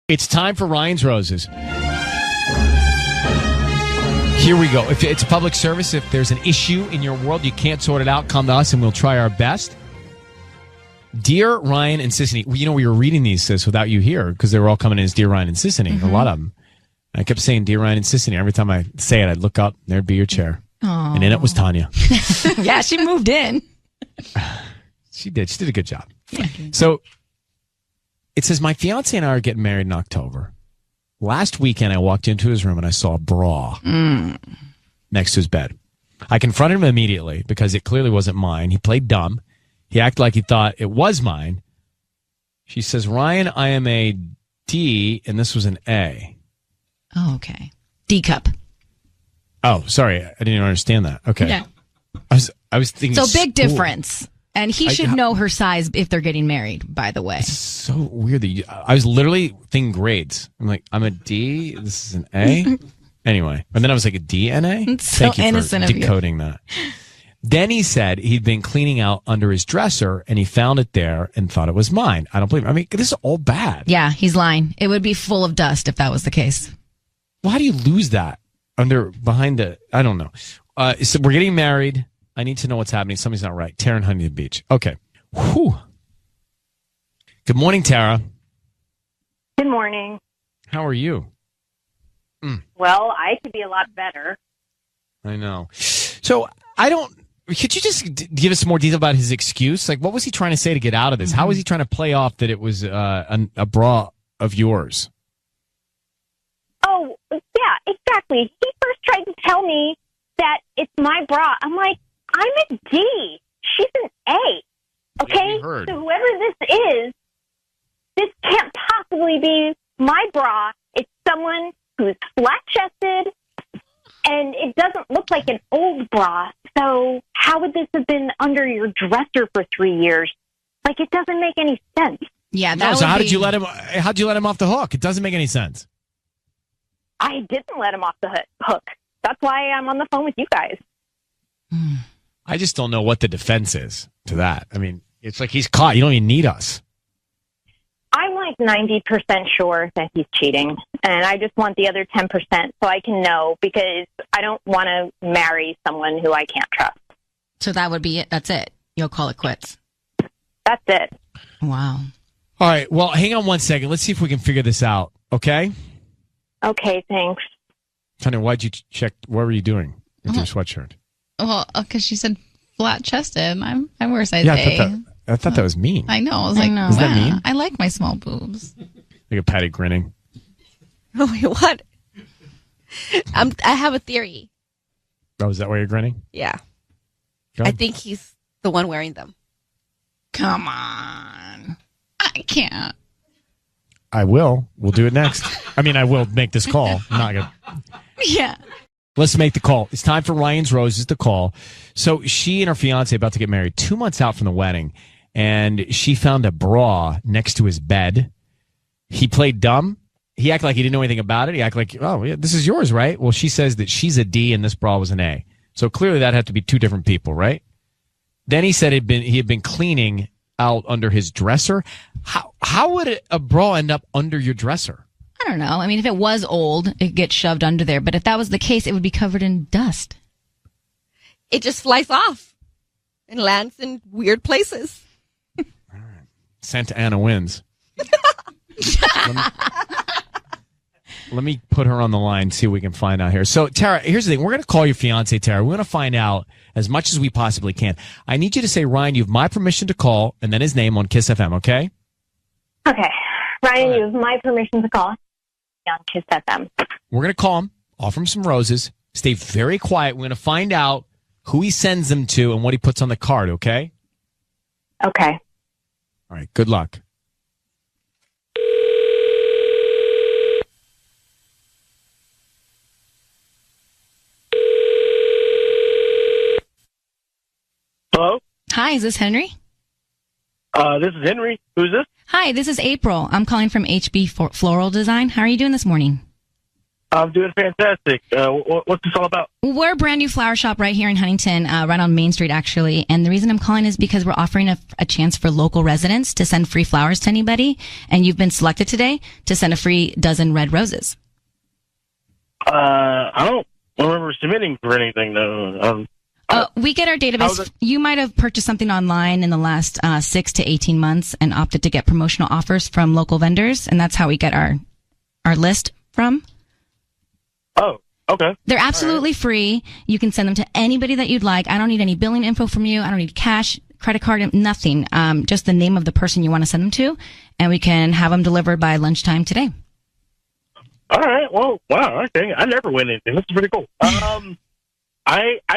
It's time for Ryan's Roses. Here we go. If it's a public service, if there's an issue in your world, you can't sort it out, come to us and we'll try our best. Dear Ryan and Sissany, we were reading these, Sis, without you here because they were all coming in as Dear Ryan and Sissany, a lot of them. I kept saying Dear Ryan and Sissany. Every time I say it, I'd look up, and there'd be your chair. Aww. And in it was Tanya. Yeah, she moved in. She did. She did a good job. So it says, my fiance and I are getting married in October. Last weekend, I walked into his room and I saw a bra next to his bed. I confronted him immediately because it clearly wasn't mine. He played dumb. He acted like he thought it was mine. She says, Ryan, I am a D, and this was an A. Oh, okay. D cup. Oh, sorry. I didn't even understand that. Okay. Yeah. I was thinking. So big difference. And he should know her size if they're getting married, by the way. It's so weird that I was literally thinking grades. I'm like, I'm a D. This is an A. Anyway. And then I was like, a D and A? It's so Thank you innocent for of decoding that. Then he said he'd been cleaning out under his dresser and he found it there and thought it was mine. I don't believe him. I mean, this is all bad. Yeah, he's lying. It would be full of dust if that was the case. Well, how do you lose that behind the, I don't know. So we're getting married. I need to know what's happening. Something's not right. Tara in Huntington Beach. Okay. Whew. Good morning, Tara. Good morning. How are you? Well, I could be a lot better. I know. So could you just give us some more detail about his excuse? Like, what was he trying to say to get out of this? How was he trying to play off that it was a bra of yours? Oh, yeah, exactly. He first tried to tell me that it's my bra. I'm like, I'm a D. She's an A. Okay? Yeah, so whoever this can't possibly be my bra. It's someone who's flat-chested, and it doesn't look like an old bra. So how would this have been under your dresser for 3 years? Like, it doesn't make any sense. Yeah, so how'd you let him off the hook? It doesn't make any sense. I didn't let him off the hook. That's why I'm on the phone with you guys. I just don't know what the defense is to that. I mean, it's like he's caught. You don't even need us. I'm like 90% sure that he's cheating, and I just want the other 10% so I can know, because I don't want to marry someone who I can't trust. So that would be it. That's it. You'll call it quits. That's it. Wow. All right. Well, hang on one second. Let's see if we can figure this out. Okay? Okay, thanks. Tanya, why'd you check? What were you doing with your sweatshirt? Well, because she said flat-chested. I wear size Yeah, A. I thought that was mean. I know. I was like, Is that mean? I like my small boobs. Look at Patty grinning. Oh, wait, what? I have a theory. Oh, is that why you're grinning? Yeah. Go I ahead. think he's the one wearing them. Come on. I can't. I will. We'll do it next. I mean, I will make this call. I'm not gonna. Yeah. Let's make the call. It's time for Ryan's Roses to call. So she and her fiance about to get married 2 months out from the wedding, and she found a bra next to his bed. He played dumb. He acted like he didn't know anything about it. He acted like, oh, yeah, this is yours, right? Well, she says that she's a D and this bra was an A. So clearly that had to be two different people, right? Then he said he had been cleaning out under his dresser. How would a bra end up under your dresser? I don't know. I mean, if it was old, it gets shoved under there. But if that was the case, it would be covered in dust. It just flies off and lands in weird places. All right. Santa Ana wins. Let me put her on the line, see what we can find out here. So, Tara, here's the thing. We're going to call your fiance, Tara. We're going to find out as much as we possibly can. I need you to say, Ryan, you have my permission to call, and then his name on Kiss FM, okay? Okay. Ryan, you have my permission to call on Kiss FM. We're going to call him, offer him some roses, stay very quiet. We're going to find out who he sends them to and what he puts on the card, okay? Okay. All right, good luck. Hello? Hi, is this Henry? This is Henry. Who's this? Hi, this is April. I'm calling from HB Floral Design. How are you doing this morning? I'm doing fantastic. What's this all about? We're a brand new flower shop right here in Huntington, right on Main Street, actually. And the reason I'm calling is because we're offering a chance for local residents to send free flowers to anybody. And you've been selected today to send a free dozen red roses. I don't remember submitting for anything, though. We get our database. You might have purchased something online in the last 6 to 18 months and opted to get promotional offers from local vendors. And that's how we get our list from. Oh, okay. They're absolutely free. You can send them to anybody that you'd like. I don't need any billing info from you. I don't need cash, credit card, nothing. Just the name of the person you want to send them to, and we can have them delivered by lunchtime today. All right. Well, wow. Okay. I never win anything. This is pretty cool. I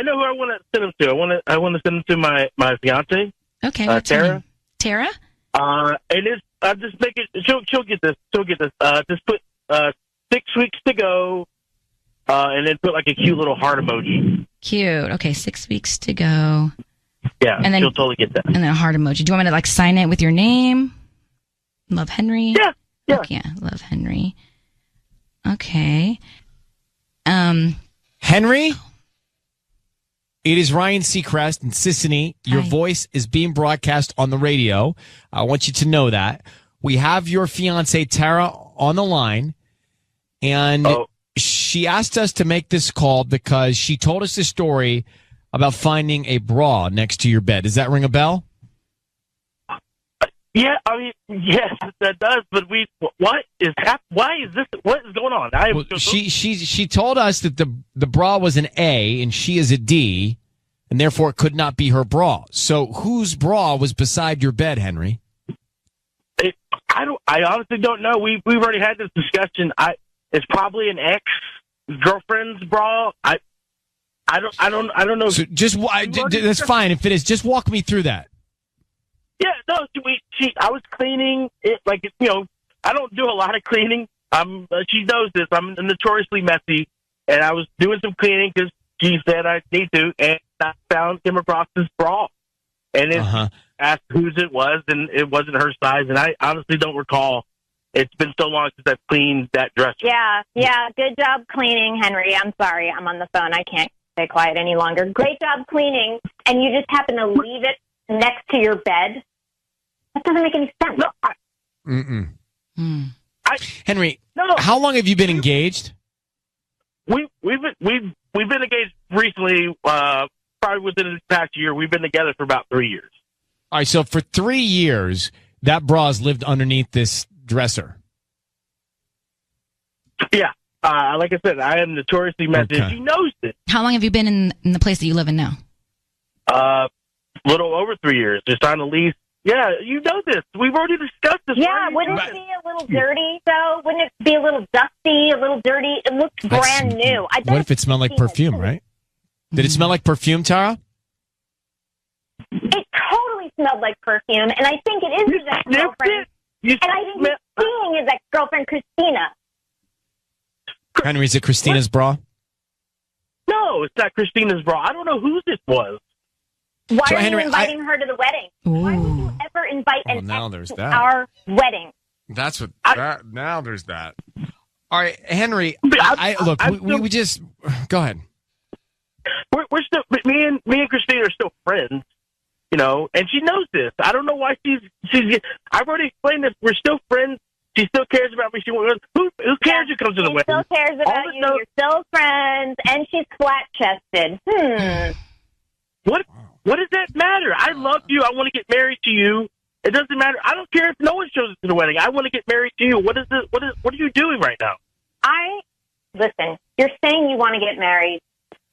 know who I want to send them to. I want to send them to my fiance. Okay. What's her Tara. name? Tara? And it's just make it. She'll get this. Just put 6 weeks to go. And then put like a cute little heart emoji. Cute. Okay, 6 weeks to go. Yeah, and then, she'll totally get that. And then a heart emoji. Do you want me to like sign it with your name? Love Henry? Yeah. Okay, yeah, Love Henry. Okay. Henry? It is Ryan Seacrest and Sissany. Your voice is being broadcast on the radio. I want you to know that. We have your fiance Tara on the line. And she asked us to make this call because she told us a story about finding a bra next to your bed. Does that ring a bell? Yeah, I mean, yes, that does. But what is this? What is going on? She told us that the bra was an A and she is a D, and therefore it could not be her bra. So whose bra was beside your bed, Henry? I honestly don't know. We've already had this discussion. It's probably an ex-girlfriend's bra. I don't know. So that's fine if it is. Just walk me through that. Yeah, no. I was cleaning it I don't do a lot of cleaning. She knows this. I'm notoriously messy, and I was doing some cleaning because she said I need to, and I came across this bra, and it asked whose it was, and it wasn't her size, and I honestly don't recall. It's been so long since I've cleaned that dresser. Yeah. Good job cleaning, Henry. I'm sorry. I'm on the phone. I can't stay quiet any longer. Great job cleaning. And you just happen to leave it next to your bed? That doesn't make any sense. No, Henry, how long have you been engaged? We've been engaged recently, probably within the past year. We've been together for about 3 years. All right, so for 3 years, that bra's lived underneath this dresser. Yeah. Like I said, I am notoriously messy. Okay. She knows this. How long have you been in the place that you live in now? Little over 3 years. Just on a lease. Yeah, you know this. We've already discussed this. Yeah, wouldn't it be a little dirty, though? Wouldn't it be a little dusty, a little dirty? It looks brand new. What if it smelled like perfume, right? Did it smell like perfume, Tara? It totally smelled like perfume, and I think it is his ex-girlfriend. And I think he's seeing his ex-girlfriend, Christina. Henry, is it Christina's bra? No, it's not Christina's bra. I don't know whose it was. Why are you inviting her to the wedding? Why would you ever invite an ex to our wedding? That's what. Now there's that. All right, Henry. We just go ahead. We're still me and Christina are still friends, and she knows this. I don't know why she's. I've already explained this. We're still friends. She still cares about me. Who cares who comes to the wedding? She still cares about you. You're still friends, and she's flat-chested. What does that matter? I love you. I want to get married to you. It doesn't matter. I don't care if no one shows up to the wedding. I want to get married to you. What are you doing right now? Listen, you're saying you want to get married.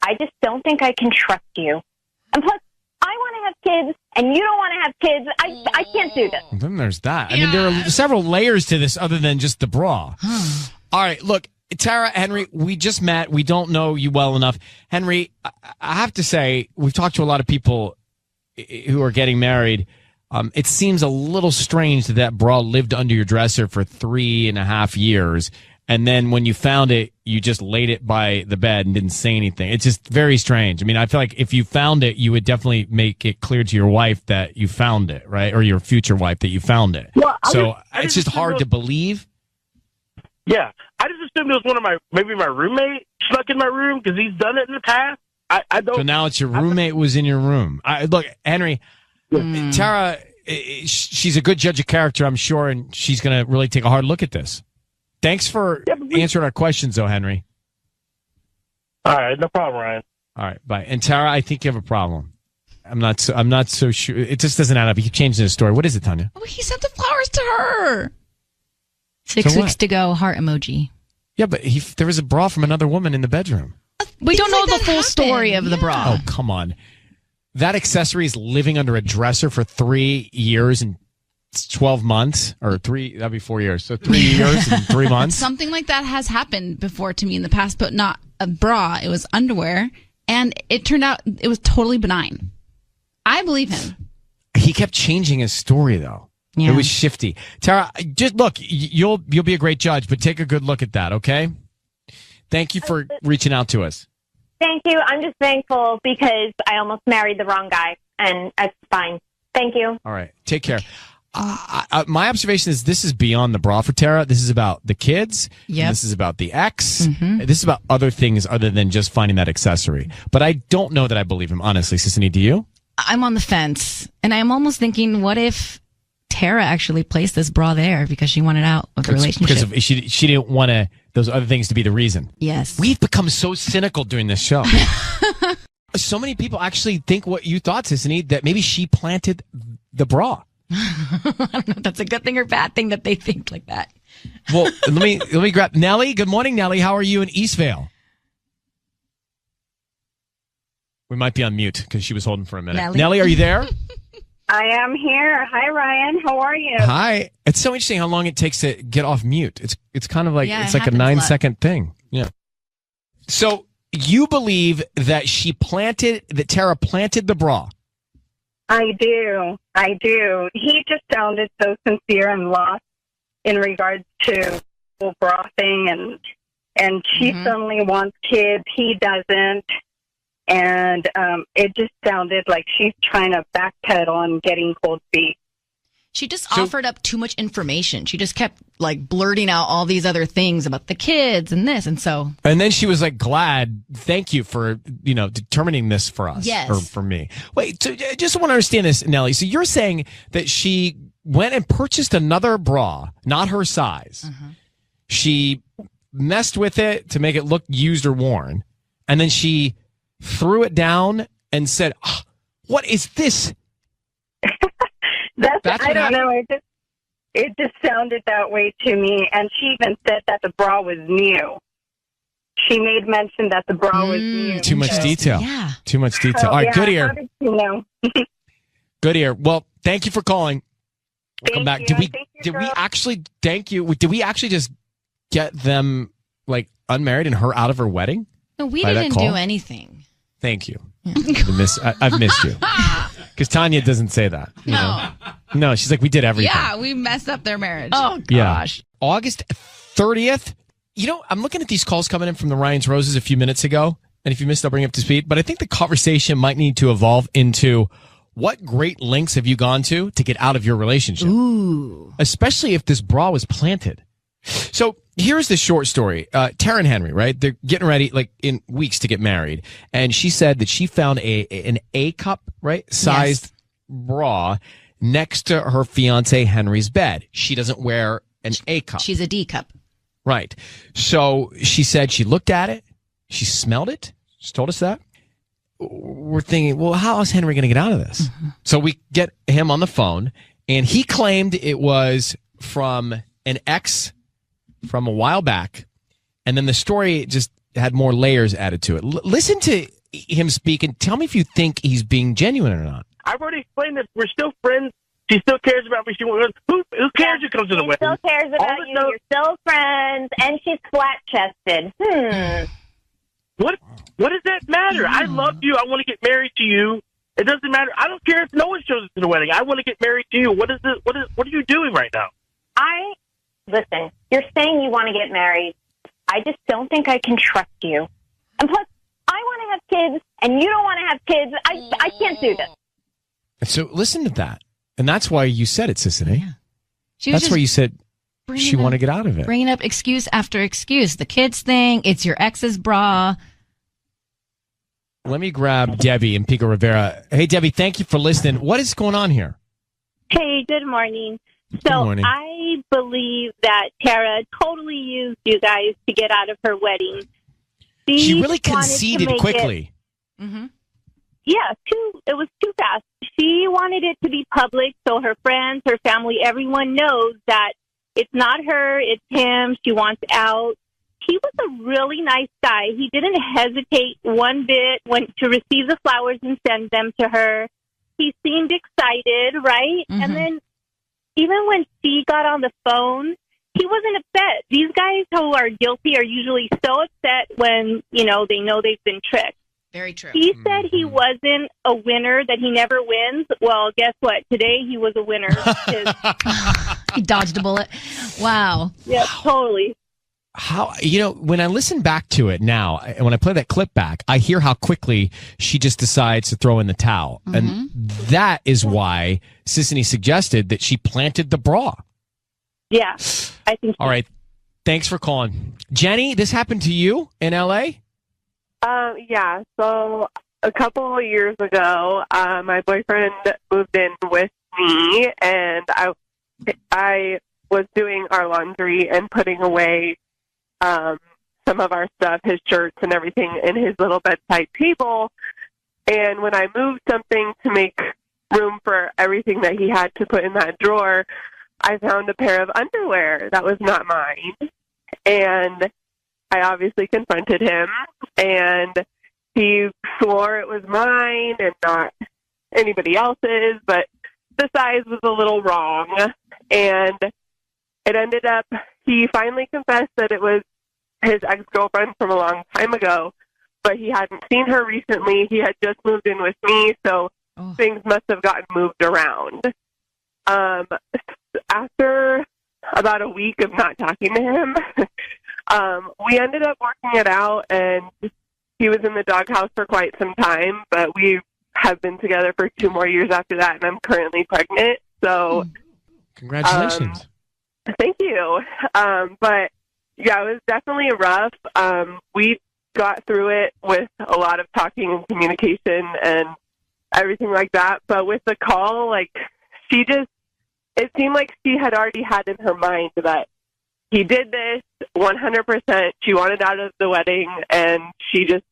I just don't think I can trust you. And plus, I want to have kids, and you don't want to have kids. I can't do this. Well, then there's that. I mean, there are several layers to this other than just the bra. All right, look, Tara, Henry, we just met. We don't know you well enough. Henry, I have to say, we've talked to a lot of people who are getting married. It seems a little strange that bra lived under your dresser for 3.5 years. And then when you found it, you just laid it by the bed and didn't say anything. It's just very strange. I mean, I feel like if you found it, you would definitely make it clear to your wife that you found it, right? Or your future wife that you found it. Well, it's just hard to believe. Yeah. I just assumed it was maybe my roommate snuck in my room because he's done it in the past. I don't. So now it's your roommate was in your room. Look, Henry, Tara, she's a good judge of character, I'm sure, and she's going to really take a hard look at this. Thanks for answering our questions, though, Henry. All right, no problem, Ryan. All right, bye. And Tara, I think you have a problem. I'm not so sure. It just doesn't add up. You keep changing the story. What is it, Tanya? Oh, he sent the flowers to her. 6 weeks to go, heart emoji. Yeah, but there was a bra from another woman in the bedroom. We don't know the full story of the bra. Oh, come on. That accessory is living under a dresser for 3 years and 12 months, or that'd be 4 years. So 3 years and 3 months. Something like that has happened before to me in the past, but not a bra. It was underwear, and it turned out it was totally benign. I believe him. He kept changing his story, though. Yeah. It was shifty. Tara, just look, you'll be a great judge, but take a good look at that, okay? Thank you for reaching out to us. Thank you. I'm just thankful because I almost married the wrong guy, and it's fine. Thank you. All right. Take care. My observation is this is beyond the bra for Tara. This is about the kids. Yep. This is about the ex. Mm-hmm. This is about other things other than just finding that accessory. But I don't know that I believe him, honestly. Sissany, do you? I'm on the fence, and I'm almost thinking, what if Tara actually placed this bra there because she wanted out of the relationship? Because she didn't want those other things to be the reason. Yes. We've become so cynical during this show. So many people actually think what you thought, Sissany, that maybe she planted the bra. I don't know if that's a good thing or bad thing that they think like that. Well, let me grab Nellie. Good morning, Nellie. How are you in Eastvale? We might be on mute because she was holding for a minute. Nellie, are you there? I am here. Hi, Ryan. How are you? Hi. It's so interesting how long it takes to get off mute. It's kind of like it's like a 9-second thing. Yeah. So you believe that Tara planted the bra? I do. He just sounded so sincere and lost in regards to the bra thing, and she suddenly wants kids. He doesn't. And it just sounded like she's trying to backpedal on getting cold feet. She just offered up too much information. She just kept like blurting out all these other things about the kids and this, and so. And then she was like, "Glad, thank you for determining this for us, or for me." Wait, so I just want to understand this, Nellie. So you're saying that she went and purchased another bra, not her size. She messed with it to make it look used or worn, and then she threw it down and said, "What is this?" I don't know. It just sounded that way to me. And she even said that the bra was new. She made mention that the bra was new. Too much detail. Yeah. Too much detail. All right, good ear. How did you know? Good ear. Well, thank you for calling. We'll come back. Did we actually thank you? Did we actually just get them like unmarried and her out of her wedding? No, we didn't do anything. Thank you. I've missed you. Because Tanya doesn't say that. No, she's like, we did everything. Yeah, we messed up their marriage. Oh, gosh. Yeah. August 30th. I'm looking at these calls coming in from the Ryan's Roses a few minutes ago. And if you missed, I'll bring you up to speed. But I think the conversation might need to evolve into what great lengths have you gone to get out of your relationship? Ooh. Especially if this bra was planted. So here's the short story. Tara and Henry, right? They're getting ready like in weeks to get married. And she said that she found an A cup, right? Sized bra next to her fiance Henry's bed. She doesn't wear an A cup. She's a D cup. Right. So she said she looked at it. She smelled it. She told us that. We're thinking, well, how is Henry going to get out of this? So we get him on the phone, and he claimed it was from an ex from a while back, and then the story just had more layers added to it. Listen to him speak and tell me if you think he's being genuine or not. I've already explained this. We're still friends. She still cares about me. Who cares who comes to the wedding? She still cares about you. You're still friends, and she's flat-chested. What does that matter? I love you. I want to get married to you. It doesn't matter. I don't care if no one shows up to the wedding. I want to get married to you. What are you doing right now? Listen, you're saying you want to get married. I just don't think I can trust you. And plus, I want to have kids, and you don't want to have kids. I can't do this. So listen to that. And that's why you said it, Sissany. Yeah. That's why you said she wanted to get out of it. Bringing up excuse after excuse. The kids thing, it's your ex's bra. Let me grab Debbie in Pico Rivera. Hey, Debbie, thank you for listening. What is going on here? Hey, good morning. Good morning. I believe that Tara totally used you guys to get out of her wedding. She really wanted to conceded make quickly. Yeah, it was too fast. She wanted it to be public so her friends, her family, everyone knows that it's not her, it's him. She wants out. He was a really nice guy. He didn't hesitate one bit to receive the flowers and send them to her. He seemed excited, right? Mm-hmm. And then even when she got on the phone, he wasn't upset. These guys who are guilty are usually so upset when, they know they've been tricked. Very true. He said he wasn't a winner, that he never wins. Well, guess what? Today he was a winner. He dodged a bullet. Wow. Yeah, totally. How, when I listen back to it now, when I play that clip back, I hear how quickly she just decides to throw in the towel. And that is why Sissany suggested that she planted the bra. Yeah, I think. All right. Thanks for calling. Jenny, this happened to you in L.A.? Yeah. So a couple of years ago, my boyfriend moved in with me, and I was doing our laundry and putting away some of our stuff, his shirts and everything, in his little bedside table. And when I moved something to make room for everything that he had to put in that drawer, I found a pair of underwear that was not mine. And I obviously confronted him, and he swore it was mine and not anybody else's, but the size was a little wrong. And it ended up, he finally confessed that it was his ex-girlfriend from a long time ago, but he hadn't seen her recently. He had just moved in with me, so things must have gotten moved around. After about a week of not talking to him, we ended up working it out, and he was in the doghouse for quite some time, but we have been together for 2 more years after that, and I'm currently pregnant. So, congratulations. Thank you. But yeah, it was definitely rough. We got through it with a lot of talking and communication and everything like that. But with the call, it seemed like she had already had in her mind that he did this 100%. She wanted out of the wedding, and she just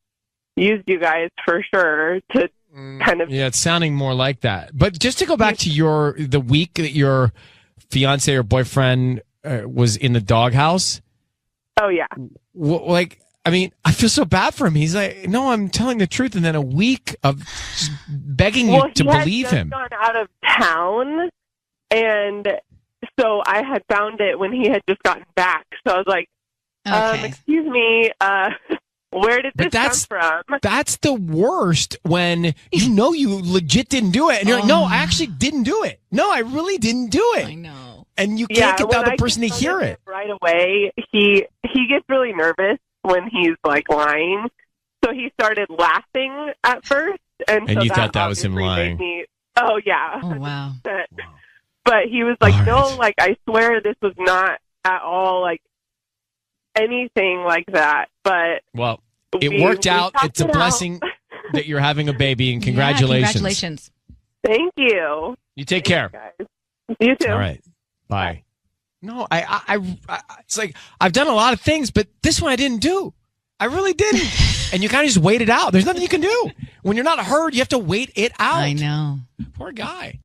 used you guys for sure to kind of. Yeah, it's sounding more like that. But just to go back to the week that your fiance or boyfriend was in the doghouse. Oh, yeah. I feel so bad for him. He's like, no, I'm telling the truth. And then a week of just begging you to believe him. He had just gone out of town, and so I had found it when he had just gotten back. So I was like, excuse me, where did this come from? That's the worst, when you legit didn't do it. And you're like, no, I actually didn't do it. No, I really didn't do it. I know. And you can't get the other person to hear it. Right away, he gets really nervous when he's lying. So he started laughing at first. And so you thought that was him lying. Oh, yeah. Oh, wow. But he was like, no, I swear this was not at all anything like that. But well, it worked out. It's a blessing that you're having a baby, and congratulations. Yeah, congratulations. Thank you. You take care. Guys. You too. All right. Bye. No, I it's like I've done a lot of things, but this one I didn't do. I really didn't. And you kind of just wait it out. There's nothing you can do. When you're not heard, you have to wait it out. I know. Poor guy.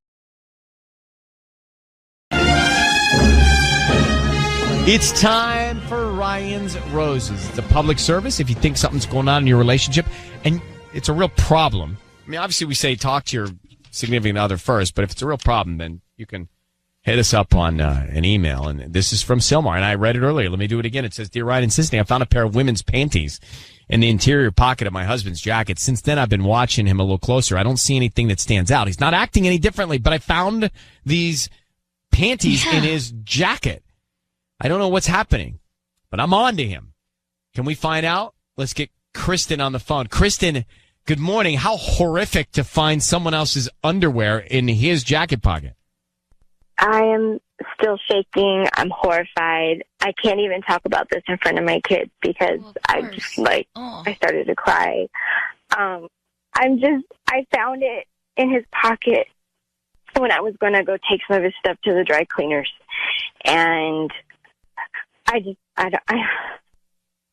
It's time for Ryan's Roses. It's a public service. If you think something's going on in your relationship and it's a real problem, I mean, obviously we say talk to your significant other first, but if it's a real problem, then you can hit us up on an email. And this is from Silmar, and I read it earlier. Let me do it again. It says, Dear Ryan and Sissany, I found a pair of women's panties in the interior pocket of my husband's jacket. Since then, I've been watching him a little closer. I don't see anything that stands out. He's not acting any differently, but I found these panties in his jacket. I don't know what's happening, but I'm on to him. Can we find out? Let's get Kristen on the phone. Kristen, good morning. How horrific to find someone else's underwear in his jacket pocket. I am still shaking. I'm horrified. I can't even talk about this in front of my kids because I just I started to cry. I found it in his pocket when I was going to go take some of his stuff to the dry cleaners. And oh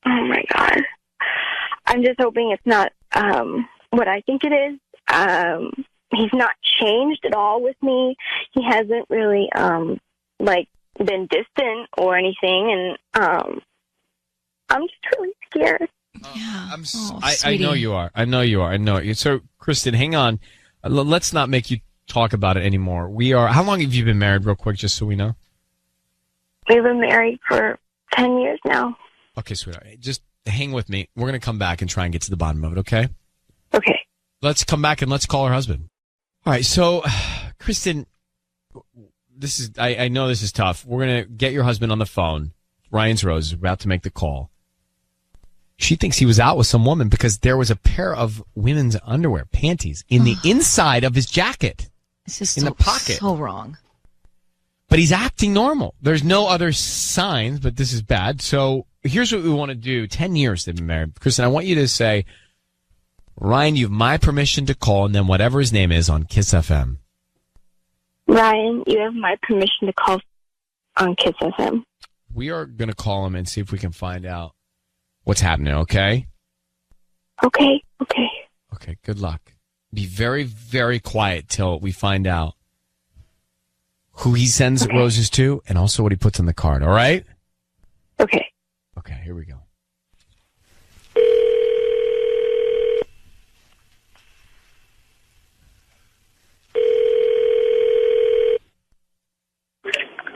my God. I'm just hoping it's not what I think it is. He's not changed at all with me. He hasn't really been distant or anything, and I'm just really scared. Yeah. I know you are. I know you are. So, Kristen, hang on. Let's not make you talk about it anymore. How long have you been married, real quick, just so we know? We've been married for 10 years now. Okay, sweetheart. Just hang with me. We're going to come back and try and get to the bottom of it, okay? Okay. Let's come back and let's call her husband. All right, so, Kristen, I know this is tough. We're going to get your husband on the phone. Ryan's Rose is about to make the call. She thinks he was out with some woman because there was a pair of women's underwear, panties, in the inside of his jacket. This is in the pocket. So wrong. But he's acting normal. There's no other signs, but this is bad. So here's what we want to do. 10 years they've been married. Kristen, I want you to say, Ryan, you have my permission to call, and then whatever his name is on Kiss FM. Ryan, you have my permission to call on Kiss FM. We are going to call him and see if we can find out what's happening, okay? Okay. Okay, good luck. Be very, very quiet till we find out who he sends roses to and also what he puts on the card, all right? Okay. Okay, here we go.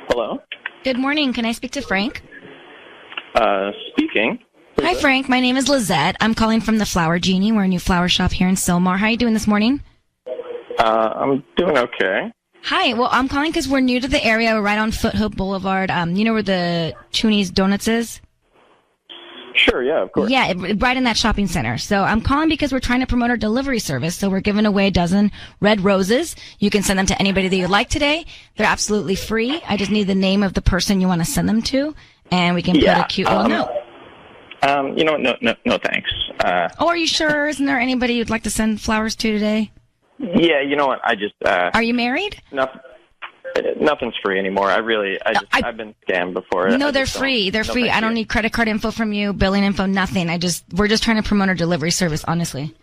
Hello? Good morning. Can I speak to Frank? Speaking. Hi, Frank. My name is Lizette. I'm calling from the Flower Genie. We're a new flower shop here in Sylmar. How are you doing this morning? I'm doing okay. Hi. Well, I'm calling because we're new to the area. We're right on Foothook Boulevard. You know where the Choonies Donuts is? Sure, yeah, of course. Yeah, right in that shopping center. So I'm calling because we're trying to promote our delivery service. So we're giving away a dozen red roses. You can send them to anybody that you like today. They're absolutely free. I just need the name of the person you want to send them to, and we can put a cute little note. You know what? No, thanks. Are you sure? Isn't there anybody you'd like to send flowers to today? Yeah, you know what? I just. Are you married? Nothing's free anymore. I've been scammed before. No, they're free. They're free. I don't need credit card info from you, billing info, nothing. We're just trying to promote our delivery service, honestly.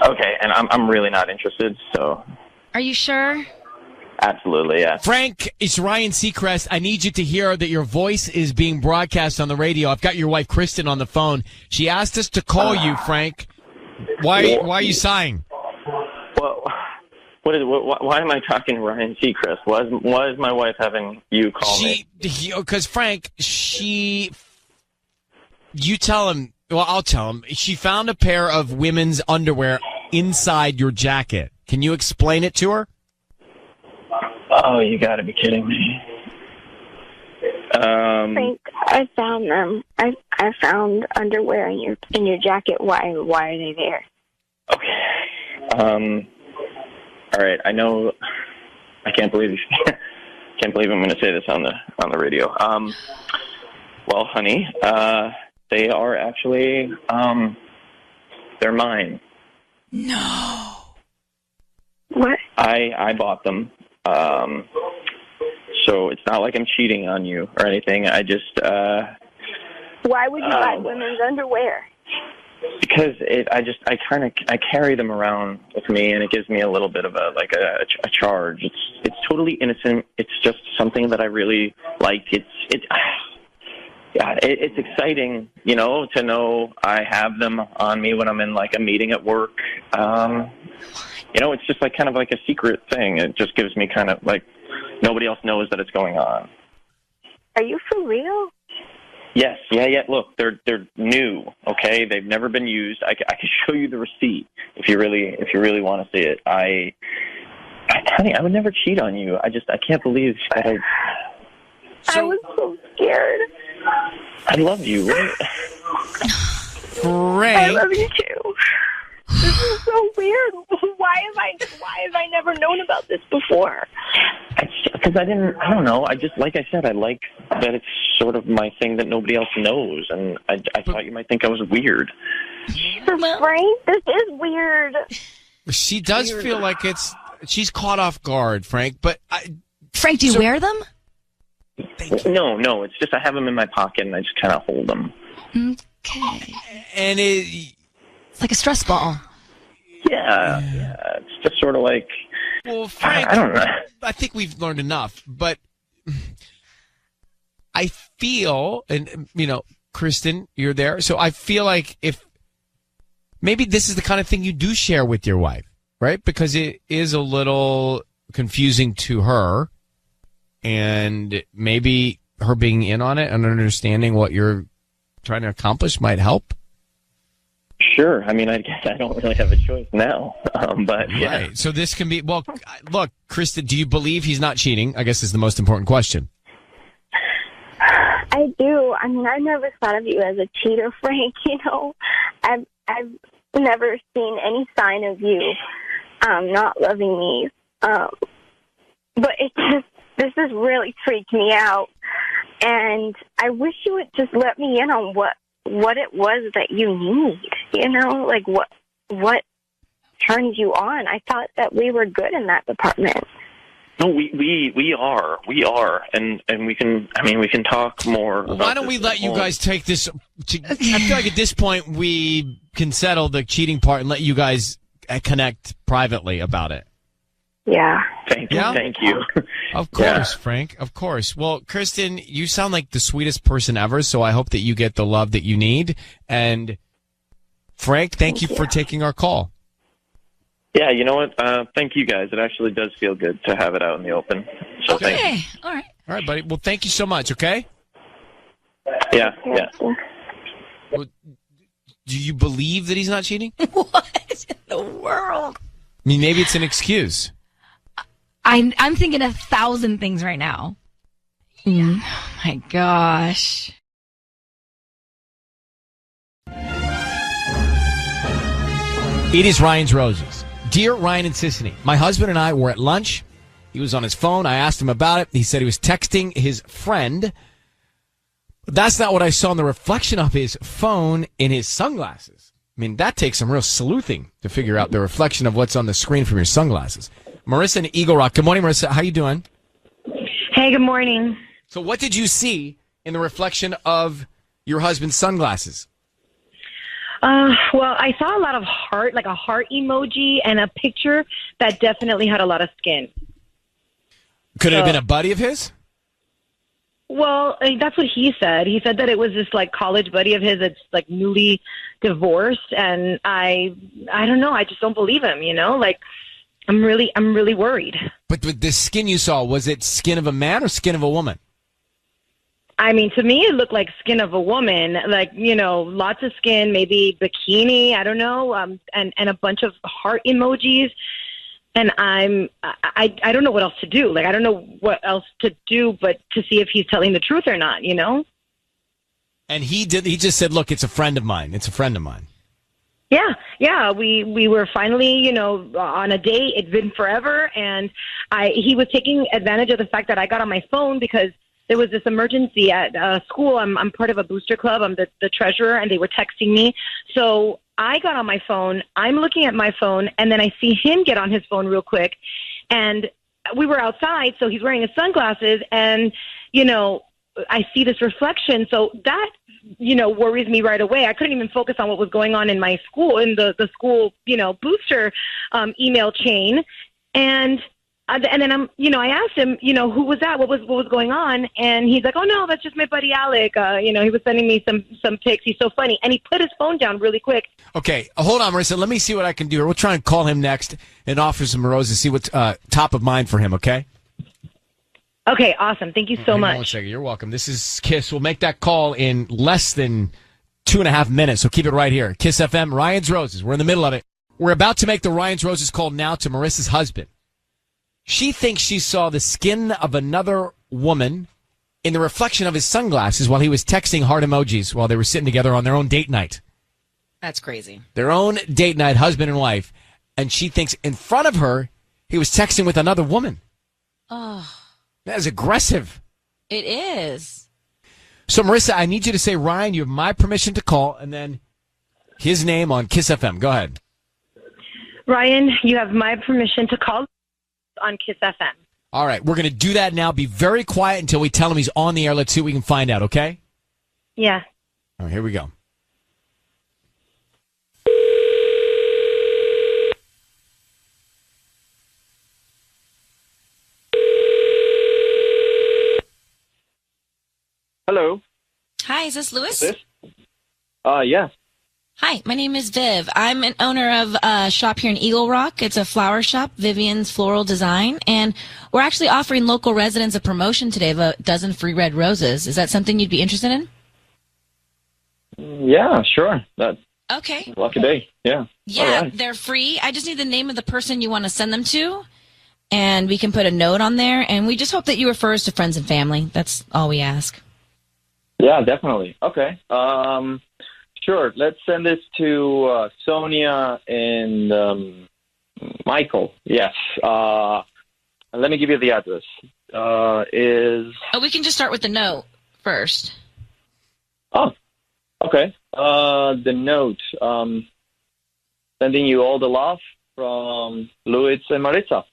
Okay, and I'm really not interested, so. Are you sure? Absolutely, yeah. Frank, it's Ryan Seacrest. I need you to hear that your voice is being broadcast on the radio. I've got your wife, Kristen, on the phone. She asked us to call you, Frank. Why are you sighing? Well, why am I talking to Ryan Seacrest? Why is my wife having you call me? Because, Frank, you tell him, well, I'll tell him. She found a pair of women's underwear inside your jacket. Can you explain it to her? Oh, you got to be kidding me. Frank, I found them. I found underwear in your jacket. Why are they there? Okay. All right. I know. I can't believe I'm going to say this on the radio. Well, honey, they are actually they're mine. No. What? I bought them. So it's not like I'm cheating on you or anything. I just. Why would you buy women's underwear? Because I carry them around with me, and it gives me a little bit of a charge. It's totally innocent. It's just something that I really like. It's exciting, to know I have them on me when I'm in like a meeting at work. It's just kind of like a secret thing. It just gives me kind of like nobody else knows that it's going on. Are you for real? Yes, yeah. Look, they're new. Okay, they've never been used. I can show you the receipt if you really want to see it. Honey, I would never cheat on you. I can't believe that I was so scared. I love you. Right? Frank. I love you too. This is so weird. Why have I never known about this before? Because I don't know. I just, like I said, I like that it's sort of my thing that nobody else knows. And I thought you might think I was weird. Frank, this is weird. She does feel like she's caught off guard, Frank. But Frank, do you wear them? No. It's just I have them in my pocket and I just kind of hold them. Okay. And it's like a stress ball. Yeah. It's just sort of like. Well, Frank, I don't know. I think we've learned enough, but I feel, and Kristen, you're there, so I feel like if maybe this is the kind of thing you do share with your wife, right? Because it is a little confusing to her, and maybe her being in on it and understanding what you're trying to accomplish might help. Sure. I mean, I guess I don't really have a choice now, but yeah. Right. So this can be, well, look, Kristen, do you believe he's not cheating? I guess is the most important question. I do. I mean, I never thought of you as a cheater, Frank. I've never seen any sign of you not loving me. But this has really freaked me out. And I wish you would just let me in on what it was that you need, like what turns you on. I thought that we were good in that department. No, we are, and we can talk more. Well, why don't we let you guys take this? I feel like at this point we can settle the cheating part and let you guys connect privately about it. Yeah. Thank you. Of course, Frank. Of course. Well, Kristen, you sound like the sweetest person ever, so I hope that you get the love that you need. And Frank, thank you for taking our call. Yeah, you know what? Thank you guys. It actually does feel good to have it out in the open. So Okay. thank you. All right, buddy. Well, thank you so much, okay? Yeah. Well, do you believe that he's not cheating? What in the world? I mean, maybe it's an excuse. I'm thinking 1,000 things right now. Oh my gosh. It is Ryan's Roses. Dear Ryan and Sissany, my husband and I were at lunch. He was on his phone. I asked him about it. He said he was texting his friend. But that's not what I saw in the reflection of his phone in his sunglasses. I mean, that takes some real sleuthing to figure out the reflection of what's on the screen from your sunglasses. Marissa in Eagle Rock. Good morning, Marissa. How you doing? Hey, good morning. So what did you see in the reflection of your husband's sunglasses? Well, I saw a lot of heart, like a heart emoji, and a picture that definitely had a lot of skin. Could it have been a buddy of his? Well, that's what he said. He said that it was this like college buddy of his that's like newly divorced, and I don't know. I just don't believe him. Like I'm really worried. But with the skin you saw, was it skin of a man or skin of a woman? I mean, to me, it looked like skin of a woman, like, lots of skin, maybe bikini, I don't know, and a bunch of heart emojis. And I don't know what else to do. Like, I don't know what else to do but to see if he's telling the truth or not, And he just said, look, it's a friend of mine. It's a friend of mine. Yeah. We were finally, on a date. It'd been forever. And he was taking advantage of the fact that I got on my phone because there was this emergency at school. I'm part of a booster club. I'm the treasurer, and they were texting me. So I got on my phone. I'm looking at my phone, and then I see him get on his phone real quick. And we were outside, so he's wearing his sunglasses, and, I see this reflection. So that, worries me right away. I couldn't even focus on what was going on in my school, in the school, booster email chain. And then I asked him, who was that? What was going on? And he's like, oh no, that's just my buddy Alec. He was sending me some pics. He's so funny. And he put his phone down really quick. Okay, hold on, Marissa. Let me see what I can do. We'll try and call him next and offer some roses, see what's top of mind for him, okay? Okay, awesome. Thank you so much. Hang on 1 second. You're welcome. This is Kiss. We'll make that call in less than 2.5 minutes, so keep it right here. Kiss FM, Ryan's Roses. We're in the middle of it. We're about to make the Ryan's Roses call now to Marissa's husband. She thinks she saw the skin of another woman in the reflection of his sunglasses while he was texting heart emojis while they were sitting together on their own date night. That's crazy. Their own date night, husband and wife. And she thinks in front of her, he was texting with another woman. Oh. That is aggressive. It is. So, Marissa, I need you to say, Ryan, you have my permission to call, and then his name on Kiss FM. Go ahead. Ryan, you have my permission to call on Kiss FM. All right, we're going to do that now. Be very quiet until we tell him he's on the air. Let's see what we can find out, okay? Yeah. All right, here we go. Hello. Hi, is this Louis? Yes. Hi, my name is Viv. I'm an owner of a shop here in Eagle Rock. It's a flower shop, Vivian's Floral Design, and we're actually offering local residents a promotion today of a dozen free red roses. Is that something you'd be interested in? Yeah, sure. That's Okay. lucky day. Yeah. Yeah, All right. they're free. I just need the name of the person you want to send them to, and we can put a note on there, and we just hope that you refer us to friends and family. That's all we ask. Yeah, definitely. Okay. Sure. Let's send this to Sonia and Michael. Yes. Let me give you the address. We can just start with the note first. Oh, okay. The note. Sending you all the love from Louis and Maritza.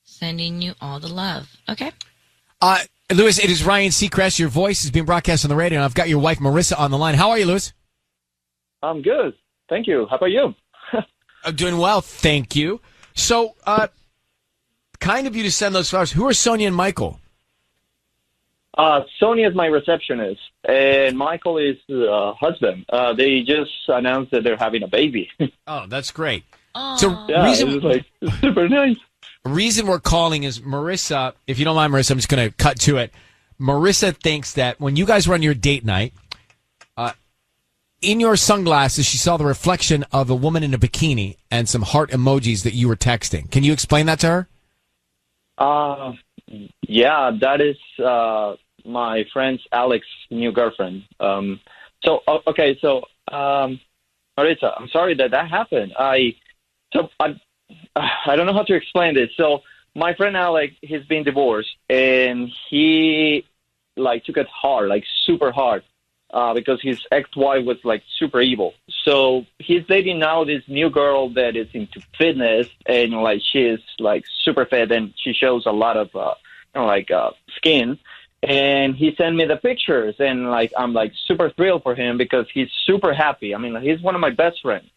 Sending you all the love. Okay. Louis, it is Ryan Seacrest. Your voice is being broadcast on the radio, and I've got your wife, Marissa, on the line. How are you, Louis? I'm good. Thank you. How about you? I'm doing well, thank you. So, kind of you to send those flowers. Who are Sonia and Michael? Sonia is my receptionist, and Michael is husband. They just announced that they're having a baby. Oh, that's great. So, Yeah, it's super nice. Reason we're calling is Marissa, if you don't mind, Marissa, I'm just going to cut to it. Marissa thinks that when you guys were on your date night, in your sunglasses, she saw the reflection of a woman in a bikini and some heart emojis that you were texting. Can you explain that to her? Yeah, that is my friend's Alex's new girlfriend. So Marissa, I'm sorry that happened. I don't know how to explain this. So my friend Alex, he's been divorced, and he took it hard, super hard. Because his ex-wife was super evil. So he's dating now this new girl that is into fitness, and she is super fit, and she shows a lot of skin. And he sent me the pictures, and I'm super thrilled for him because he's super happy. I mean, he's one of my best friends.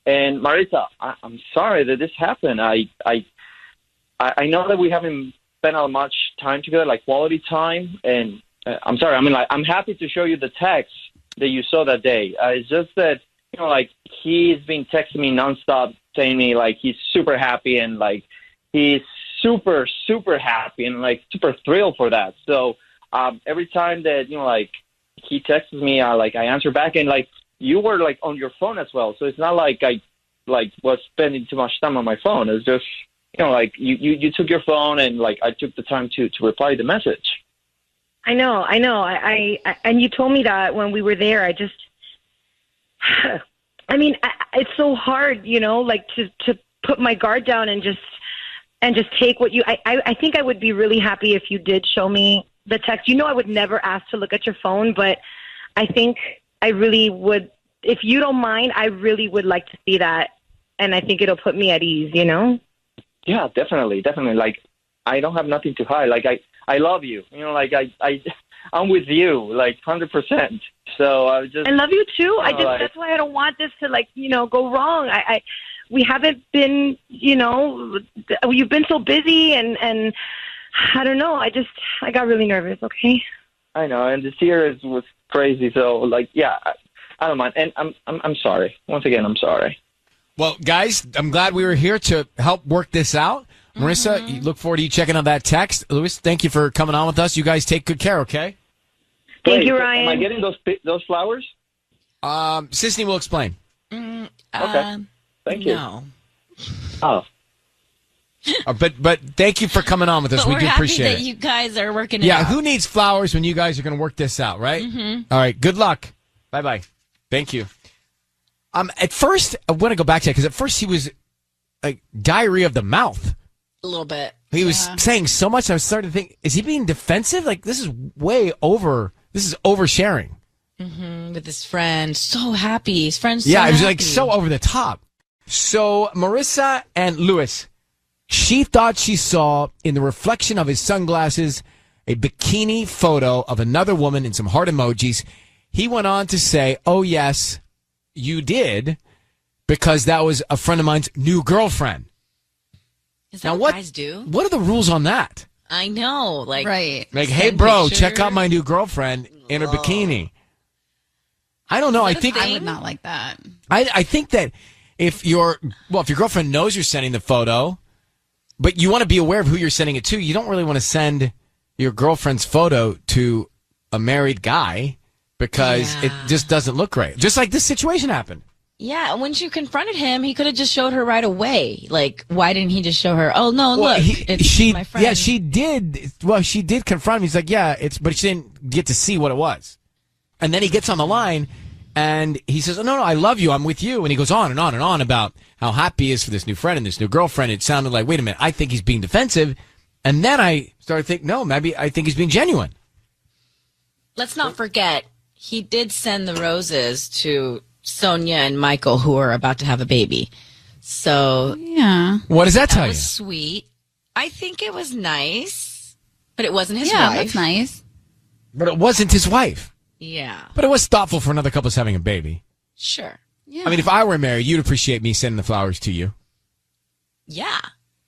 And Marissa, I'm sorry that this happened. I know that we haven't spent much time together, quality time, and I'm sorry. I mean, I'm happy to show you the text that you saw that day. It's just that, he's been texting me nonstop, saying me, he's super happy and, he's super, super happy and, super thrilled for that. So every time that, he texts me, I answer back. And, you were, on your phone as well. So it's not like I, was spending too much time on my phone. It's just, you took your phone and, I took the time to reply the message. I know. I and you told me that when we were there. It's so hard, to put my guard down and just take what you. I think I would be really happy if you did show me the text. I would never ask to look at your phone, but I think I really would. If you don't mind, I really would like to see that, and I think it'll put me at ease. Yeah, definitely. I don't have nothing to hide. I love you. I'm with you, 100%. So I love you too. That's why I don't want this to go wrong. We haven't been, you've been so busy and I don't know. I got really nervous. Okay. I know. And this year was crazy. So yeah, I don't mind. And I'm sorry. Once again, I'm sorry. Well, guys, I'm glad we were here to help work this out. Marissa, you look forward to you checking on that text. Louis, thank you for coming on with us. You guys take good care, okay? Thank you, Ryan. Am I getting those flowers? Sisney will explain. Okay. Thank you. No. Oh. But thank you for coming on with us. But We do appreciate that it. you guys are working it Yeah, out. who needs flowers when you guys are going to work this out, right? All right, good luck. Bye-bye. Thank you. At first, I want to go back to that because at first he was diarrhea of the mouth. A little bit. He was saying so much. I was starting to think, is he being defensive? Like, this is way over. This is oversharing. With his friend. So happy. His friend's so Yeah, it was happy. like so over the top. So Marissa and Lewis, she thought she saw in the reflection of his sunglasses a bikini photo of another woman and some heart emojis. He went on to say, oh, yes, you did, because that was a friend of mine's new girlfriend. Is that what guys do? What are the rules on that? I know. Like, Like, hey, bro, check out my new girlfriend in her bikini. I don't know. I think I would not like that. I think that if your girlfriend knows you're sending the photo, but you want to be aware of who you're sending it to, you don't really want to send your girlfriend's photo to a married guy because it just doesn't look great. Just like this situation happened. Yeah, when she confronted him, he could have just showed her right away. Like, why didn't he just show her? Oh no, look, it's my friend. Yeah, she did. Well, she did confront him. He's like, yeah, but she didn't get to see what it was. And then he gets on the line and he says, oh, no, I love you. I'm with you. And he goes on and on and on about how happy he is for this new friend and this new girlfriend. It sounded like, wait a minute, I think he's being defensive. And then I started thinking, no, maybe I think he's being genuine. Let's not forget, he did send the roses to Sonia and Michael, who are about to have a baby. So, yeah. What does that tell you? That was sweet. I think it was nice, but it wasn't his wife. Yeah, that's nice. But it wasn't his wife. Yeah. But it was thoughtful for another couple's having a baby. Sure. Yeah. I mean, if I were married, you'd appreciate me sending the flowers to you. Yeah.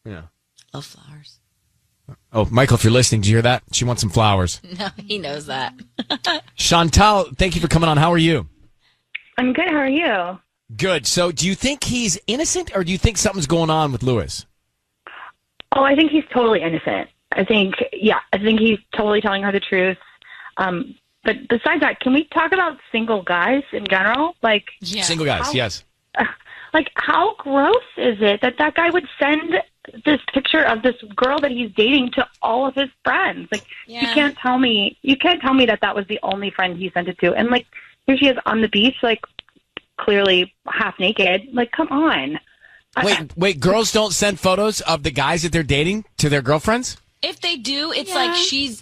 Yeah. Love flowers. Oh, Michael, if you're listening, do you hear that? She wants some flowers. No, he knows that. Chantal, thank you for coming on. How are you? I'm good. How are you? Good. So do you think he's innocent or do you think something's going on with Lewis? Oh, I think he's totally innocent. I think he's totally telling her the truth. But besides that, can we talk about single guys in general? Like, Single guys, yes. Like, how gross is it that guy would send this picture of this girl that he's dating to all of his friends? Like, you can't tell me that was the only friend he sent it to. And like, here she is on the beach, like, clearly half naked. Like, come on. Wait, girls don't send photos of the guys that they're dating to their girlfriends? If they do, it's like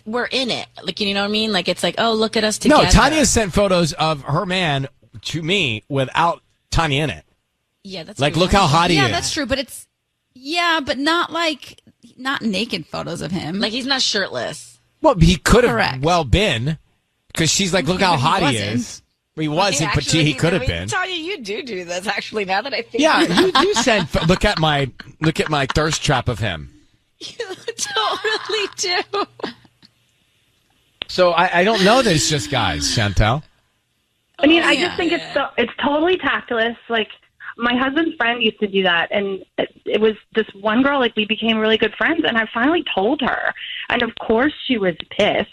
we're in it. Like, you know what I mean? Like, it's like, oh, look at us together. No, Tanya sent photos of her man to me without Tanya in it. Yeah, that's like, look how hot he is. Yeah, that's true, but but not naked photos of him. Like, he's not shirtless. Well, he could have well been, because she's like, look how hot he is. He wasn't, but he could have been. Tanya, you do this, actually, now that I think Yeah, about you send, look at my thirst trap of him. You totally do. So I don't know that it's just guys, Chantal. I mean, I just think it's totally tactless. Like, my husband's friend used to do that, and it was this one girl. Like, we became really good friends, and I finally told her, and of course she was pissed.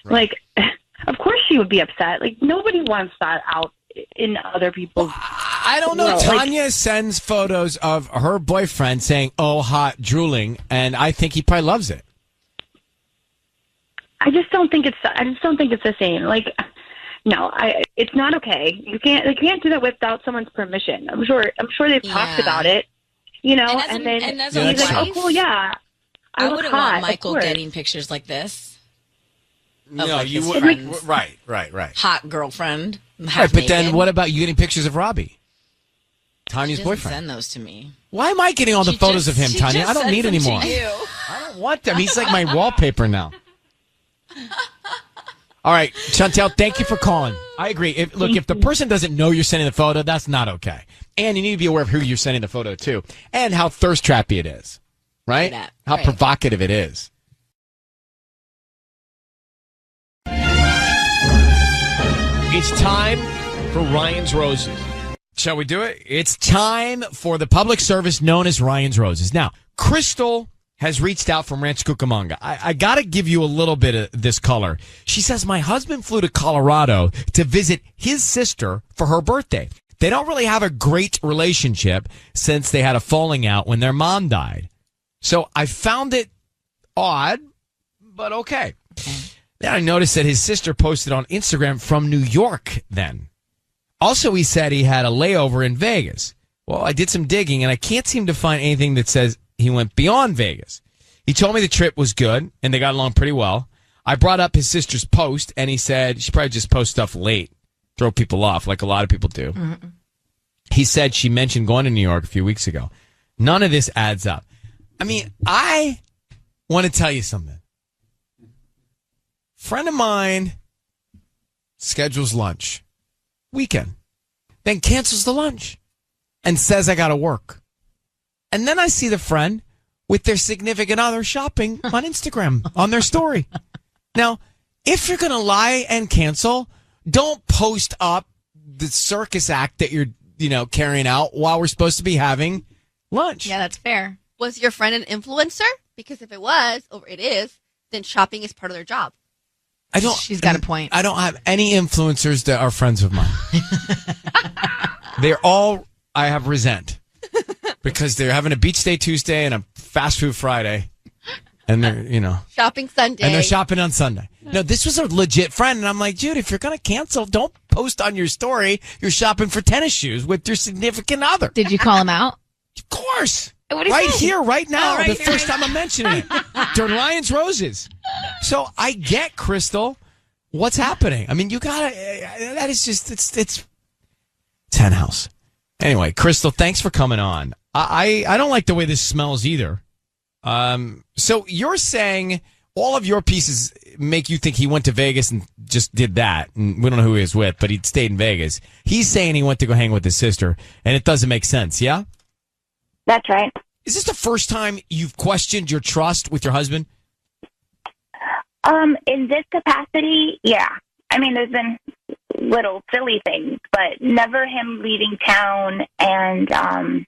Right. Like, of course she would be upset. Like, nobody wants that out in other people's. I don't know. Tanya sends photos of her boyfriend saying, "Oh, hot, drooling," and I think he probably loves it. I just don't think it's the same. Like, no, it's not okay. You can't do that without someone's permission. I'm sure they've talked about it, you know. And then he's like, "Oh, cool, yeah." I wouldn't want Michael getting pictures like this. No, you would. Right. Hot girlfriend. Right, but then what about you getting pictures of Robbie, Tanya's boyfriend? Send those to me. Why am I getting all the photos of him, Tanya? I don't need any more. I don't want them. He's like my wallpaper now. All right, Chantel, thank you for calling. I agree. If the person doesn't know you're sending the photo, that's not okay. And you need to be aware of who you're sending the photo to and how thirst trappy it is, right? How provocative it is. It's time for Ryan's Roses. Shall we do it? It's time for the public service known as Ryan's Roses. Now, Crystal has reached out from Ranch Cucamonga. I got to give you a little bit of this color. She says, my husband flew to Colorado to visit his sister for her birthday. They don't really have a great relationship since they had a falling out when their mom died. So I found it odd, but okay. Then I noticed that his sister posted on Instagram from New York then. Also, he said he had a layover in Vegas. Well, I did some digging, and I can't seem to find anything that says he went beyond Vegas. He told me the trip was good and they got along pretty well. I brought up his sister's post, and he said she probably just posts stuff late, throw people off like a lot of people do. Mm-hmm. He said she mentioned going to New York a few weeks ago. None of this adds up. I mean, I want to tell you something. Friend of mine schedules lunch, weekend, then cancels the lunch and says I got to work. And then I see the friend with their significant other shopping on Instagram on their story. Now, if you're going to lie and cancel, don't post up the circus act that you're, carrying out while we're supposed to be having lunch. Yeah, that's fair. Was your friend an influencer? Because if it was, or it is, then shopping is part of their job. She's got a point. I don't have any influencers that are friends of mine. They're all I have resent because they're having a beach day Tuesday and a fast food Friday. And they're, shopping Sunday. And they're shopping on Sunday. No, this was a legit friend. And I'm like, dude, if you're going to cancel, don't post on your story you're shopping for tennis shoes with your significant other. Did you call him out? Of course. Right here, right now. Oh, right the first time I'm mentioning it. During Ryan's Roses. So I get, Crystal, what's happening. I mean, you got to, that is just, it's 10 house. Anyway, Crystal, thanks for coming on. I don't like the way this smells either. So you're saying all of your pieces make you think he went to Vegas and just did that. And we don't know who he was with, but he stayed in Vegas. He's saying he went to go hang with his sister, and it doesn't make sense. Yeah? That's right. Is this the first time you've questioned your trust with your husband? In this capacity, yeah. I mean, there's been little silly things, but never him leaving town and I'm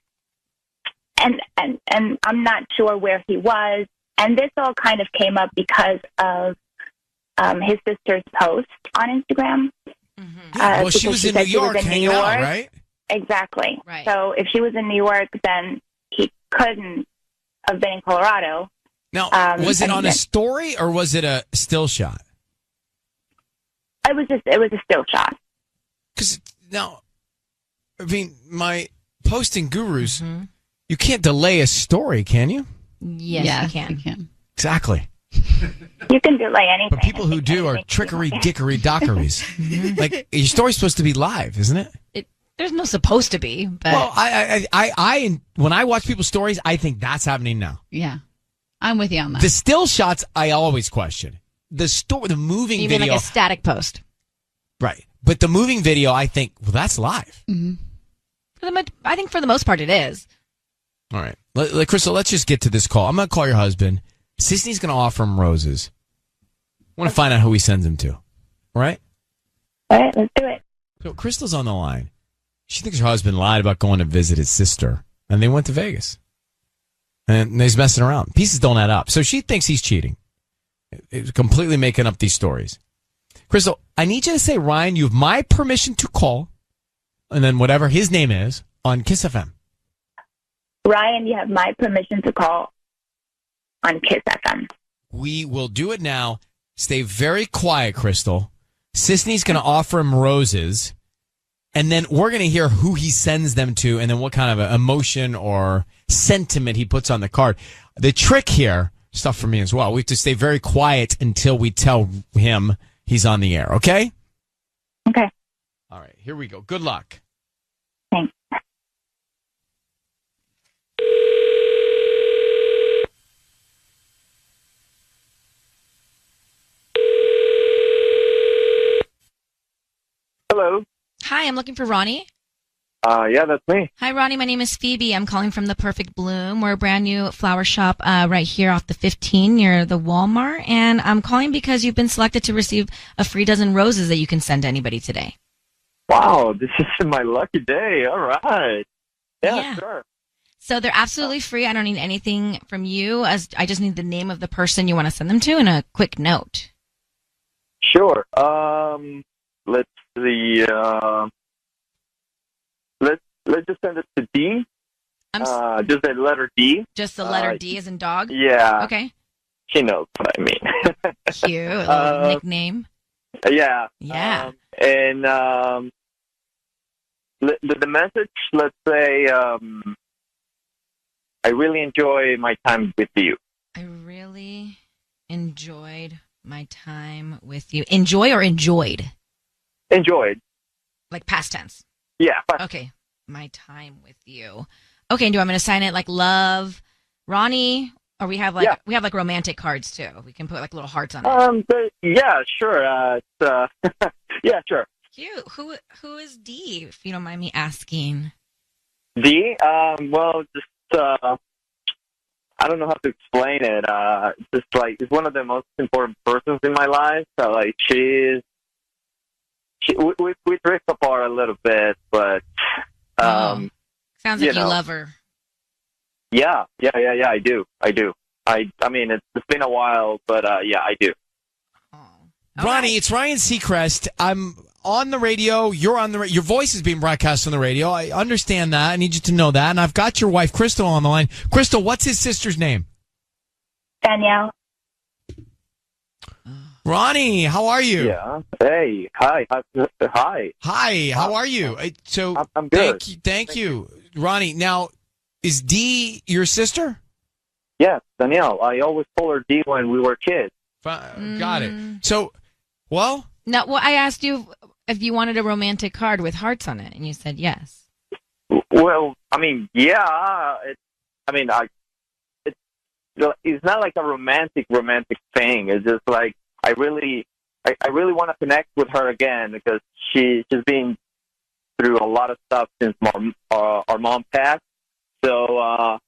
not sure where he was. And this all kind of came up because of his sister's post on Instagram. Mm-hmm. Well, she was in New York hanging out, right? Exactly. Right. So if she was in New York, then he couldn't have been in Colorado. Now, was it on a story or was it a still shot? It was a still shot. Because now, I mean, my posting gurus, you can't delay a story, can you? Yes, you can. Exactly. You can delay anything. But people who do are trickery, dickery, dockeries. Like, your story's supposed to be live, isn't it? There's no supposed to be. But. Well, I when I watch people's stories, I think that's happening now. Yeah. I'm with you on that. The still shots, I always question. The moving you video. mean like a static post. Right. But the moving video, I think, well, that's live. Mm-hmm. I think for the most part it is. All right. Crystal, let's just get to this call. I'm going to call your husband. Sisney's going to offer him roses. I want to find out who he sends them to. All right? All right, let's do it. So Crystal's on the line. She thinks her husband lied about going to visit his sister, and they went to Vegas. And he's messing around. Pieces don't add up. So she thinks he's cheating. He's completely making up these stories. Crystal, I need you to say, Ryan, you have my permission to call, and then whatever his name is, on Kiss FM. Ryan, you have my permission to call on Kiss FM. We will do it now. Stay very quiet, Crystal. Sisney's going to offer him roses, and then we're going to hear who he sends them to and then what kind of emotion or sentiment he puts on the card. The trick here, stuff for me as well, we have to stay very quiet until we tell him he's on the air, okay? Okay. All right, here we go. Good luck. Thanks. Hello. Hi, I'm looking for Ronnie. Yeah, that's me. Hi, Ronnie. My name is Phoebe. I'm calling from the Perfect Bloom. We're a brand new flower shop right here off the 15 near the Walmart. And I'm calling because you've been selected to receive a free dozen roses that you can send to anybody today. Wow, this is my lucky day. All right. Yeah, sure. So they're absolutely free. I don't need anything from you. I just need the name of the person you want to send them to and a quick note. Sure. Let's see. Let's just send it to D. Just the letter D. Just the letter D as in dog? Yeah. Okay. She knows what I mean. Cute. A little nickname. Yeah. Yeah. And the message, let's say, I really enjoy my time with you. I really enjoyed my time with you. Enjoy or enjoyed? Enjoyed. Like past tense. Yeah. Okay. My time with you. Okay, and do I'm going to sign it like love, Ronnie, or we have like romantic cards too. We can put like little hearts on it. Yeah, sure. Yeah, sure. Cute. Who is D? If you don't mind me asking. D. Well, just I don't know how to explain it. Just like it's one of the most important persons in my life. So like we drift apart a little bit, but sounds like you love her. Yeah. I do. I mean, it's been a while, but yeah, I do. Ronnie, it's Ryan Seacrest. I'm on the radio. You're on the radio. Your voice is being broadcast on the radio. I understand that. I need you to know that. And I've got your wife, Crystal, on the line. Crystal, what's his sister's name? Danielle. Ronnie, how are you? Yeah. Hey. Hi. Hi. Hi. How are you? So I'm good. Thank you. Ronnie, now, is Dee your sister? Yes, Danielle. I always called her Dee when we were kids. Got it. So, well... No, well, I asked you if you wanted a romantic card with hearts on it, and you said yes. Well, I mean, yeah. It's not like a romantic thing. It's just like I really want to connect with her again because she's been through a lot of stuff since our mom passed. So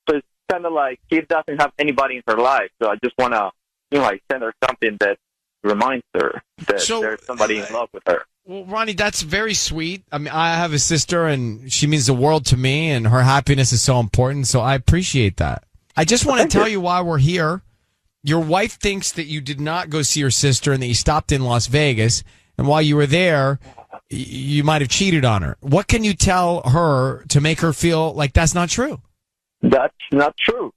it's kind of like she doesn't have anybody in her life. So I just want to, like send her something that reminds her that there's somebody in love with her. Well, Ronnie, that's very sweet. I mean, I have a sister, and she means the world to me, and her happiness is so important, so I appreciate that. I just want to tell you why we're here. Your wife thinks that you did not go see your sister and that you stopped in Las Vegas, and while you were there, you might have cheated on her. What can you tell her to make her feel like that's not true? That's not true.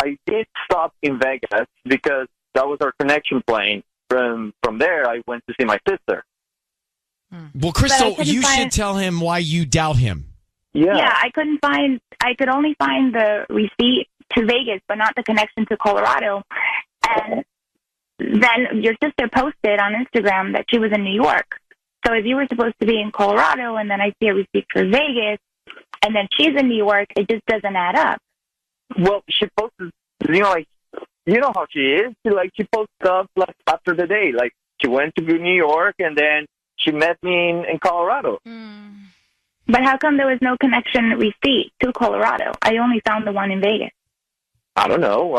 I did stop in Vegas because that was our connection plane. From there, I went to see my sister. Well, Crystal, you should tell him why you doubt him. Yeah, I could only find the receipt to Vegas, but not the connection to Colorado. And then your sister posted on Instagram that she was in New York. So if you were supposed to be in Colorado, and then I see a receipt for Vegas, and then she's in New York, it just doesn't add up. Well, she posted, you know how she is. She posts stuff like after the day. Like she went to New York and then she met me in Colorado. But how come there was no connection receipt to Colorado? I only found the one in Vegas. I don't know.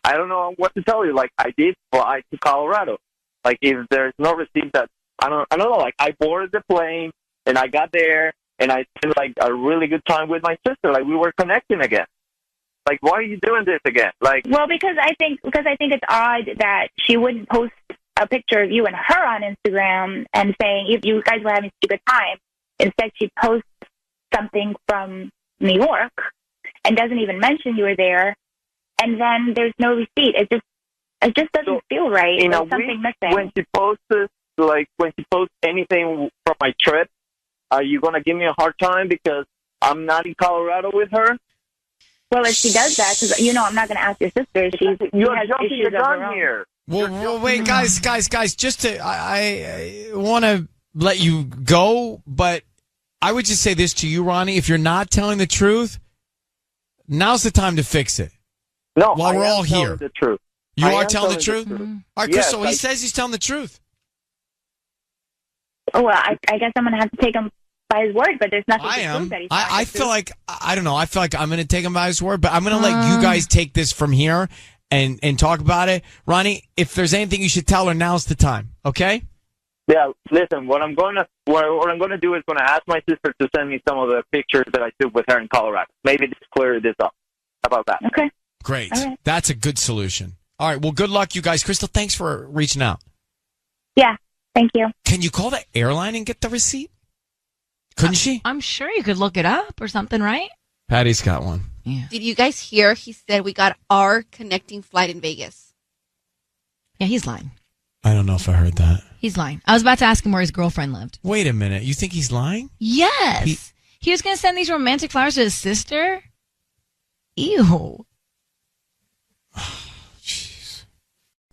I don't know what to tell you. Like I did fly to Colorado. Like if there's no receipt, that I don't know. Like I boarded the plane and I got there. And I spent like a really good time with my sister. Like we were connecting again. Like, why are you doing this again? Like, well, because I think it's odd that she wouldn't post a picture of you and her on Instagram and saying if you guys were having such a good time. Instead, she posts something from New York and doesn't even mention you were there. And then there's no receipt. It just doesn't feel right. There's something missing. When she posts anything from my trip. Are you going to give me a hard time because I'm not in Colorado with her? Well, if she does that, because, I'm not going to ask your sister. You're jumping the gun here. Well, wait, guys, just I want to let you go, but I would just say this to you, Ronnie. If you're not telling the truth, now's the time to fix it. No, while we're all here. The truth. You are telling the truth? Mm-hmm. All right, Crystal, he says he's telling the truth. Well, I guess I'm going to have to take him by his word, but there's nothing to prove that he's I feel like, I don't know, I feel like I'm going to take him by his word, but I'm going to let you guys take this from here and talk about it. Ronnie, if there's anything you should tell her, now's the time, okay? Yeah, listen, what I'm going to do is going to ask my sister to send me some of the pictures that I took with her in Colorado. Maybe just clear this up. How about that? Okay. Great. All right. That's a good solution. All right, well, good luck, you guys. Crystal, thanks for reaching out. Yeah, thank you. Can you call the airline and get the receipt? Couldn't she? I'm sure you could look it up or something, right? Patty's got one. Yeah. Did you guys hear? He said we got our connecting flight in Vegas. Yeah, he's lying. I don't know if I heard that. He's lying. I was about to ask him where his girlfriend lived. Wait a minute. You think he's lying? Yes. He was going to send these romantic flowers to his sister? Ew.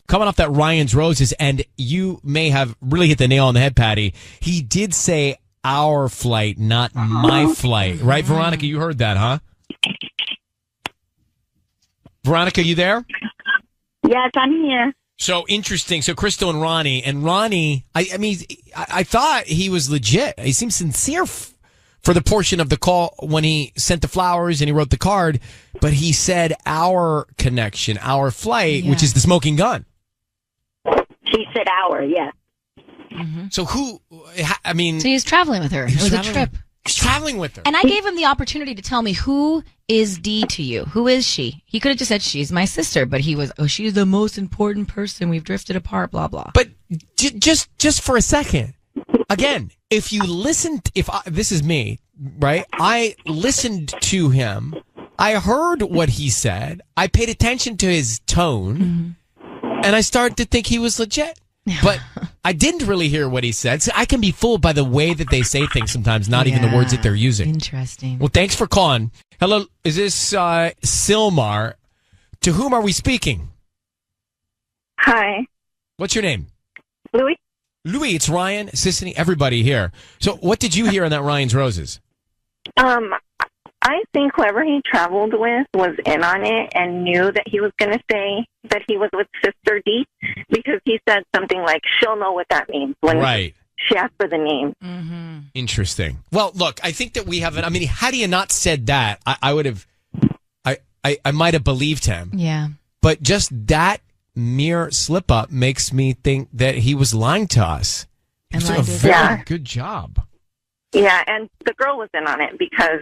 Coming off that Ryan's Roses, and you may have really hit the nail on the head, Patty. He did say our flight, not my flight. Right, Veronica? You heard that, huh? Veronica, you there? Yes, I'm here. So interesting. So Crystal and Ronnie, I mean, I thought he was legit. He seemed sincere for the portion of the call when he sent the flowers and he wrote the card, but he said our connection, our flight, which is the smoking gun. He said our, yes. So who, I mean. So he was traveling with her. It was a trip. He's traveling with her. And I gave him the opportunity to tell me, who is Dee to you? Who is she? He could have just said, she's my sister, but he was, she's the most important person. We've drifted apart, blah, blah. But just for a second, again, if you listened, this is me, right? I listened to him. I heard what he said. I paid attention to his tone, and I started to think he was legit. But I didn't really hear what he said. So I can be fooled by the way that they say things sometimes, not even the words that they're using. Interesting. Well, thanks for calling. Hello, is this Silmar? To whom are we speaking? Hi. What's your name? Louis. Louis, it's Ryan, Sissany, everybody here. So what did you hear on that Ryan's Roses? I think whoever he traveled with was in on it and knew that he was going to say that he was with Sister D, because he said something like, she'll know what that means when she asked for the name. Mm-hmm. Interesting. Well, look, I think that we have I mean, had he not said that, I would have, I might have believed him. Yeah. But just that mere slip up makes me think that he was lying to us. He was doing a very good job. Yeah, and the girl was in on it because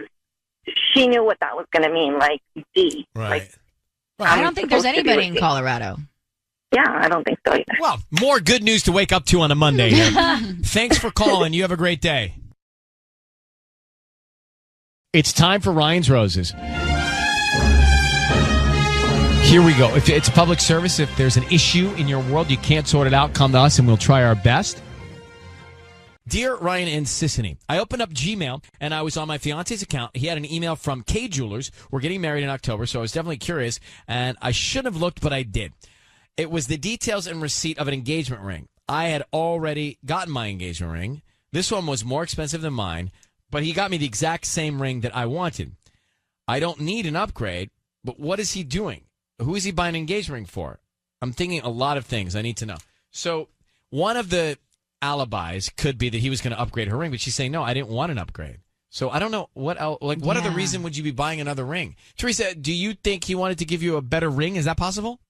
she knew what that was going to mean, like D. Right. I don't think there's anybody in Colorado. Yeah, I don't think so either. Well, more good news to wake up to on a Monday here. Thanks for calling. You have a great day. It's time for Ryan's Roses. Here we go. If it's a public service, if there's an issue in your world, you can't sort it out, come to us and we'll try our best. Dear Ryan and Sissany, I opened up Gmail and I was on my fiance's account. He had an email from K Jewelers. We're getting married in October, so I was definitely curious, and I shouldn't have looked, but I did. It was the details and receipt of an engagement ring. I had already gotten my engagement ring. This one was more expensive than mine, but he got me the exact same ring that I wanted. I don't need an upgrade, but what is he doing? Who is he buying an engagement ring for? I'm thinking a lot of things I need to know. So one of the alibis could be that he was going to upgrade her ring, but she's saying, no, I didn't want an upgrade. So I don't know what else, like, what other reason would you be buying another ring? Teresa, do you think he wanted to give you a better ring? Is that possible?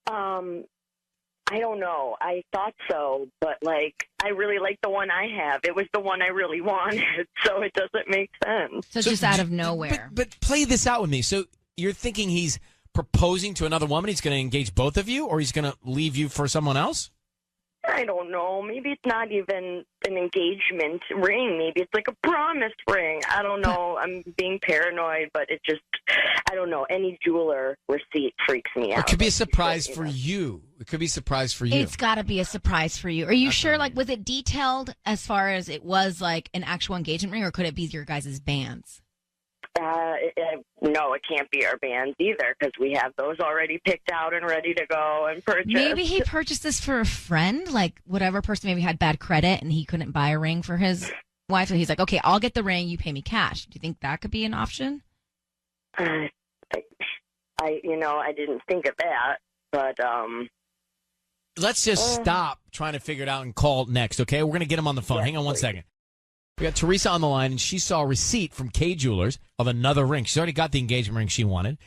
I don't know. I thought so, but I really like the one I have. It was the one I really wanted, so it doesn't make sense. So just out of nowhere. But play this out with me. So you're thinking he's proposing to another woman, he's going to engage both of you, or he's going to leave you for someone else? I don't know. Maybe it's not even an engagement ring. Maybe it's like a promise ring. I don't know. I'm being paranoid, but it just, I don't know. Any jeweler receipt freaks me out. Or it could be a surprise for you. It could be a surprise for you. It's got to be a surprise for you. Are you sure? Was it detailed as far as it was like an actual engagement ring, or could it be your guys' bands? No, it can't be our bands either, because we have those already picked out and ready to go and purchased. Maybe he purchased this for a friend, like whatever person maybe had bad credit and he couldn't buy a ring for his wife. So he's like, okay, I'll get the ring, you pay me cash. Do you think that could be an option? I didn't think of that, but let's just stop trying to figure it out and call next, okay? We're going to get him on the phone. Hang on one second. We got Teresa on the line, and she saw a receipt from K Jewelers of another ring. She's already got the engagement ring she wanted.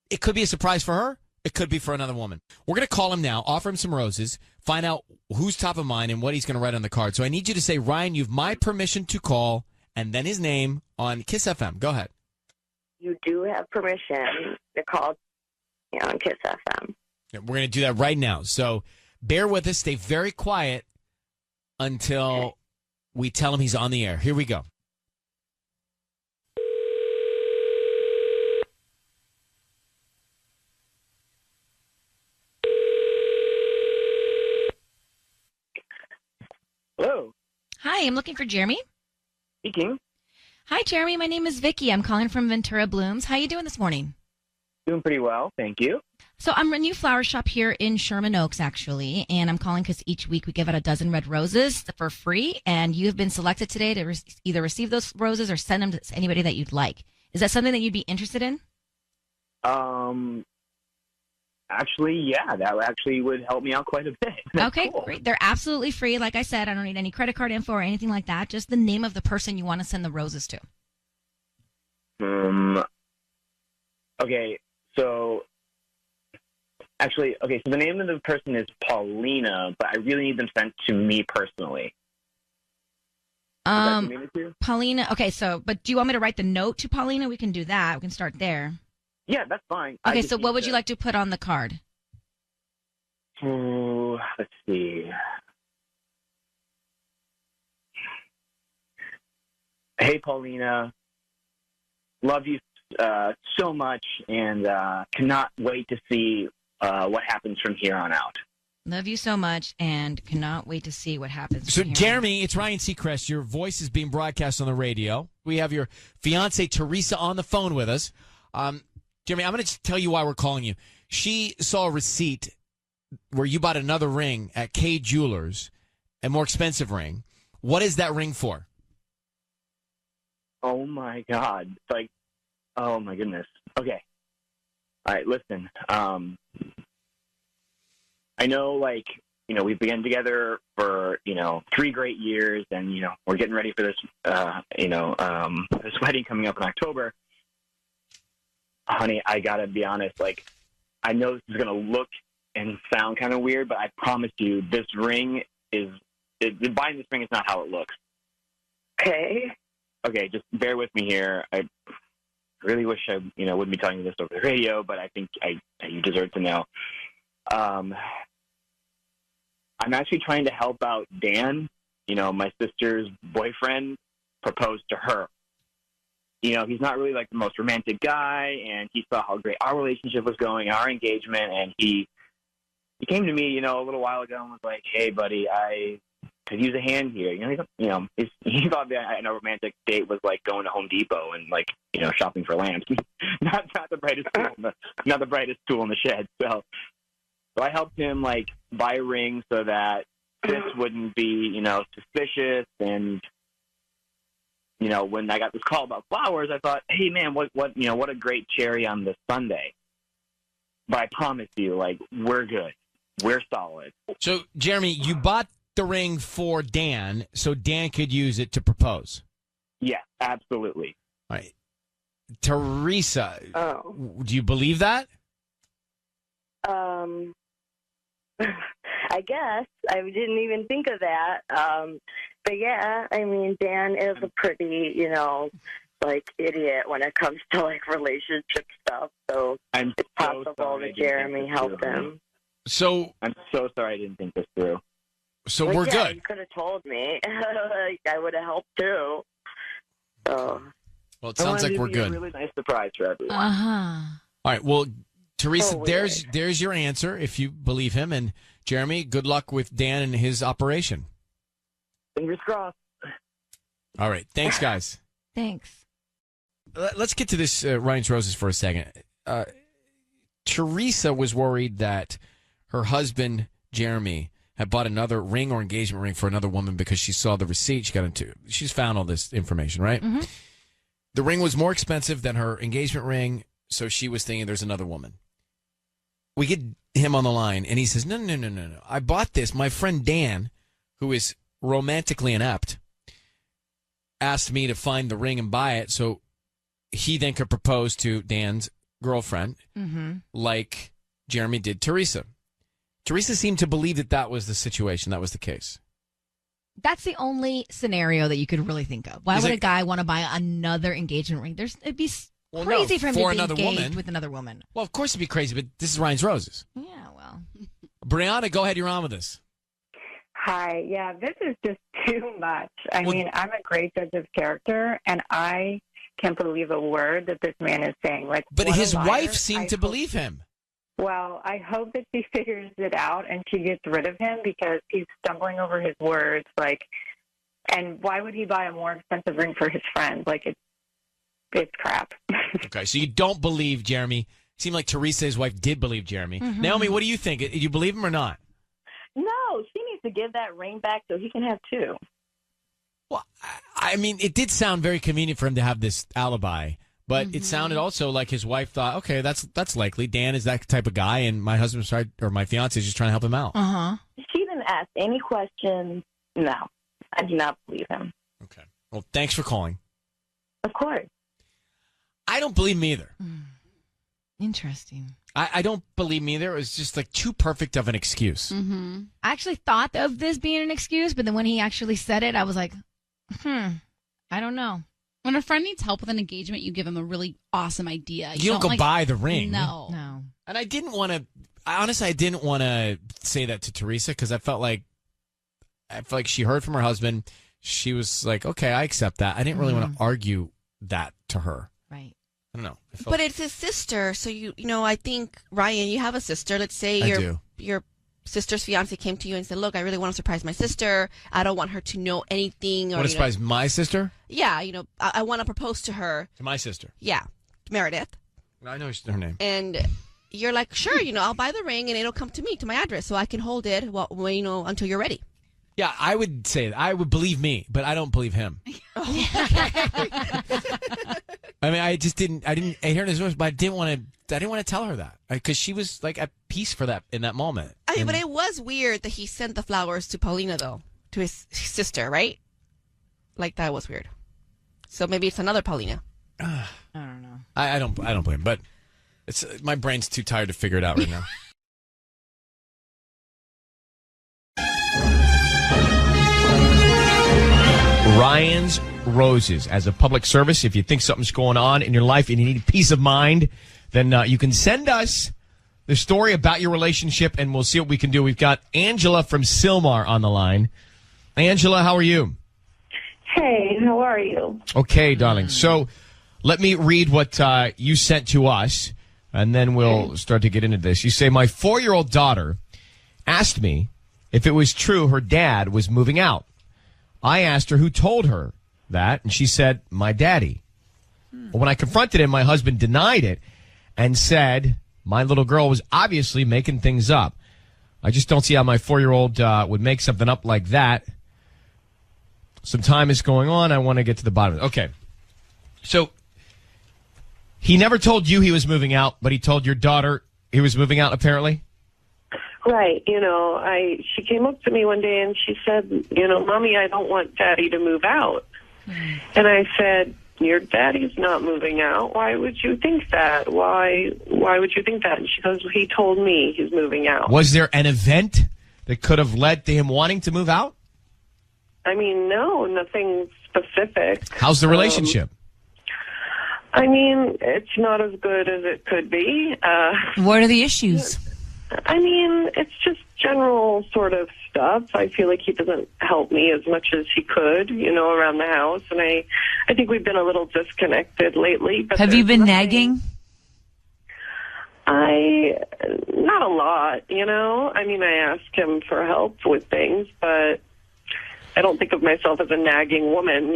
It could be a surprise for her. It could be for another woman. We're going to call him now, offer him some roses, find out who's top of mind and what he's going to write on the card. So I need you to say, Ryan, you've my permission to call, and then his name on Kiss FM. Go ahead. You do have permission to call on Kiss FM. Yeah, we're going to do that right now. So bear with us. Stay very quiet until we tell him he's on the air. Here we go. Hello. Hi, I'm looking for Jeremy. Speaking. Hi, Jeremy. My name is Vicky. I'm calling from Ventura Blooms. How you doing this morning? Doing pretty well, thank you. So I'm a new flower shop here in Sherman Oaks, actually, and I'm calling because each week we give out a dozen red roses for free, and you have been selected today to either receive those roses or send them to anybody that you'd like. Is that something that you'd be interested in? Actually, yeah, that actually would help me out quite a bit. Okay, great. They're absolutely free. Like I said, I don't need any credit card info or anything like that. Just the name of the person you want to send the roses to. Okay, so the name of the person is Paulina, but I really need them sent to me personally. Paulina. Okay, but do you want me to write the note to Paulina? We can do that. We can start there. Yeah, that's fine. Okay, so what would you like to put on the card? Let's see. Hey, Paulina. Love you so much, and cannot wait to see what happens from here on out. Love you so much, and cannot wait to see what happens. So, Jeremy, it's Ryan Seacrest. Your voice is being broadcast on the radio. We have your fiance Teresa on the phone with us. Jeremy, I'm going to tell you why we're calling you. She saw a receipt where you bought another ring at K Jewelers, a more expensive ring. What is that ring for? Oh, my God. Oh, my goodness. Okay. All right, listen. I know, we've been together for, 3 great years, and, we're getting ready for this, this wedding coming up in October. Honey, I gotta be honest, I know this is gonna look and sound kind of weird, but I promise you, this ring buying this ring is not how it looks. Okay. Okay, just bear with me here. I really wish I, wouldn't be telling you this over the radio, but I think you deserve to know. I'm actually trying to help out Dan, my sister's boyfriend, propose to her. He's not really the most romantic guy, and he saw how great our relationship was going, our engagement, and he came to me, a little while ago and was like, "Hey, buddy, I could use a hand here." He thought that a romantic date was like going to Home Depot and shopping for lamps. not the brightest tool, not the brightest tool in the shed. So I helped him buy a ring so that this wouldn't be suspicious. And when I got this call about flowers, I thought, hey man, what a great cherry on this Sunday. But I promise you, we're good. We're solid. So, Jeremy, you bought the ring for Dan so Dan could use it to propose. Yeah, absolutely. All right. Teresa, do you believe that? I guess. I didn't even think of that. But yeah, I mean, Dan is a pretty, idiot when it comes to relationship stuff. So it's possible that Jeremy helped him. So I'm so sorry I didn't think this through. So we're good. You could have told me. I would have helped too. So. Well, it sounds like we're good. A really nice surprise for everyone. All right. Well, Teresa, there's your answer if you believe him. And Jeremy, good luck with Dan and his operation. Fingers crossed. All right. Thanks, guys. Thanks. Let's get to this Ryan's Roses for a second. Teresa was worried that her husband, Jeremy, had bought another ring or engagement ring for another woman because she saw the receipt. She's found all this information, right? Mm-hmm. The ring was more expensive than her engagement ring, so she was thinking there's another woman. We get him on the line, and he says, No. I bought this. My friend Dan, who is romantically inept, asked me to find the ring and buy it so he then could propose to Dan's girlfriend, like Jeremy did Teresa. Teresa seemed to believe that was the situation. That was the case. That's the only scenario that you could really think of. Why would a guy want to buy another engagement ring? It'd be crazy for him to be engaged with another woman. Well, of course it'd be crazy, but this is Ryan's Roses. Yeah, well. Brianna, go ahead. You're on with us. Hi. Yeah, this is just too much. I mean, I'm a great judge of character, and I can't believe a word that this man is saying. But his wife seemed to believe him. Well, I hope that she figures it out and she gets rid of him because he's stumbling over his words. And why would he buy a more expensive ring for his friend? Like, it's crap. Okay, so you don't believe Jeremy. Seemed like Teresa, his wife, did believe Jeremy. Naomi, what do you think? Do you believe him or not? No, she needs to give that ring back so he can have two. Well, I mean, it did sound very convenient for him to have this alibi, but it sounded also like his wife thought, okay, that's likely. Dan is that type of guy, and my husband's trying, or my fiance is just trying to help him out. She didn't ask any questions. No, I do not believe him. Okay. Well, thanks for calling. Of course. I don't believe him either. Interesting. I don't believe him either. It was just like too perfect of an excuse. I actually thought of this being an excuse, but then when he actually said it, I was like, I don't know. When a friend needs help with an engagement, you give them a really awesome idea. You don't go buy the ring. No. And I didn't want to. Honestly, I didn't want to say that to Teresa because I felt like she heard from her husband. She was like, "Okay, I accept that." I didn't really want to argue that to her. Right. I don't know. But it's his sister, so you know. I think Ryan, you have a sister. Let's say your sister's fiance came to you and said, "Look, I really want to surprise my sister. I don't want her to know anything." Or Want to surprise my sister? Yeah, I want to propose to her. To my sister? Yeah, Meredith. I know her name. And you're like, sure, I'll buy the ring and it'll come to me, to my address, so I can hold it until you're ready. Yeah, I would say that. I would believe me, but I don't believe him. I mean, I didn't hear his voice, but I didn't want to tell her that because she was like at peace for that in that moment. I mean, but it was weird that he sent the flowers to Paulina, though, to his sister, right? Like that was weird. So maybe it's another Paulina. I don't know. I don't blame him, but it's my brain's too tired to figure it out right now. Ryan's Roses as a public service. If you think something's going on in your life and you need peace of mind, then you can send us the story about your relationship and we'll see what we can do. We've got Angela from Sylmar on the line. Angela, how are you? Hey, how are you? Okay, darling. So let me read what you sent to us, and then we'll start to get into this. You say, my 4-year-old daughter asked me if it was true her dad was moving out. I asked her who told her that, and she said, my daddy. Well, when I confronted him, my husband denied it and said my little girl was obviously making things up. I just don't see how my 4-year-old would make something up like that. Some time is going on. I want to get to the bottom of it. Okay. So he never told you he was moving out, but he told your daughter he was moving out, apparently? Right. She came up to me one day and she said, Mommy, I don't want Daddy to move out. And I said, your daddy's not moving out. Why would you think that? Why would you think that? And she goes, well, he told me he's moving out. Was there an event that could have led to him wanting to move out? I mean, no, nothing specific. How's the relationship? It's not as good as it could be. What are the issues? It's just general sort of stuff. I feel like he doesn't help me as much as he could, around the house. And I think we've been a little disconnected lately. But have you been nagging? Not a lot, I ask him for help with things, but I don't think of myself as a nagging woman,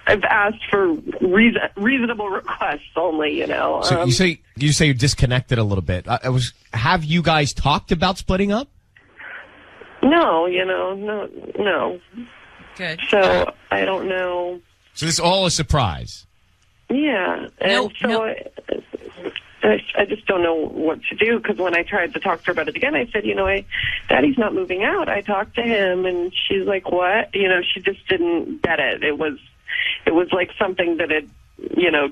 I've asked for reasonable requests only, So you say you're disconnected a little bit. Have you guys talked about splitting up? No, no. Good. So I don't know. So this is all a surprise. Yeah, and I just don't know what to do because when I tried to talk to her about it again, I said, Daddy's not moving out. I talked to him, and she's like, what? She just didn't get it. It was like something that had,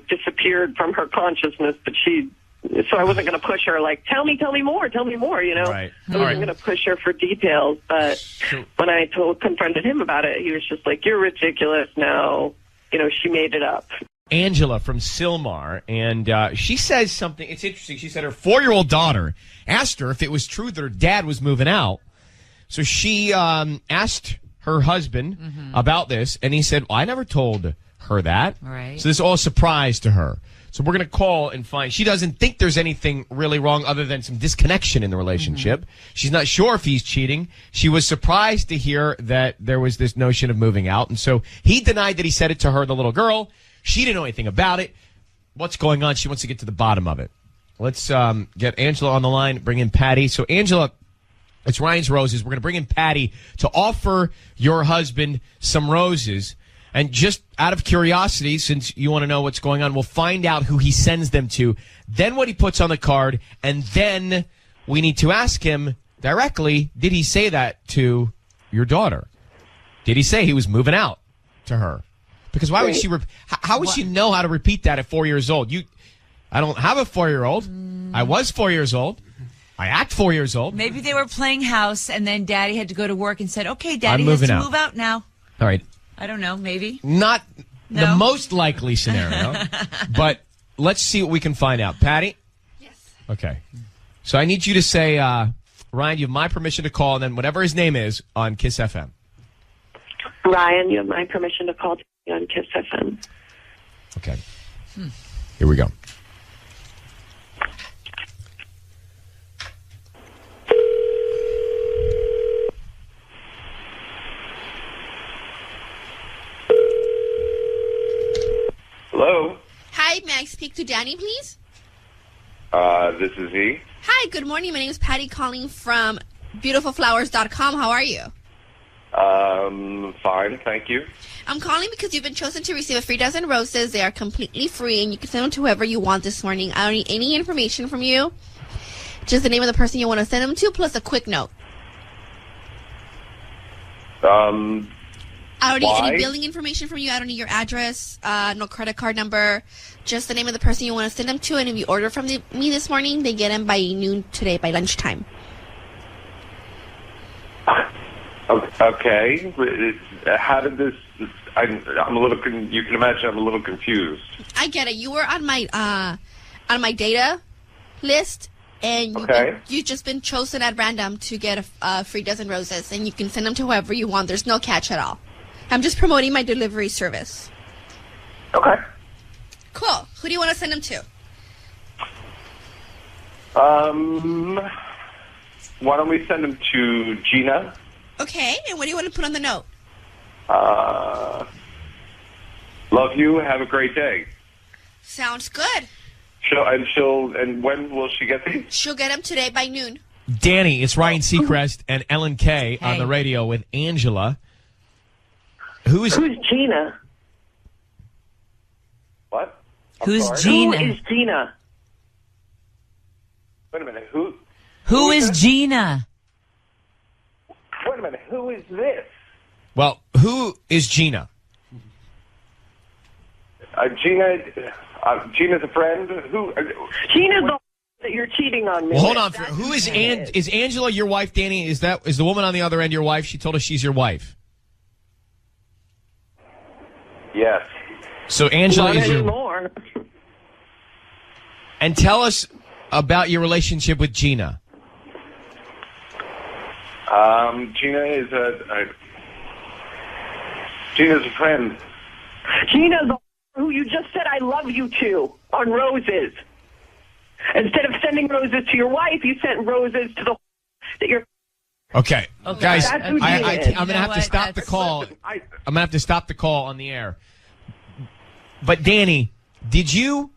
disappeared from her consciousness, but so I wasn't going to push her like, tell me more, Right. I wasn't going to push her for details, but when I confronted him about it, he was just like, you're ridiculous. No, she made it up. Angela from Sylmar, and she says something. It's interesting. She said her 4-year-old daughter asked her if it was true that her dad was moving out. So she asked her husband about this, and he said, well, I never told her that. Right. So this is all a surprise to her. So we're going to call and find. She doesn't think there's anything really wrong other than some disconnection in the relationship. She's not sure if he's cheating. She was surprised to hear that there was this notion of moving out. And so he denied that he said it to her, the little girl. She didn't know anything about it. What's going on? She wants to get to the bottom of it. Let's get Angela on the line, bring in Patty. So Angela, it's Ryan's Roses. We're going to bring in Patty to offer your husband some roses. And just out of curiosity, since you want to know what's going on, we'll find out who he sends them to, then what he puts on the card, and then we need to ask him directly, did he say that to your daughter? Did he say he was moving out to her? Because why would she? How would she know how to repeat that at 4 years old? I don't have a 4-year-old. I was 4 years old. I act 4 years old. Maybe they were playing house, and then Daddy had to go to work and said, "Okay, Daddy I'm has moving to out. move out now." All right. I don't know. Maybe Not No? the most likely scenario, but let's see what we can find out. Patty? Yes. Okay. So I need you to say, Ryan, you have my permission to call, and then whatever his name is on Kiss FM. Ryan, you have my permission to call on Kiss FM. Okay. Here we go. Hello. Hi, may I speak to Danny, please? This is he. Hi, good morning. My name is Patty calling from beautifulflowers.com. How are you? Fine, thank you. I'm calling because you've been chosen to receive a free dozen roses. They are completely free, and you can send them to whoever you want this morning. I don't need any information from you. Just the name of the person you want to send them to, plus a quick note. I don't need any billing information from you. I don't need your address, no credit card number. Just the name of the person you want to send them to. And if you order from me this morning, they get them by noon today, by lunchtime. Okay. How did this... I'm a little... You can imagine I'm a little confused. I get it. You were on my data list, and you've just been chosen at random to get a free dozen roses, and you can send them to whoever you want. There's no catch at all. I'm just promoting my delivery service. Okay. Cool. Who do you want to send them to? Why don't we send them to Gina? Okay. And what do you want to put on the note? Love you. Have a great day. Sounds good. And when will she get these? She'll get them today by noon. Danny, it's Ryan Seacrest and Ellen Kay on the radio with Angela. Who's Gina? What? Who's Gina? Who is Gina? Wait a minute. Who is Gina? Wait a minute. Who is this? Well, who is Gina? Gina's a friend. Who? Gina's the that you're cheating on me. Well, hold on. Who is is Angela your wife, Danny? Is the woman on the other end your wife? She told us she's your wife. Yes. So Angela is your... anymore. And tell us about your relationship with Gina. Gina's a friend. Gina's the who you just said I love you to on roses. Instead of sending roses to your wife, you sent roses to the that you're... Okay, guys, I'm going to have to stop the call. I'm going to have to stop the call on the air. But Danny, did you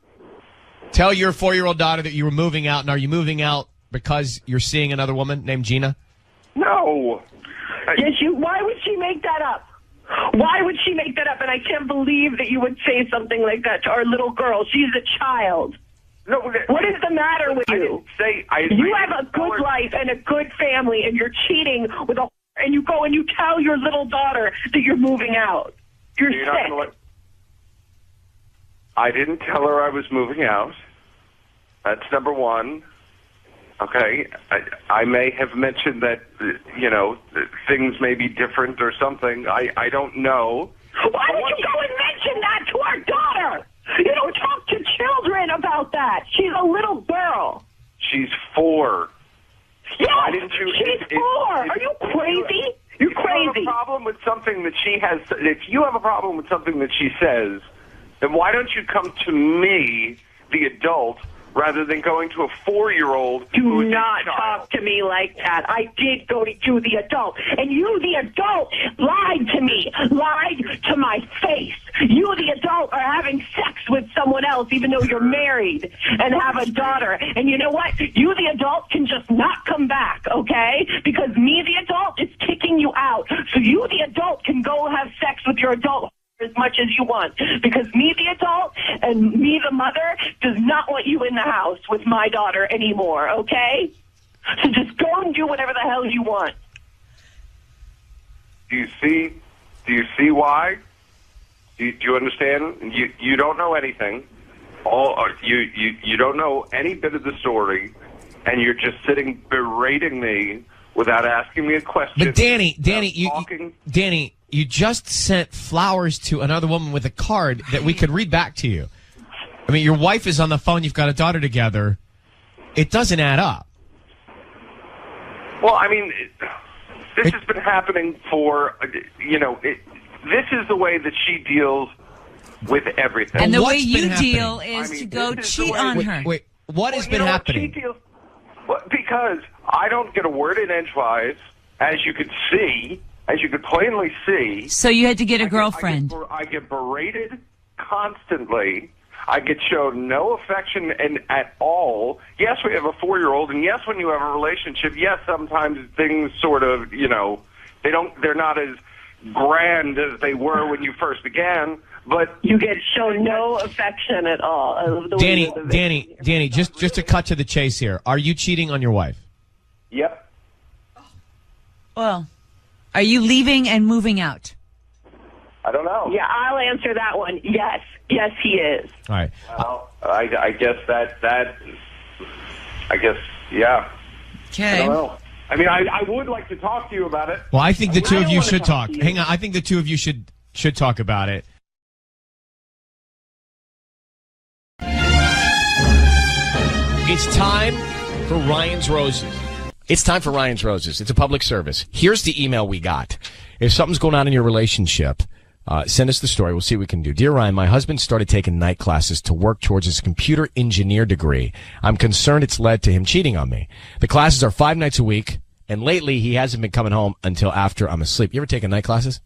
tell your 4-year-old daughter that you were moving out, and are you moving out because you're seeing another woman named Gina? No. Yes, why would she make that up? Why would she make that up? And I can't believe that you would say something like that to our little girl. She's a child. No, what is the matter with you? You have a good life and a good family, and you're cheating with and you go and you tell your little daughter that you're moving out. You're sick. I didn't tell her I was moving out. That's number one. Okay, I may have mentioned that, things may be different or something. I don't know. Why would you go and mention that to our daughter? You don't talk to children about that. She's a little girl. She's 4. Yes, Why didn't you, she's 4. Are you crazy? You're crazy. Do you have a problem problem with something that she has, if you have a problem with something that she says, then why don't you come to me, the adult, rather than going to a 4-year-old? Do not talk to me like that. I did go to you, the adult, and you, the adult, lied to me, lied to my face. You, the adult, are having sex with someone else, even though you're married and have a daughter. And you know what? You, the adult, can just not come back, okay? Because me, the adult, is kicking you out. So you, the adult, can go have sex with your adult as much as you want, because me, the adult, and me, the mother, does not want you in the house with my daughter anymore, okay? So just go and do whatever the hell you want. Do you see why? Do you understand? You don't know anything. You don't know any bit of the story, and you're just sitting berating me without asking me a question. But Danny, you just sent flowers to another woman with a card that we could read back to you. I mean, your wife is on the phone. You've got a daughter together. It doesn't add up. Well, I mean, this has been happening for, this is the way that she deals with everything. And the way you deal is to go cheat on her. Wait, what has been happening? Because I don't get a word in edgewise, as you could see, as you could plainly see. So you had to get a girlfriend. I get berated constantly. I get shown no affection at all. Yes, we have a 4-year-old, and yes, when you have a relationship, yes, sometimes things sort of, they're not as grand as they were when you first began, but you get shown no affection at all. Danny, just to cut to the chase here, are you cheating on your wife? Yep. Well, are you leaving and moving out? I don't know. Yeah, I'll answer that one. Yes, he is. All right. Well, I guess yeah. Okay. I don't know. I mean, I would like to talk to you about it. Well, I think the two of you should talk. Hang on. I think the two of you should talk about it. It's time for Ryan's Roses. It's time for Ryan's Roses. It's a public service. Here's the email we got. If something's going on in your relationship, send us the story. We'll see what we can do. Dear Ryan, my husband started taking night classes to work towards his computer engineer degree. I'm concerned it's led to him cheating on me. The classes are 5 nights a week, and lately he hasn't been coming home until after I'm asleep. You ever taken night classes?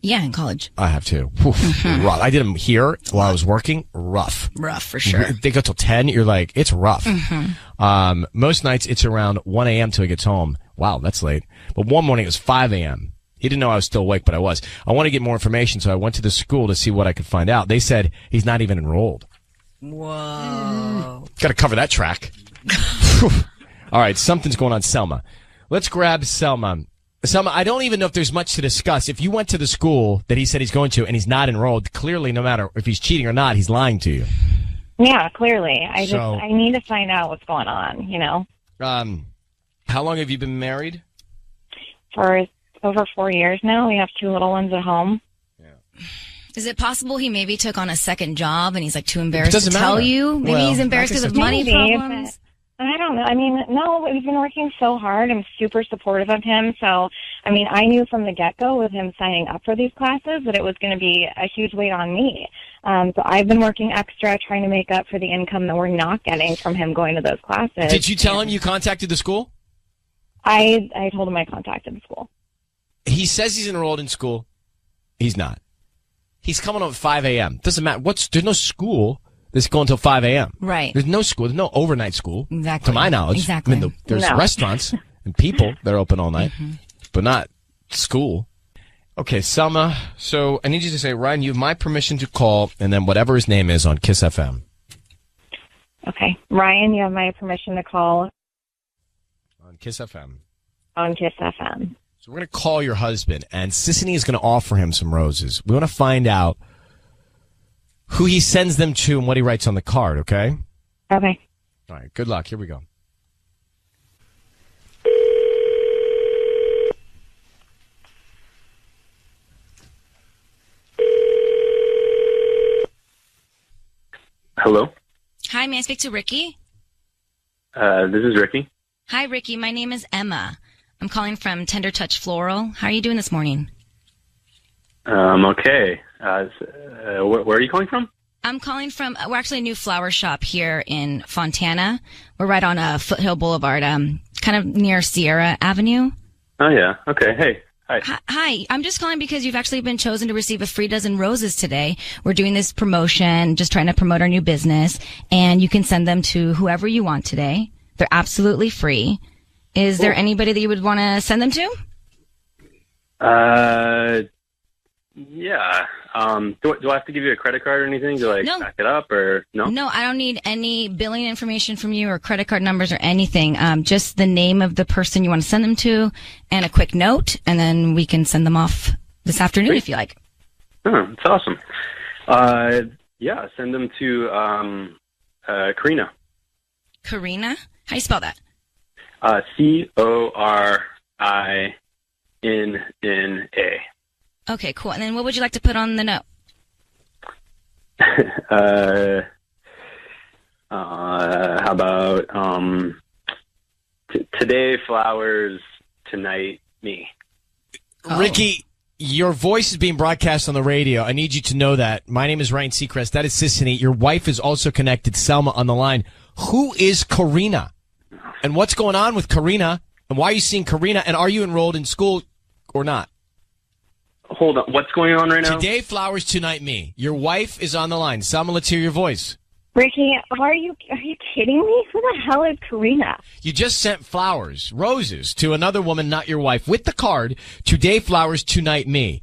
Yeah, in college. I have too. Rough. I did them here while I was working. Rough. Rough, for sure. They go till 10. You're like, it's rough. Most nights it's around 1 a.m. till he gets home. Wow, that's late. But one morning it was 5 a.m. He didn't know I was still awake, but I was. I want to get more information, so I went to the school to see what I could find out. They said he's not even enrolled. Whoa. Got to cover that track. All right, something's going on, Selma. Let's grab Selma. Selma, I don't even know if there's much to discuss. If you went to the school that he said he's going to and he's not enrolled, clearly no matter if he's cheating or not, he's lying to you. Yeah, clearly. I need to find out what's going on, How long have you been married? For over 4 years now. We have 2 little ones at home. Is it possible he maybe took on a second job and he's like too embarrassed to tell you? Maybe he's embarrassed because of money problems? I don't know. I mean, no, we've been working so hard. I'm super supportive of him. So, I mean, I knew from the get-go with him signing up for these classes that it was going to be a huge weight on me. So I've been working extra, trying to make up for the income that we're not getting from him going to those classes. Did you tell him you contacted the school? I told him I contacted the school. He says he's enrolled in school. He's not. He's coming home at 5 a.m. Doesn't matter. There's no school that's going until 5 a.m. Right. There's no school. There's no overnight school. Exactly. To my knowledge. Exactly. I mean, there's restaurants and people that are open all night, but not school. Okay, Selma. So I need you to say, Ryan, you have my permission to call, and then whatever his name is on Kiss FM. Okay. Ryan, you have my permission to call. On Kiss FM. On Kiss FM. So we're going to call your husband, and Sissany is going to offer him some roses. We want to find out who he sends them to and what he writes on the card, okay? Okay. All right, good luck. Here we go. Hello? Hi, may I speak to Ricky? This is Ricky. Hi, Ricky. My name is Emma. I'm calling from Tender Touch Floral. How are you doing this morning? Okay. Where are you calling from? I'm calling from, we're actually a new flower shop here in Fontana. We're right on Foothill Boulevard, kind of near Sierra Avenue. Oh, yeah. Okay. Hey. Hi. Hi, I'm just calling because you've actually been chosen to receive a free dozen roses today. We're doing this promotion, just trying to promote our new business, and you can send them to whoever you want today. They're absolutely free. Is there anybody that you would want to send them to? Yeah. Do I have to give you a credit card or anything to back it up or no? No, I don't need any billing information from you or credit card numbers or anything. Just the name of the person you want to send them to and a quick note, and then we can send them off this afternoon if you like. Oh, that's awesome. Yeah, send them to Karina. Karina? How do you spell that? Corina. Okay, cool. And then what would you like to put on the note? How about today flowers, tonight me. Ricky, your voice is being broadcast on the radio. I need you to know that. My name is Ryan Seacrest. That is Sissany. Your wife is also connected, Selma, on the line. Who is Karina? And what's going on with Karina? And why are you seeing Karina? And are you enrolled in school or not? Hold on. What's going on right now? Today, flowers, tonight, me. Your wife is on the line. Selma, let's hear your voice. Ricky, are you kidding me? Who the hell is Karina? You just sent flowers, roses, to another woman, not your wife, with the card, today, flowers, tonight, me.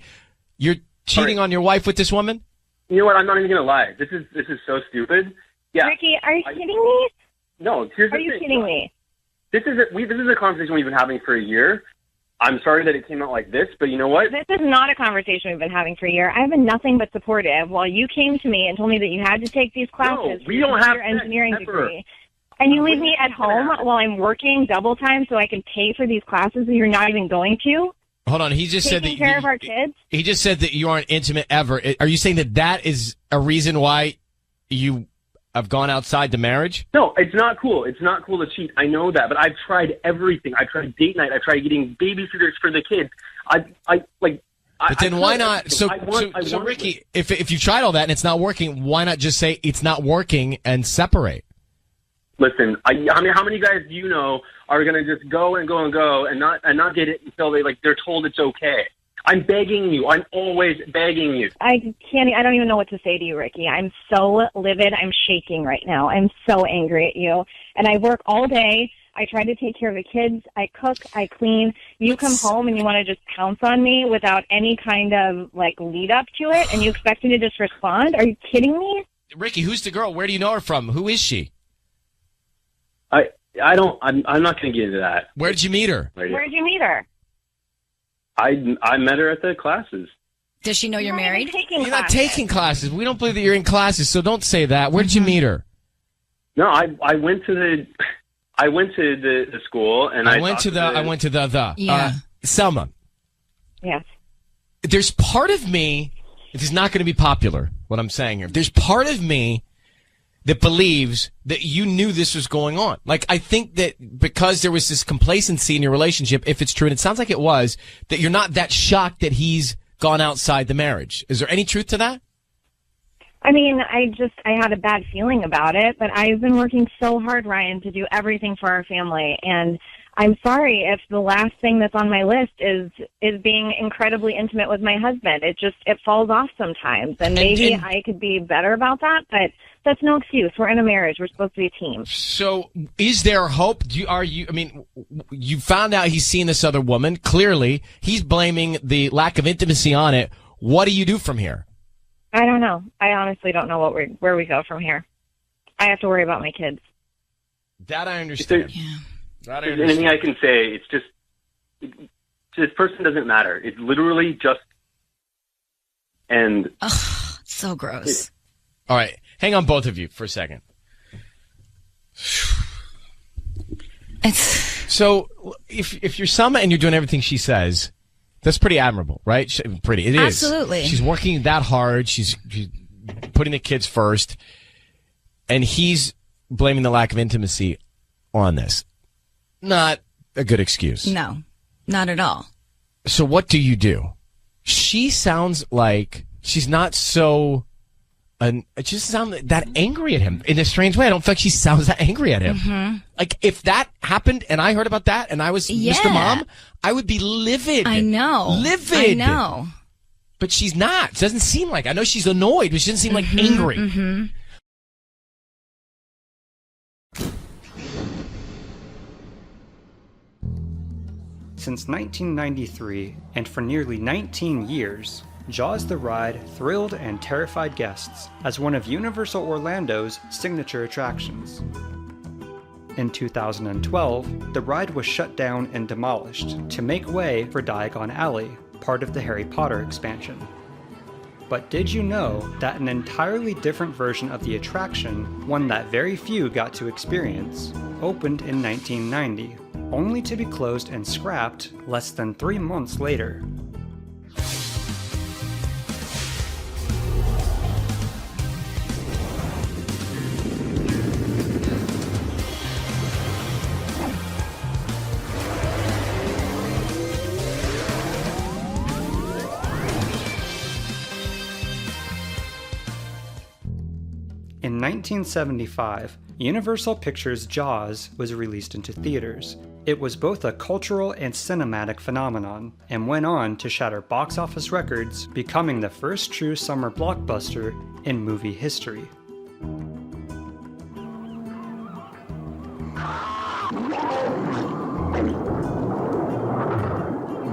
You're cheating on your wife with this woman? You know what? I'm not even going to lie. This is so stupid. Yeah. Ricky, are you kidding me? No, here's the thing. Are you kidding me? This is a conversation we've been having for a year. I'm sorry that it came out like this, but you know what? This is not a conversation we've been having for a year. I've been nothing but supportive while you came to me and told me that you had to take these classes we don't have your engineering degree. And you leave me at home while I'm working double time so I can pay for these classes that you're not even going to? Hold on. He just said that taking care of our kids? He just said that you aren't intimate ever. Are you saying that is a reason why you have gone outside the marriage? No, it's not cool. It's not cool to cheat. I know that, but I've tried everything. I tried date night. I tried getting babysitters for the kids. But then why not? So Ricky, if you tried all that and it's not working, why not just say it's not working and separate? Listen, I mean, how many guys do you know are going to just go and go and go and not get it until they're told it's okay? I'm begging you. I'm always begging you. I don't even know what to say to you, Ricky. I'm so livid. I'm shaking right now. I'm so angry at you. And I work all day. I try to take care of the kids. I cook. I clean. You come home and you want to just pounce on me without any kind of lead up to it, and you expect me to just respond? Are you kidding me? Ricky, who's the girl? Where do you know her from? Who is she? I'm not going to get into that. Where did you meet her? Where did you meet her? I met her at the classes. Does she know you're married? You're not taking classes. We don't believe that you're in classes, so don't say that. Where did you meet her? No, I went to the school and I went to the yeah. Selma. Yes. There's part of me, this is not going to be popular, what I'm saying here. There's part of me that believes that you knew this was going on. I think that because there was this complacency in your relationship, if it's true, and it sounds like it was, that you're not that shocked that he's gone outside the marriage. Is there any truth to that? I mean, I had a bad feeling about it, but I've been working so hard, Ryan, to do everything for our family. And I'm sorry if the last thing that's on my list is being incredibly intimate with my husband. It falls off sometimes. And maybe I could be better about that, but that's no excuse. We're in a marriage. We're supposed to be a team. So is there hope? You found out he's seen this other woman. Clearly, he's blaming the lack of intimacy on it. What do you do from here? I don't know. I honestly don't know where we go from here. I have to worry about my kids. That I understand. There's anything I can say. It's just this person doesn't matter. It's literally just and. Ugh, so gross. All right, hang on, both of you, for a second. So, if you're Selma and you're doing everything she says, that's pretty admirable, right? Pretty, it is. Absolutely. She's working that hard. She's putting the kids first, and he's blaming the lack of intimacy on this. Not a good excuse. No, not at all. So what do you do? she sounds like she's not so. It just sounds that angry at him in a strange way. I don't feel like she sounds that angry at him. Mm-hmm. Like if that happened and I heard about that and I was Mr. Mom, I would be livid. I know. Livid. I know. But she's not. It doesn't seem like. I know she's annoyed, but she doesn't seem like angry. Mm-hmm. Since 1993, and for nearly 19 years, Jaws the Ride thrilled and terrified guests as one of Universal Orlando's signature attractions. In 2012, the ride was shut down and demolished to make way for Diagon Alley, part of the Harry Potter expansion. But did you know that an entirely different version of the attraction, one that very few got to experience, opened in 1990, only to be closed and scrapped less than 3 months later? In 1975, Universal Pictures' Jaws was released into theaters. It was both a cultural and cinematic phenomenon, and went on to shatter box office records, becoming the first true summer blockbuster in movie history.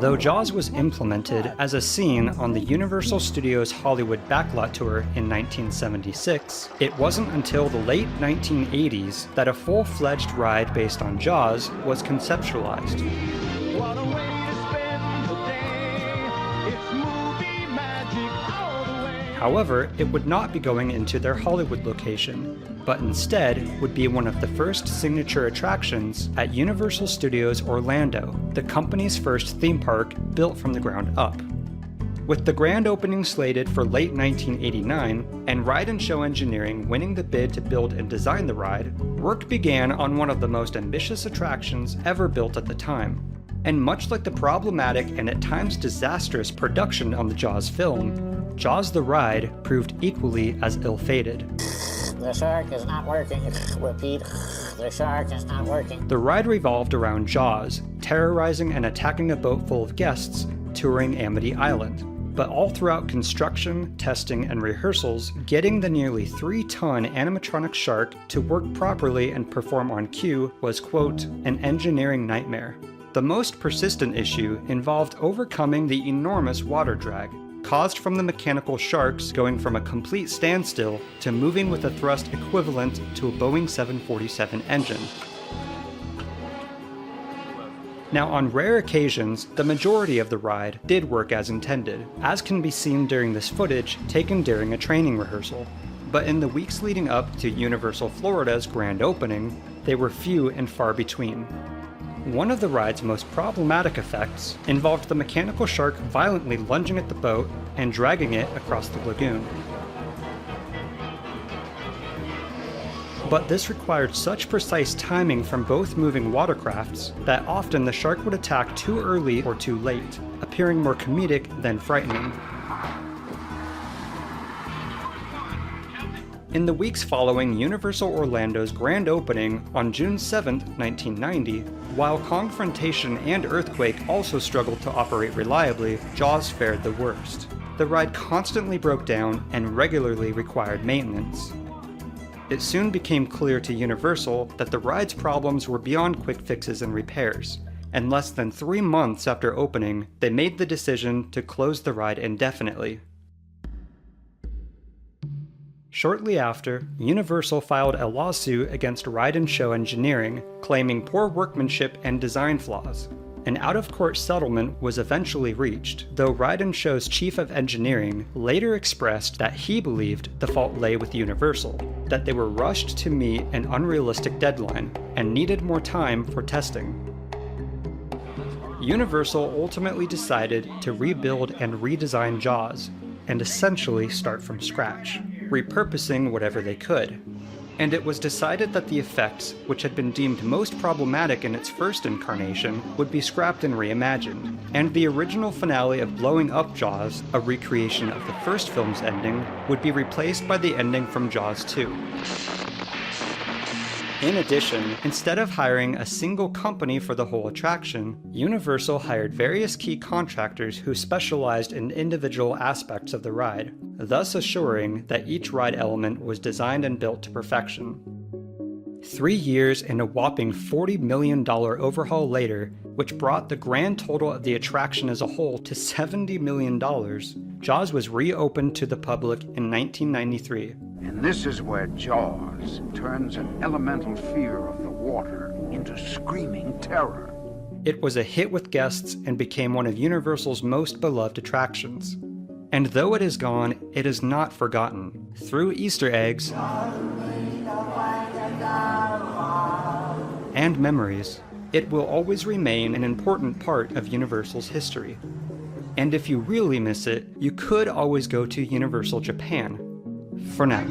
Though Jaws was implemented as a scene on the Universal Studios Hollywood Backlot Tour in 1976, it wasn't until the late 1980s that a full-fledged ride based on Jaws was conceptualized. However, it would not be going into their Hollywood location, but instead would be one of the first signature attractions at Universal Studios Orlando, the company's first theme park built from the ground up. With the grand opening slated for late 1989, and Ride and Show Engineering winning the bid to build and design the ride, work began on one of the most ambitious attractions ever built at the time. And much like the problematic and at times disastrous production on the Jaws film, Jaws the Ride proved equally as ill-fated. The shark is not working. Repeat, the shark is not working. The ride revolved around Jaws, terrorizing and attacking a boat full of guests touring Amity Island. But all throughout construction, testing, and rehearsals, getting the nearly 3-ton animatronic shark to work properly and perform on cue was, quote, an engineering nightmare. The most persistent issue involved overcoming the enormous water drag caused from the mechanical sharks going from a complete standstill to moving with a thrust equivalent to a Boeing 747 engine. Now, on rare occasions, the majority of the ride did work as intended, as can be seen during this footage taken during a training rehearsal. But in the weeks leading up to Universal Florida's grand opening, they were few and far between. One of the ride's most problematic effects involved the mechanical shark violently lunging at the boat and dragging it across the lagoon. But this required such precise timing from both moving watercrafts that often the shark would attack too early or too late, appearing more comedic than frightening. In the weeks following Universal Orlando's grand opening on June 7, 1990, while Confrontation and Earthquake also struggled to operate reliably, Jaws fared the worst. The ride constantly broke down and regularly required maintenance. It soon became clear to Universal that the ride's problems were beyond quick fixes and repairs, and less than 3 months after opening, they made the decision to close the ride indefinitely. Shortly after, Universal filed a lawsuit against Ride and Show Engineering, claiming poor workmanship and design flaws. An out-of-court settlement was eventually reached, though Ride and Show's chief of engineering later expressed that he believed the fault lay with Universal, that they were rushed to meet an unrealistic deadline and needed more time for testing. Universal ultimately decided to rebuild and redesign Jaws, and essentially start from scratch, repurposing whatever they could. and it was decided that the effects, which had been deemed most problematic in its first incarnation, would be scrapped and reimagined, and the original finale of Blowing Up Jaws, a recreation of the first film's ending, would be replaced by the ending from Jaws 2. In addition, instead of hiring a single company for the whole attraction, Universal hired various key contractors who specialized in individual aspects of the ride, thus assuring that each ride element was designed and built to perfection. 3 years and a whopping $40 million overhaul later, which brought the grand total of the attraction as a whole to $70 million, Jaws was reopened to the public in 1993. And this is where Jaws turns an elemental fear of the water into screaming terror. It was a hit with guests and became one of Universal's most beloved attractions. And though it is gone, it is not forgotten. Through Easter eggs and memories, it will always remain an important part of Universal's history. And if you really miss it, you could always go to Universal Japan. For now.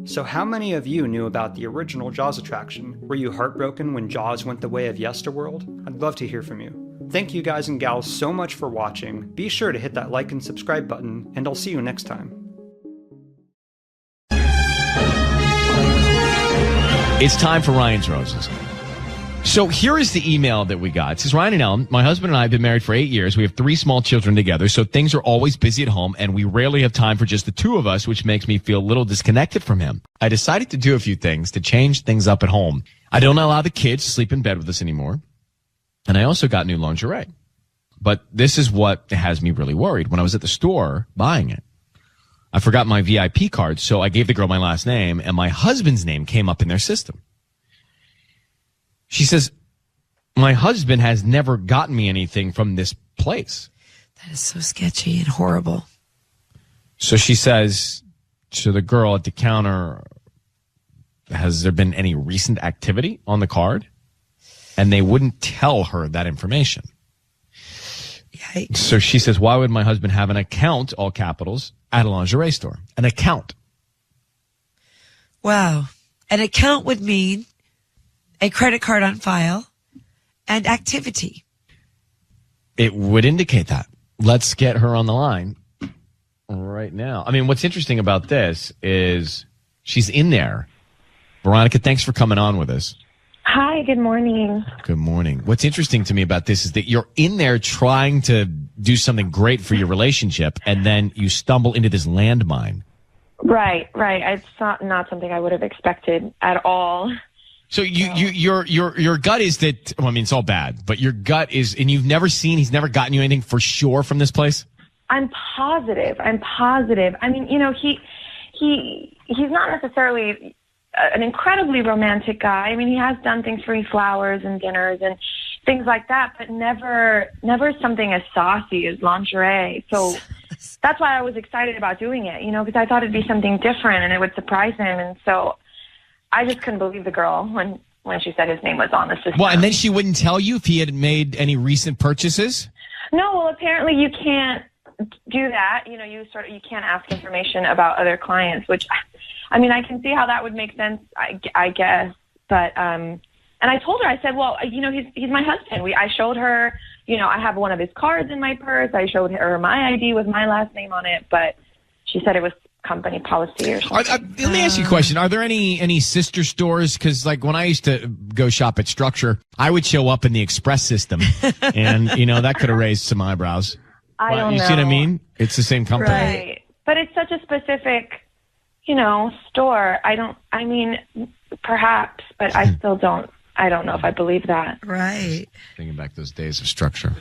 So how many of you knew about the original Jaws attraction? Were you heartbroken when Jaws went the way of Yesterworld? I'd love to hear from you. Thank you guys and gals so much for watching. Be sure to hit that like and subscribe button, and I'll see you next time. It's time for Ryan's Roses. So here is the email that we got. It says, Ryan and Ellen, my husband and I have been married for 8 years. We have 3 small children together, so things are always busy at home, and we rarely have time for just the 2 of us, which makes me feel a little disconnected from him. I decided to do a few things to change things up at home. I don't allow the kids to sleep in bed with us anymore, and I also got new lingerie. But this is what has me really worried. When I was at the store buying it, I forgot my VIP card, so I gave the girl my last name, and my husband's name came up in their system. She says, my husband has never gotten me anything from this place. That is so sketchy and horrible. So she says to the girl at the counter, has there been any recent activity on the card? And they wouldn't tell her that information. Yikes. So she says, why would my husband have an account, all capitals, at a lingerie store? An account. Wow. An account would mean a credit card on file and activity. It would indicate that. Let's get her on the line right now. I mean, what's interesting about this is she's in there. Veronica, thanks for coming on with us. Hi, good morning. Good morning. What's interesting to me about this is that you're in there trying to do something great for your relationship, and then you stumble into this landmine. Right. It's not something I would have expected at all. So your gut is that, well, I mean, it's all bad, but your gut is, and he's never gotten you anything for sure from this place? I'm positive. I mean, you know, he's not necessarily an incredibly romantic guy. I mean, he has done things for me, flowers and dinners and things like that, but never something as saucy as lingerie. So that's why I was excited about doing it, you know, because I thought it'd be something different and it would surprise him. And so I just couldn't believe the girl when she said his name was on the system. Well, and then she wouldn't tell you if he had made any recent purchases? No, well, apparently you can't do that. You know, you can't ask information about other clients, which, I mean, I can see how that would make sense, I guess. But, and I told her, I said, well, you know, he's my husband. I showed her, you know, I have one of his cards in my purse. I showed her my ID with my last name on it, but she said it was company policy or something. Let me ask you a question. Are there any sister stores? Because, like, when I used to go shop at Structure, I would show up in the Express system, and, you know, that could have raised some eyebrows. I don't know. You see what I mean? It's the same company. Right. But it's such a specific, you know, store. I mean, perhaps, but I still don't. I don't know if I believe that. Right. Thinking back those days of Structure.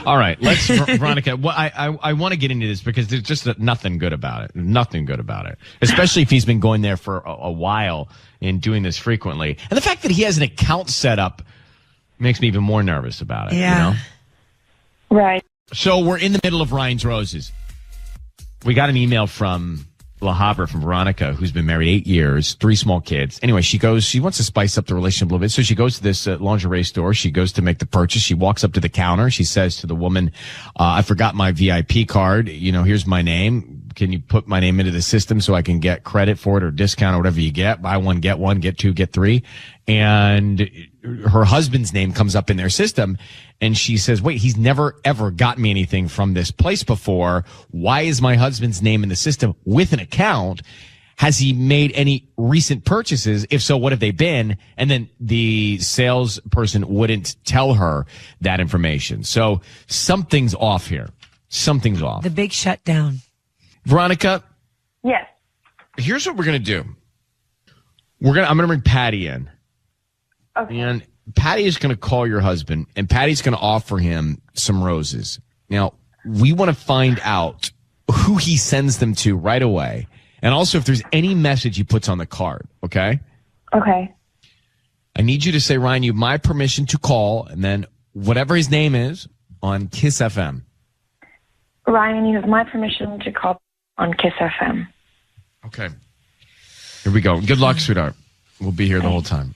All right, let's, Veronica, I want to get into this because there's just nothing good about it. Nothing good about it. Especially if he's been going there for a while and doing this frequently. And the fact that he has an account set up makes me even more nervous about it. Yeah. You know? Right. So we're in the middle of Ryan's Roses. We got an email from La Habra, from Veronica, who's been married 8 years, 3 small kids. Anyway, she wants to spice up the relationship a little bit. So she goes to this lingerie store. She goes to make the purchase. She walks up to the counter. She says to the woman, I forgot my VIP card. You know, here's my name. can you put my name into the system so I can get credit for it or discount or whatever you get? Buy one, get two, get three. And her husband's name comes up in their system. And she says, wait, he's never, ever got me anything from this place before. Why is my husband's name in the system with an account? Has he made any recent purchases? If so, what have they been? And then the salesperson wouldn't tell her that information. So something's off here. Something's off. The big shutdown. Veronica? Yes. Here's what we're going to do. I'm going to bring Patty in. Okay. And Patty is going to call your husband, and Patty's going to offer him some roses. Now, we want to find out who he sends them to right away. And also if there's any message he puts on the card, okay? Okay. I need you to say, Ryan, you have my permission to call, and then whatever his name is on Kiss FM. Ryan, you have my permission to call on Kiss FM. Okay. Here we go. Good luck, sweetheart. We'll be here the whole time.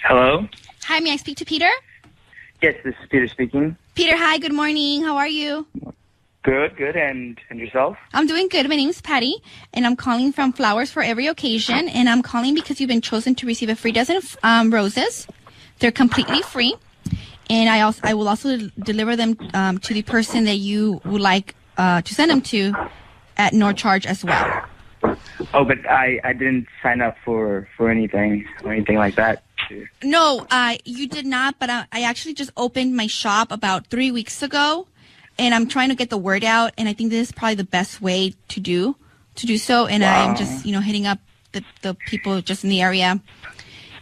Hello? Hi, may I speak to Peter? Yes, this is Peter speaking. Peter, hi, good morning. How are you? Good, good. And yourself? I'm doing good. My name is Patty, and I'm calling from Flowers for Every Occasion, and I'm calling because you've been chosen to receive a free dozen of roses. They're completely free, and I will also deliver them to the person that you would like to send them to at no charge as well. Oh, but I didn't sign up for anything or anything like that. No, you did not, but I actually just opened my shop about 3 weeks ago, and I'm trying to get the word out, and I think this is probably the best way to do so, and Wow. I'm just, hitting up the people just in the area.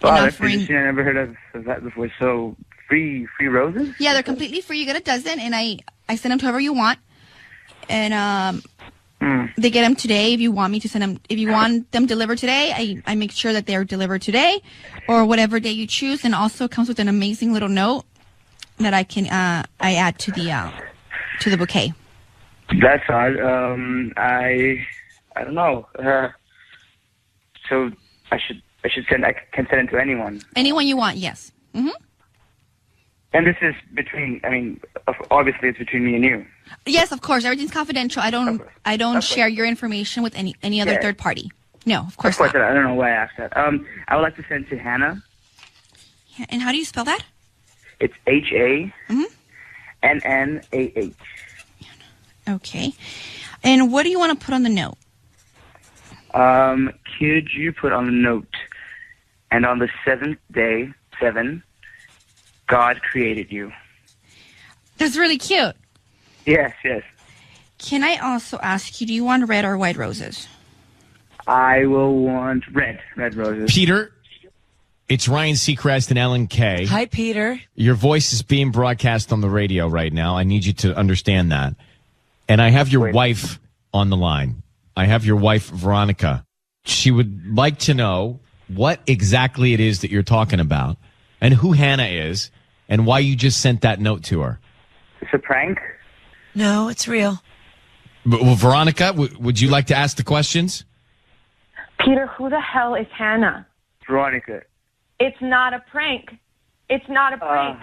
Wow, and that's offering, interesting. I never heard of that before. So, free roses? yeah, they're completely free. You get a dozen, and I send them to whoever you want, and they get them today. If you want me to send them, if you want them delivered today, I make sure that they're delivered today, or whatever day you choose, and also comes with an amazing little note that I can I add to the bouquet. That's odd. I don't know. So I can send it to anyone. Anyone you want, yes. Mm-hmm. And this is between. I mean, obviously, it's between me and you. Yes, of course. Everything's confidential. I don't share your information with any other third party. No, of course not. I don't know why I asked that. I would like to send it to Hannah. And how do you spell that? It's HANNAH. Okay. And what do you want to put on the note? Could you put on the note, and on the seventh day, 7, God created you. That's really cute. Yes, yes. Can I also ask you, do you want red or white roses? I will want red roses. Peter, it's Ryan Seacrest and Ellen Kay. Hi, Peter. Your voice is being broadcast on the radio right now. I need you to understand that. And I have your wife on the line. I have your wife, Veronica. She would like to know what exactly it is that you're talking about and who Hannah is and why you just sent that note to her. It's a prank? No, it's real. Well, Veronica, would you like to ask the questions? Peter, who the hell is Hannah? Veronica. It's not a prank. It's not a prank.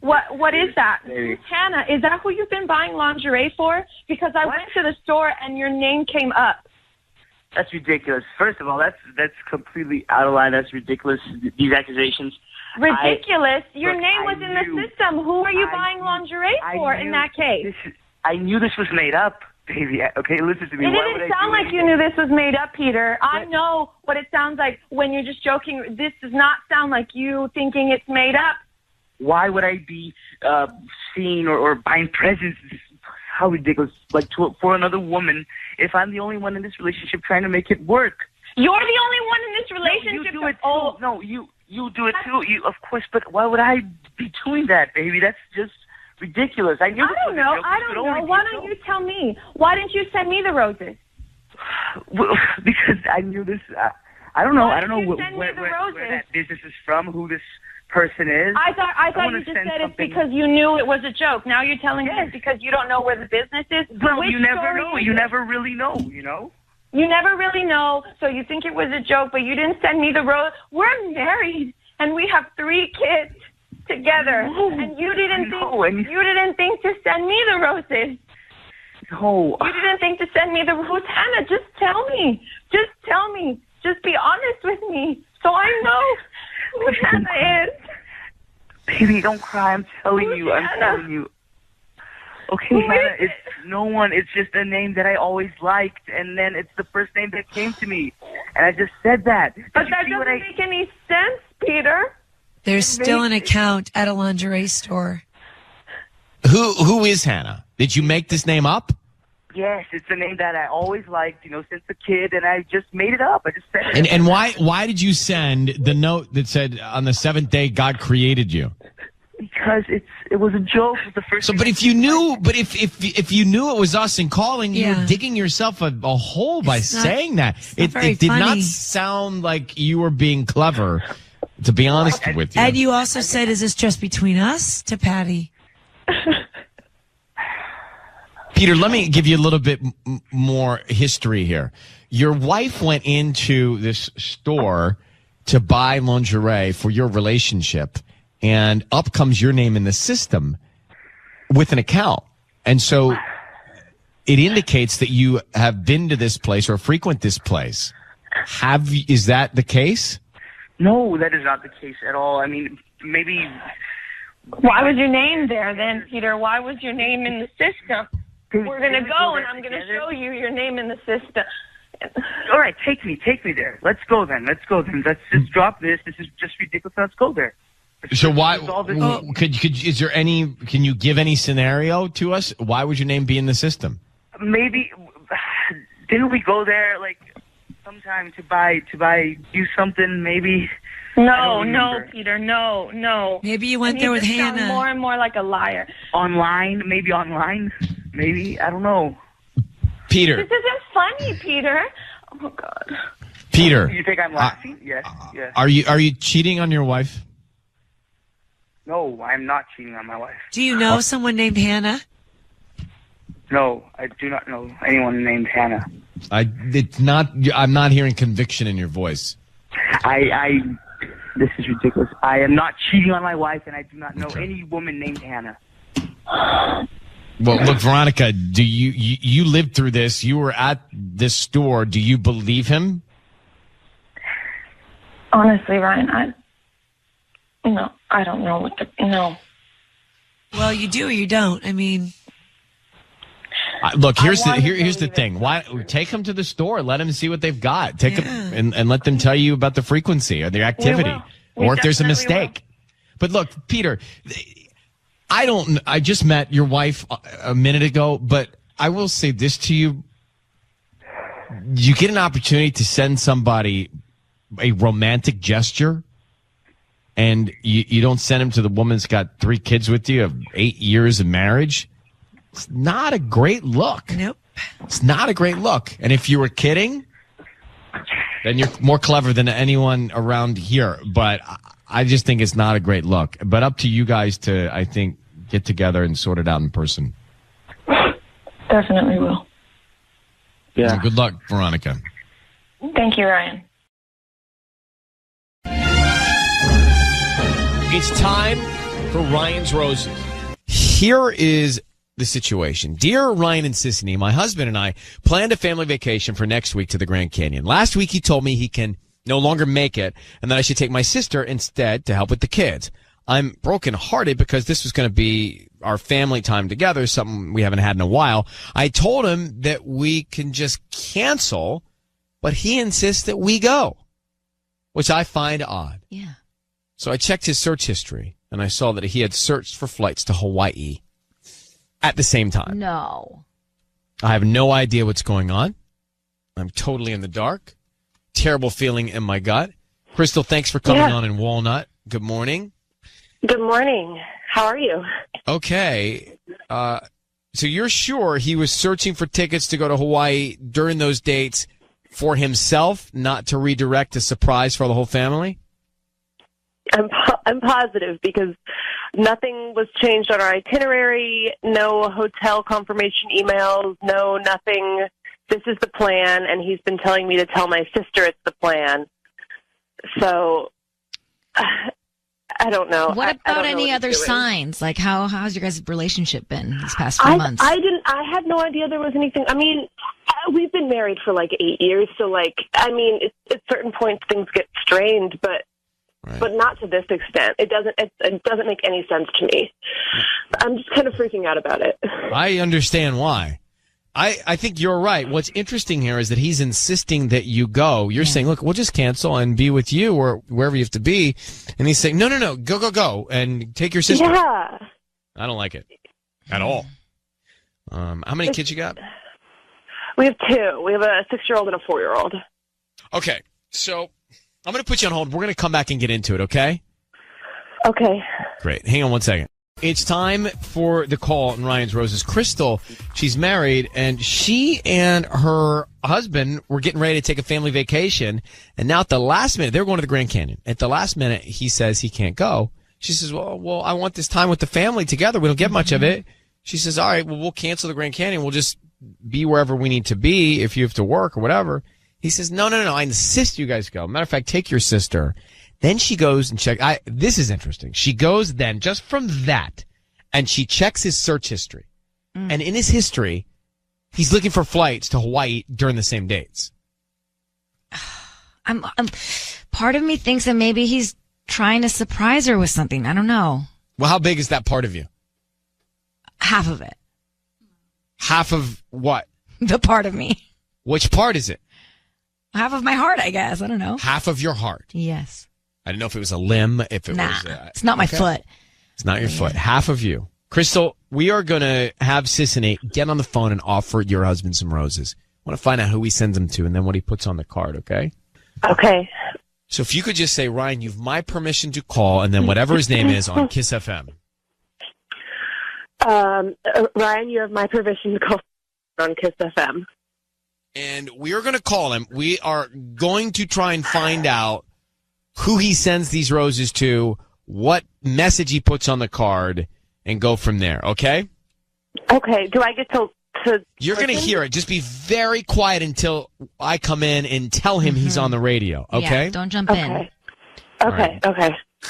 What is that? Maybe. Hannah, is that who you've been buying lingerie for? Because I went to the store and your name came up. That's ridiculous. First of all, that's completely out of line. That's ridiculous. These accusations. Ridiculous? Your name was in the system. Who are you buying lingerie for in that case? I knew this was made up, baby. Okay, listen to me. It didn't sound like you knew this was made up, Peter. I know what it sounds like when you're just joking. This does not sound like you thinking it's made up. Why would I be seeing or buying presents? How ridiculous! Like for another woman, if I'm the only one in this relationship trying to make it work. You're the only one in this relationship. No, you do it too. No, you do it too. You, of course, but why would I be doing that, baby? That's just ridiculous. I don't know. Why don't you tell me? Why didn't you send me the roses? Well, because I knew this. I don't know. I don't know where that business is from. Who this person is. I thought you just said it's because you knew it was a joke. Now you're telling me it's because you don't know where the business is. Well, you never know. You never really know, you know? You never really know, so you think it was a joke, but you didn't send me the rose. We're married, and we have 3 kids together, and you didn't think to send me the roses. No. You didn't think to send me the rose. Hannah, just tell me. Just tell me. Just be honest with me, so I know who Hannah is. Baby, don't cry. I'm telling you. Okay, Hannah, it's no one. It's just a name that I always liked, and then it's the first name that came to me, and I just said that. But that doesn't make any sense, Peter. There's still an account at a lingerie store. Who is Hannah? Did you make this name up? Yes, it's a name that I always liked, since a kid, and I just made it up. I just said it. And why did you send the note that said on the 7th day God created you? Because it was a joke. It was the first. So, but if you knew, if you knew it was us and calling, you were digging yourself a hole by saying that. It did not sound like you were being clever. To be honest with you. And you also said, "Is this just between us?" to Patty. Peter, let me give you a little bit more history here. Your wife went into this store to buy lingerie for your relationship, and up comes your name in the system with an account. And so it indicates that you have been to this place or frequent this place. Is that the case? No, that is not the case at all. I mean, maybe. Why was your name there then, Peter? Why was your name in the system? We're going to go, and I'm going to show you your name in the system. All right, take me there. Let's go then. Let's just drop this. This is just ridiculous. Let's go there. So why is there any? Can you give any scenario to us? Why would your name be in the system? Maybe didn't we go there like sometime to do something? Maybe. No, Peter, no. Maybe you went there with Hannah. Sound more and more like a liar. Online, maybe online. Maybe, I don't know. Peter. This isn't funny, Peter. Oh, God. Peter. You think I'm laughing? Yes. Are you cheating on your wife? No, I'm not cheating on my wife. Do you know someone named Hannah? No, I do not know anyone named Hannah. I'm not hearing conviction in your voice. This is ridiculous. I am not cheating on my wife, and I do not know any woman named Hannah. Well, look, Veronica, do you lived through this? You were at this store. Do you believe him? Honestly, Ryan, I don't know no. Well, you do or you don't. I mean, look, here's the thing. Why take them to the store? Let them see what they've got. Take them and let them tell you about the frequency or the activity, or if there's a mistake. But look, Peter, I just met your wife a minute ago, but I will say this to you. You get an opportunity to send somebody a romantic gesture, and you don't send them to the woman that's got 3 kids with you of 8 years of marriage. It's not a great look. Nope. It's not a great look. And if you were kidding, then you're more clever than anyone around here. But I just think it's not a great look. But up to you guys to, I think, get together and sort it out in person. Definitely will. Yeah. Good luck, Veronica. Thank you, Ryan. It's time for Ryan's Roses. Here is the situation. Dear Ryan and Sissany, my husband and I planned a family vacation for next week to the Grand Canyon. Last week he told me he can no longer make it and that I should take my sister instead to help with the kids. I'm brokenhearted because this was going to be our family time together, something we haven't had in a while. I told him that we can just cancel, but he insists that we go, which I find odd. Yeah. So I checked his search history, and I saw that he had searched for flights to Hawaii at the same time. No. I have no idea what's going on. I'm totally in the dark. Terrible feeling in my gut. Crystal, thanks for coming on in Walnut. Good morning. Good morning. How are you? Okay. So you're sure he was searching for tickets to go to Hawaii during those dates for himself, not to redirect a surprise for the whole family? I'm positive because nothing was changed on our itinerary, no hotel confirmation emails, no nothing this is the plan, and he's been telling me to tell my sister it's the plan. So, I don't know. What I about don't know any what other he's doing. signs? Like, how's your guys' relationship been these past few months? I had no idea there was anything. I mean, we've been married for like 8 years, so like, I mean, at certain points things get strained, but not to this extent. It doesn't make any sense to me. I'm just kind of freaking out about it. I understand why. I think you're right. What's interesting here is that he's insisting that you go. You're saying, look, we'll just cancel and be with you or wherever you have to be. And he's saying, no, go, and take your sister. Yeah. I don't like it at all. How many kids you got? We have 2. We have a 6-year-old and a 4-year-old. Okay, so I'm going to put you on hold. We're going to come back and get into it, okay? Okay. Great. Hang on one second. It's time for the call in Ryan's Roses. Crystal, she's married, and she and her husband were getting ready to take a family vacation. And now at the last minute, they're going to the Grand Canyon. At the last minute, he says he can't go. She says, well, I want this time with the family together. We don't get much of it. She says, all right, well, we'll cancel the Grand Canyon. We'll just be wherever we need to be if you have to work or whatever. He says, no, I insist you guys go. Matter of fact, take your sister. Then she goes and checks. This is interesting. She goes then just from that, and she checks his search history. And in his history, he's looking for flights to Hawaii during the same dates. I'm part of me thinks that maybe he's trying to surprise her with something. I don't know. Well, how big is that part of you? Half of it. Half of what? The part of me. Which part is it? Half of my heart, I guess. I don't know. Half of your heart. Yes. I didn't know if it was a limb, if it was... it's not my foot. It's not your foot. Half of you. Crystal, we are going to have Sis and Nate get on the phone and offer your husband some roses. I want to find out who he sends them to and then what he puts on the card, okay? Okay. So if you could just say, Ryan, you've my permission to call, and then whatever his name is on Kiss FM. Ryan, you have my permission to call on Kiss FM. And we are going to call him. We are going to try and find out who he sends these roses to, what message he puts on the card, and go from there, okay? Okay. Do I get to You're going to hear it. Just be very quiet until I come in and tell him he's on the radio, okay? Yeah, don't jump in. Okay.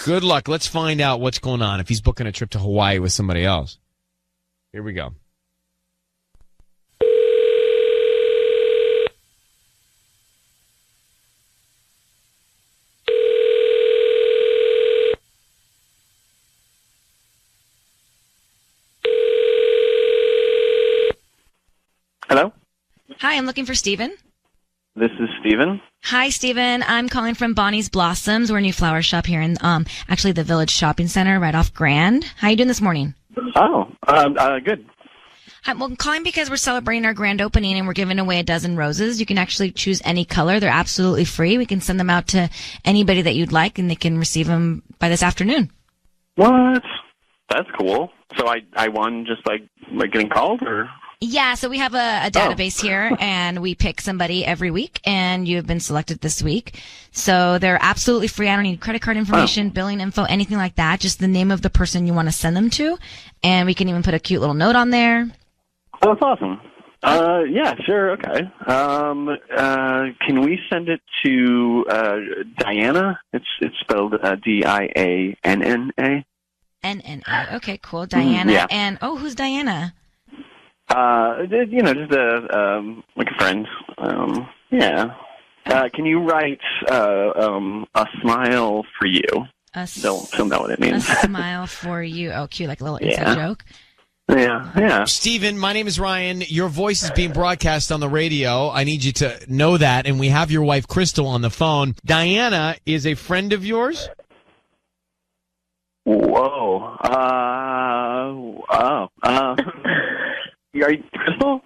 Good luck. Let's find out what's going on if he's booking a trip to Hawaii with somebody else. Here we go. Hello? Hi, I'm looking for Steven. This is Steven. Hi, Steven. I'm calling from Bonnie's Blossoms. We're a new flower shop here in actually the Village Shopping Center right off Grand. How you doing this morning? Oh, good. Hi, well, I'm calling because we're celebrating our grand opening and we're giving away a dozen roses. You can actually choose any color. They're absolutely free. We can send them out to anybody that you'd like and they can receive them by this afternoon. What? That's cool. So I won just like getting called, or? Yeah, so we have a database here, and we pick somebody every week, and you have been selected this week. So they're absolutely free. I don't need credit card information, billing info, anything like that. Just the name of the person you want to send them to, and we can even put a cute little note on there. Oh, that's awesome. Yeah, sure, okay. Can we send it to Diana? It's spelled Dianna. N-N-A. Okay, cool. Diana. Yeah. And, who's Diana? Just like a friend. Yeah. Can you write a smile for you? She'll know what it means. A smile for you. Oh, cute, like a little inside joke. Yeah. Steven, my name is Ryan. Your voice is being broadcast on the radio. I need you to know that. And we have your wife, Crystal, on the phone. Diana is a friend of yours? Whoa. Are you Crystal?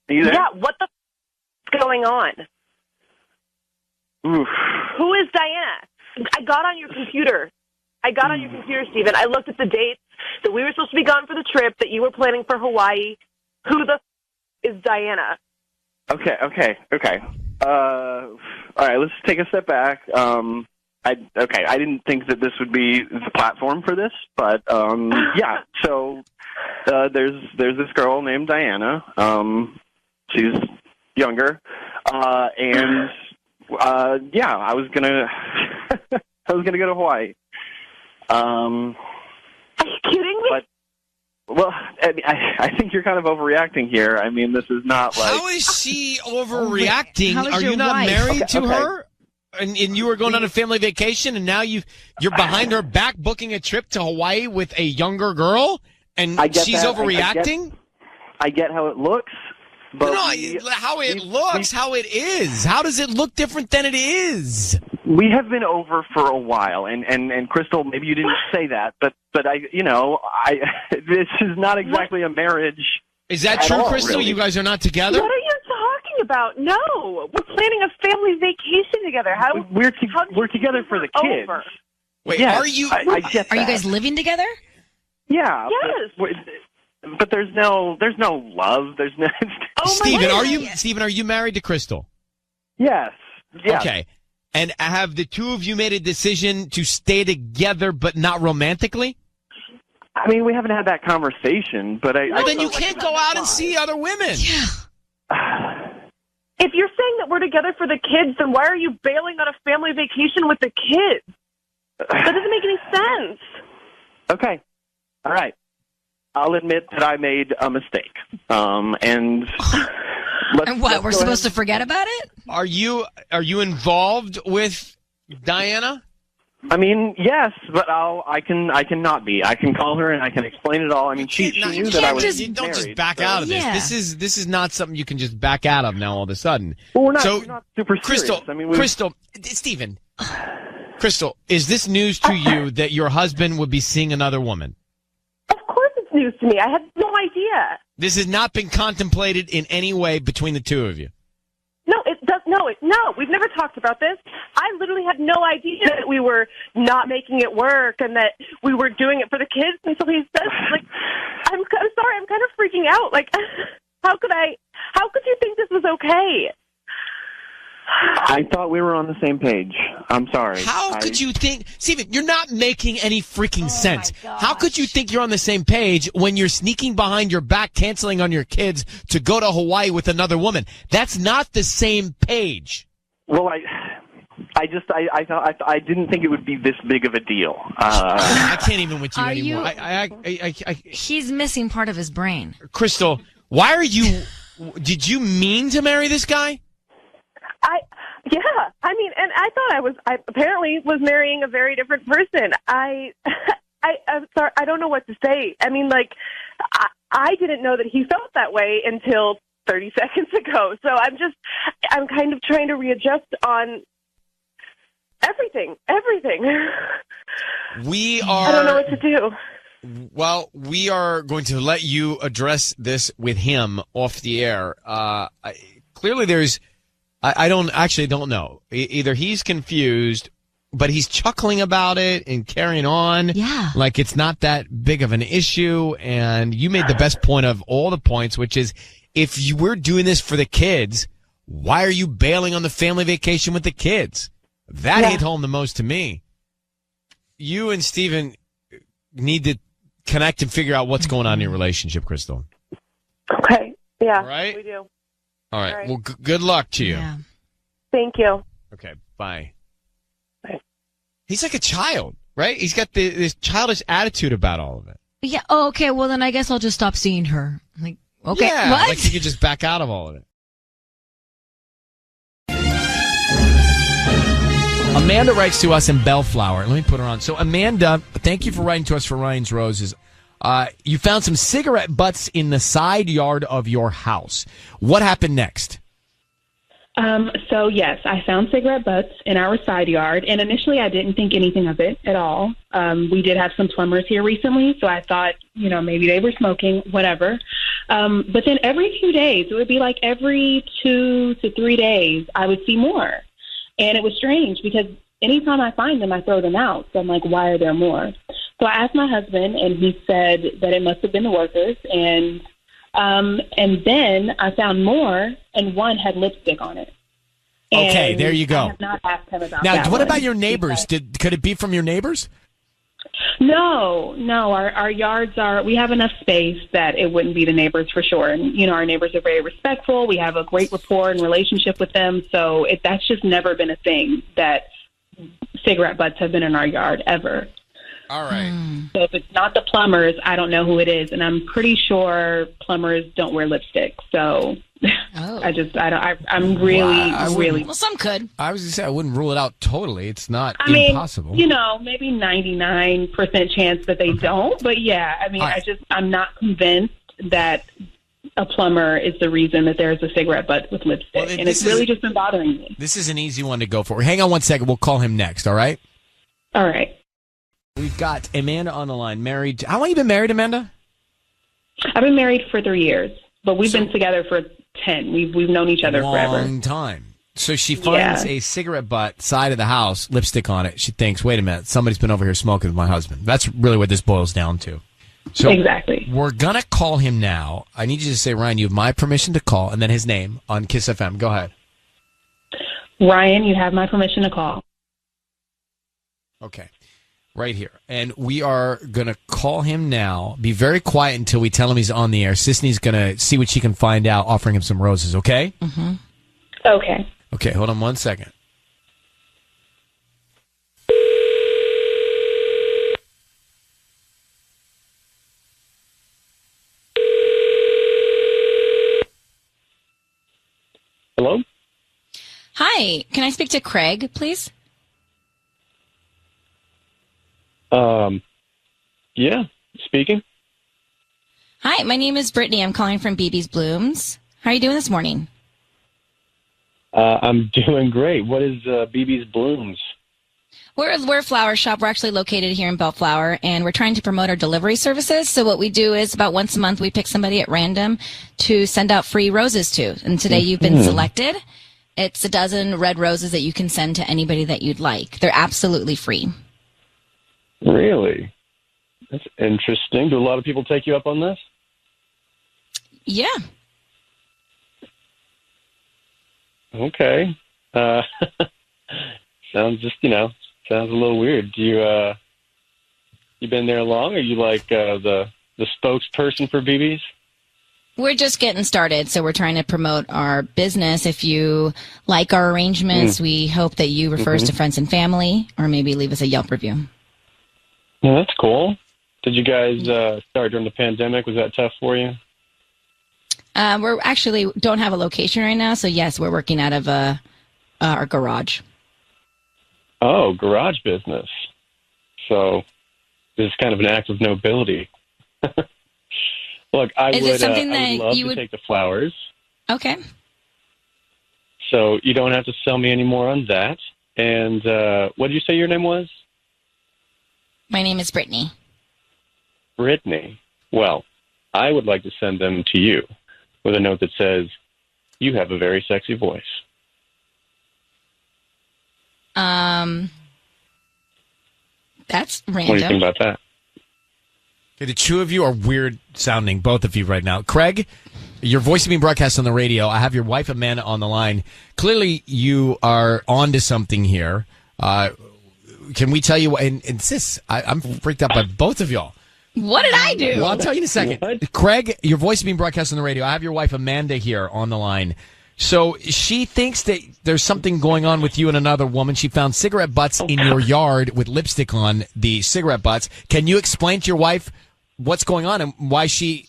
Are you there? Yeah, what the is going on? Oof. Who is Diana? I got on your computer, Steven. I looked at the dates that we were supposed to be gone for the trip, that you were planning for Hawaii. Who the is Diana? Okay. All right, let's take a step back. I didn't think that this would be the platform for this, but yeah. So there's this girl named Diana. She's younger, and yeah, I was gonna I was gonna go to Hawaii. Are you kidding me? But well, I think you're kind of overreacting here. I mean, this is not like How is she overreacting? How is Are your you not wife? married to Okay. her? And you were going on a family vacation, and now you're behind her back booking a trip to Hawaii with a younger girl, and I get she's that. overreacting? I get how it looks, but how it looks, how it is. How does it look different than it is? we have been over for a while, and Crystal, maybe you didn't say that, but I this is not exactly a marriage. Is that at true, all, Crystal? really. You guys are not together? What are you talking about? No, we're planning a family vacation together. We're together for the kids. Over? Wait, Yes, are you? I get Are you that. guys living together? Yeah. Yes. But there's no love. There's no. Stephen, are you married to Crystal? Yes. Yes. Okay. And have the two of you made a decision to stay together, but not romantically? I mean, we haven't had that conversation, but Well, then you can't go out and see other women. Yeah. If you're saying that we're together for the kids, then why are you bailing on a family vacation with the kids? That doesn't make any sense. Okay. All right. I'll admit that I made a mistake. And And what? We're supposed to forget about it? Are you involved with Diana? I mean, yes, but I can not be. I can call her and I can explain it all. I mean, she knew that I was You don't just married, back so- out of this. Yeah. This is not something you can just back out of now all of a sudden. Well, we're not, So, we're not super Crystal, serious. I mean, Crystal, Stephen, Crystal, is this news to you that your husband would be seeing another woman? Of course it's news to me. I had no idea. This has not been contemplated in any way between the two of you. No, it does. No, we've never talked about this. I literally had no idea that we were not making it work and that we were doing it for the kids until he says, like, I'm sorry, I'm kind of freaking out. Like, how could you think this was okay? I thought we were on the same page. I'm sorry. How could you think, Stephen, you're not making any freaking sense. How could you think you're on the same page when you're sneaking behind your back, canceling on your kids to go to Hawaii with another woman? That's not the same page. Well, I thought I didn't think it would be this big of a deal. I can't even with you Are anymore. He's missing part of his brain. Crystal, why are you, did you mean to marry this guy? Yeah, I mean, and I thought I apparently was marrying a very different person. I'm sorry, I don't know what to say. I mean, like, I didn't know that he felt that way until 30 seconds ago. So I'm kind of trying to readjust on everything. I don't know what to do. Well, we are going to let you address this with him off the air. Clearly there's, I don't know. Either he's confused, but he's chuckling about it and carrying on. Yeah. Like it's not that big of an issue. And you made the best point of all the points, which is if you were doing this for the kids, why are you bailing on the family vacation with the kids? That hit home the most to me. You and Stephen need to connect and figure out what's going on in your relationship, Crystal. Okay. Yeah. All right. We do. All right. All right. Well, good luck to you. Yeah. Thank you. Okay. Bye. Bye. He's like a child, right? He's got this childish attitude about all of it. Yeah. Oh, okay. Well, then I guess I'll just stop seeing her. Like, okay. Yeah, What? like you could just back out of all of it. Amanda writes to us in Bellflower. Let me put her on. So, Amanda, thank you for writing to us for Ryan's Roses. You found some cigarette butts in the side yard of your house. What happened next? So yes, I found cigarette butts in our side yard, and initially I didn't think anything of it at all. We did have some plumbers here recently, so I thought, maybe they were smoking, whatever. But then every few days, it would be like every 2 to 3 days, I would see more. And it was strange because anytime I find them, I throw them out. So I'm like, why are there more? So I asked my husband, and he said that it must have been the workers. And then I found more, and one had lipstick on it. Okay, And there you go. I have not asked him about Now, that what one about your neighbors? because- Could it be from your neighbors? No. Our yards we have enough space that it wouldn't be the neighbors for sure. And, our neighbors are very respectful. We have a great rapport and relationship with them. So that's just never been a thing that cigarette butts have been in our yard ever. All right. So if it's not the plumbers, I don't know who it is. And I'm pretty sure plumbers don't wear lipstick. So I'm really. Well, some could. I was going to say, I wouldn't rule it out totally. It's not impossible. Maybe 99% chance that they don't. But yeah, I'm not convinced that a plumber is the reason that there's a cigarette butt with lipstick. And it's really just been bothering me. This is an easy one to go for. Hang on one second. We'll call him next. All right? All right. We've got Amanda on the line. Married. How long have you been married, Amanda? I've been married for 3 years, but we've been together for 10. We've known each other forever. Long time. So she finds a cigarette butt side of the house, lipstick on it. She thinks, wait a minute, somebody's been over here smoking with my husband. That's really what this boils down to. So exactly. We're going to call him now. I need you to say, Ryan, you have my permission to call, and then his name on Kiss FM. Go ahead. Ryan, you have my permission to call. Okay. Right here. And we are going to call him now. Be very quiet until we tell him he's on the air. Sisney's going to see what she can find out, offering him some roses, okay? Mm-hmm. Okay. Okay, hold on 1 second. Hello? Hi. Can I speak to Craig, please? Yeah, speaking. Hi, my name is Brittany. I'm calling from BB's Blooms. How are you doing this morning? I'm doing great. What is BB's Blooms? We're a flower shop. We're actually located here in Bellflower, and we're trying to promote our delivery services. So what we do is about once a month we pick somebody at random to send out free roses to. And today you've been selected. It's a dozen red roses that you can send to anybody that you'd like. They're absolutely free. Really? That's interesting. Do a lot of people take you up on this? Yeah. Okay. Sounds a little weird. Do you been there long? Are you like the spokesperson for BB's? We're just getting started, so we're trying to promote our business. If you like our arrangements, we hope that you refer us to friends and family, or maybe leave us a Yelp review. Yeah, that's cool. Did you guys start during the pandemic? Was that tough for you? We're actually don't have a location right now, so yes, we're working out of our garage. Oh, garage business. So this is kind of an act of nobility. Look, I would love to take the flowers. Okay. So you don't have to sell me any more on that. And what did you say your name was? My name is Brittany. Brittany. Well, I would like to send them to you with a note that says, you have a very sexy voice. That's random. What do you think about that? Okay, the two of you are weird sounding, both of you right now. Craig, your voice is being broadcast on the radio. I have your wife, Amanda, on the line. Clearly, you are onto something here. Can we tell you what? And sis, I'm freaked out by both of y'all. What did I do? Well, I'll tell you in a second. What? Craig, your voice is being broadcast on the radio. I have your wife, Amanda, here on the line. So she thinks that there's something going on with you and another woman. She found cigarette butts in your yard with lipstick on the cigarette butts. Can you explain to your wife what's going on and why she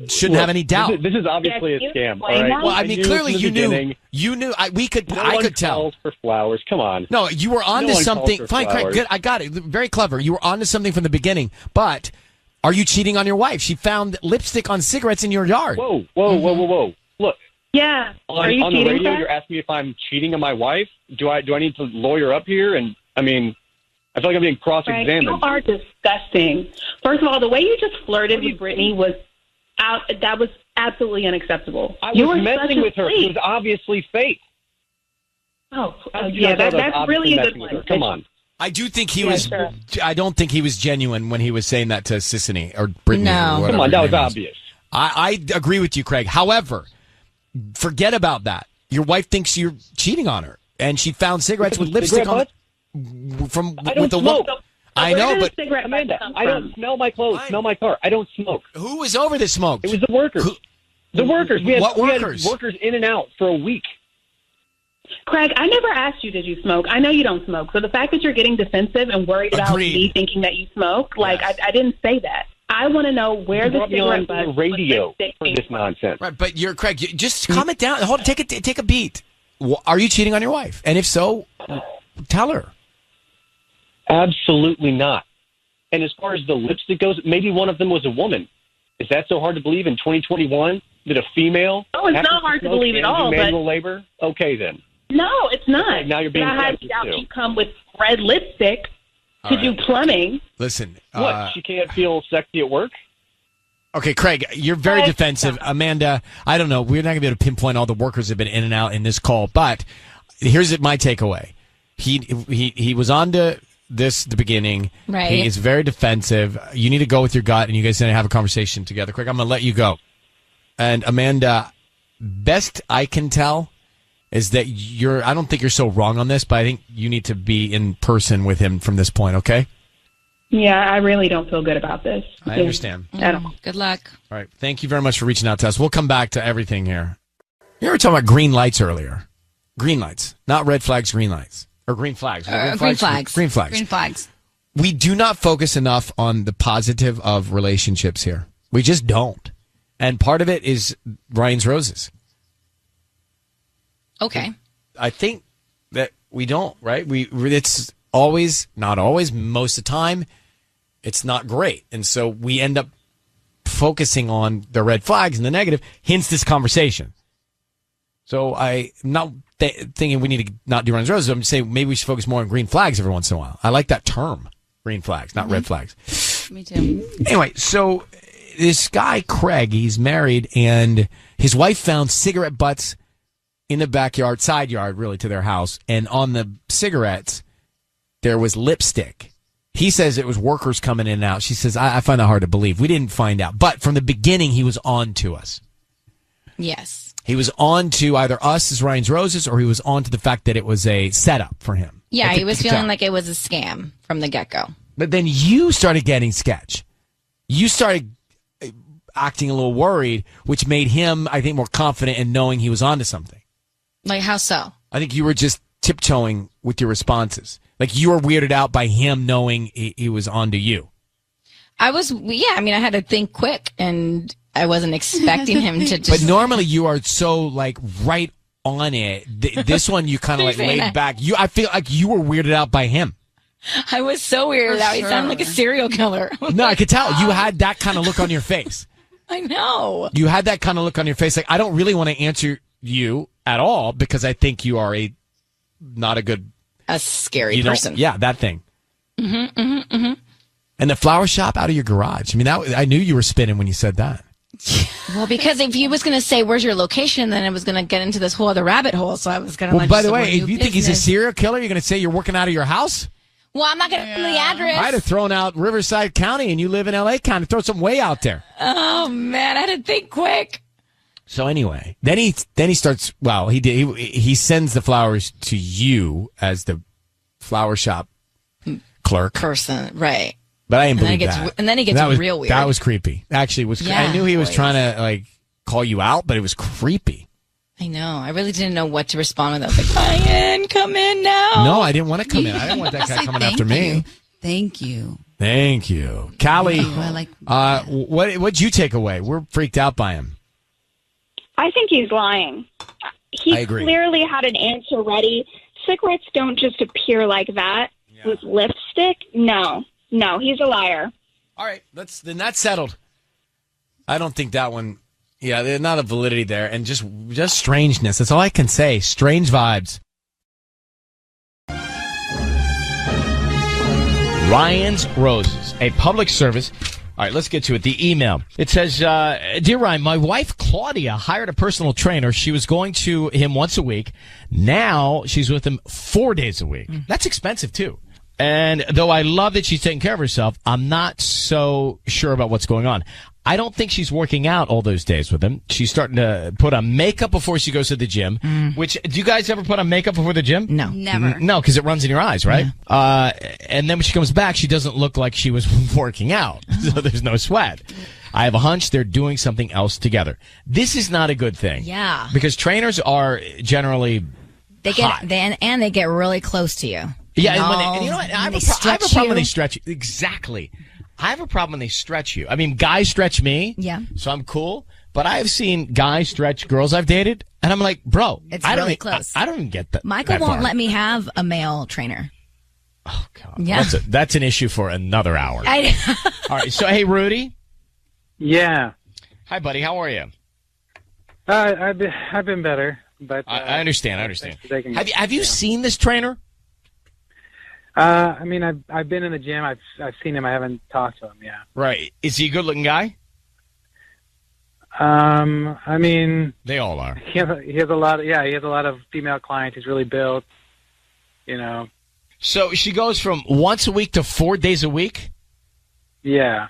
shouldn't have any doubt? This is obviously a scam. All right? Well, I mean, clearly you knew. You knew. I could tell. Calls for flowers. Come on. No, you were onto something. Fine, Craig. Good. I got it. Very clever. You were onto something from the beginning. But are you cheating on your wife? She found lipstick on cigarettes in your yard. Whoa. Look. Yeah. On the radio, you're asking me if I'm cheating on my wife? Do I need to lawyer up here? And I mean, I feel like I'm being cross-examined. You are disgusting. First of all, the way you just flirted with Brittany was that was absolutely unacceptable. I was messing with her. It was obviously fake. Oh, yeah, that's really a good one. Come on. I do think he was. Sure. I don't think he was genuine when he was saying that to Sissany or Brittany. No, come on, that was obvious. I agree with you, Craig. However, forget about that. Your wife thinks you're cheating on her, and she found cigarettes with lipstick on. I don't smoke. I know, but Amanda, I don't smell my clothes, smell my car. I don't smoke. Who was over that smoked? It was the workers. The workers. We had workers? Workers in and out for a week. Craig, I never asked you, did you smoke? I know you don't smoke. So the fact that you're getting defensive and worried about me thinking that you smoke, I didn't say that. I want to know where You the brought me on cigarette butt the radio with lipstick for came this from. nonsense. Right, but you're Craig. Just calm it down. Hold, take a beat. Are you cheating on your wife? And if so, tell her. Absolutely not. And as far as the lipstick goes, maybe one of them was a woman. Is that so hard to believe in 2021 that a female? Oh, it's not hard to believe at all. Manual labor. Okay, then. No, it's not. Okay, now you're being I had sexist, out too. you come with red lipstick All to do plumbing. Listen. What? She can't feel sexy at work? Okay, Craig, you're very defensive. Amanda, I don't know. We're not going to be able to pinpoint all the workers that have been in and out in this call, but here's my takeaway. He was on to this at the beginning. Right. He is very defensive. You need to go with your gut, and you guys need to have a conversation together. Craig, I'm going to let you go. And Amanda, best I can tell is that I don't think you're so wrong on this, but I think you need to be in person with him from this point, okay? Yeah, I really don't feel good about this. I understand. At all. Good luck. All right. Thank you very much for reaching out to us. We'll come back to everything here. You were talking about green lights earlier. Green lights, not red flags, green lights. Or green flags. Green flags. Green flags. Green flags. We do not focus enough on the positive of relationships here. We just don't. And part of it is Ryan's Roses. Okay. I think that we don't, right? It's always, not always, most of the time, it's not great. And so we end up focusing on the red flags and the negative, hence this conversation. So I'm not thinking we need to not do Ryan's Roses. I'm just saying maybe we should focus more on green flags every once in a while. I like that term, green flags, not red flags. Me too. Anyway, so this guy, Craig, he's married, and his wife found cigarette butts in the backyard, side yard, really, to their house. And on the cigarettes, there was lipstick. He says it was workers coming in and out. She says, I find that hard to believe. We didn't find out. But from the beginning, he was on to us. Yes. He was on to either us as Ryan's Roses, or he was on to the fact that it was a setup for him. Yeah, he was feeling like it was a scam from the get-go. But then you started getting sketch. You started acting a little worried, which made him, I think, more confident in knowing he was onto something. Like, how so? I think you were just tiptoeing with your responses. Like, you were weirded out by him knowing he was onto you. I had to think quick, and I wasn't expecting him to just... But normally you are so, like, right on it. This one, you kind of, like, laid back. I feel like you were weirded out by him. I was so weirded out. He sounded like a serial killer. No, I could tell. You had that kind of look on your face. I know. You had that kind of look on your face. Like, I don't really want to answer you at all because I think you are a scary person. Yeah, that thing. Mm-hmm, mm-hmm, mm-hmm. And the flower shop out of your garage. I mean, I knew you were spinning when you said that. Well, because if he was going to say, where's your location, then it was going to get into this whole other rabbit hole. So I was going to Well, by the way, if you think he's a serial killer, you're going to say you're working out of your house? Well, I'm not going to give him the address. I'd have thrown out Riverside County and you live in L.A. County. Throw something way out there. Oh, man. I had to think quick. So anyway, then he starts, well, he sends the flowers to you as the flower shop clerk. Person, right. But I didn't believe that. And then he gets real weird. That was creepy. Actually, I knew he was trying to, like, call you out, but it was creepy. I know. I really didn't know what to respond with. I was like, Ryan, come in now. No, I didn't want to come in. I didn't want that guy coming after me. Thank you. Thank you. Callie, what'd you take away? We're freaked out by him. I think he's lying. He clearly had an answer ready. Cigarettes don't just appear like that with lipstick. No, he's a liar. All right, then that's settled. I don't think that one. Yeah, there's not a validity there, and just strangeness. That's all I can say. Strange vibes. Ryan's Roses, a public service. All right, let's get to it. The email. It says, Dear Ryan, my wife Claudia hired a personal trainer. She was going to him once a week. Now she's with him 4 days a week. That's expensive, too. And though I love that she's taking care of herself, I'm not so sure about what's going on. I don't think she's working out all those days with him. She's starting to put on makeup before she goes to the gym. Which, do you guys ever put on makeup before the gym? No. Never. No, because it runs in your eyes, right? And then when she comes back, she doesn't look like she was working out. So there's no sweat. I have a hunch they're doing something else together. This is not a good thing. Yeah. Because trainers are generally They get really close to you. Yeah, and you know what? I have a problem when they stretch you. Exactly. I have a problem when they stretch you. I mean, guys stretch me. Yeah. So I'm cool. But I have seen guys stretch girls I've dated, and I'm like, bro, It's I really don't, close. I don't even get that. Michael that won't far. let me have a male trainer. Oh, God. Yeah. That's an issue for another hour. All right. So, hey, Rudy. Yeah. Hi, buddy. How are you? I've been better, but I understand. I understand. taking- Have you seen this trainer? I mean, I've been in the gym. I've seen him. I haven't talked to him. Yeah. Right. Is he a good-looking guy? I mean, they all are. He has a lot. He has a lot of female clients. He's really built. You know. So she goes from once a week to 4 days a week? Yeah.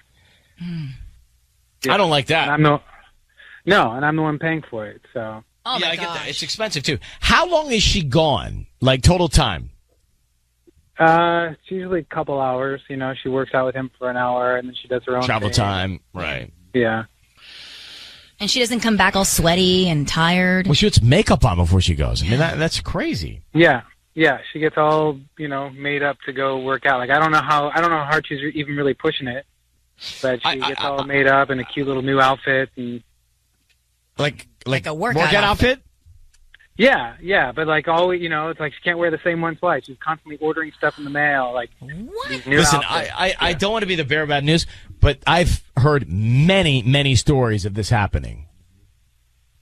I don't like that. And I'm the one paying for it. So. Oh yeah, I get that. It's expensive too. How long is she gone? Like total time? It's usually a couple hours. You know, she works out with him for an hour, and then she does her own Travel thing. time, right? Yeah. And she doesn't come back all sweaty and tired. Well, she puts makeup on before she goes. I mean, that's crazy. Yeah. Yeah, she gets all, made up to go work out. Like I don't know how hard she's even really pushing it, but she gets all made up in a cute little new outfit and like a workout outfit. Yeah, but like always, it's like she can't wear the same one twice. She's constantly ordering stuff in the mail. Like these new Listen, outfits. I don't want to be the bearer of bad news, but I've heard many stories of this happening.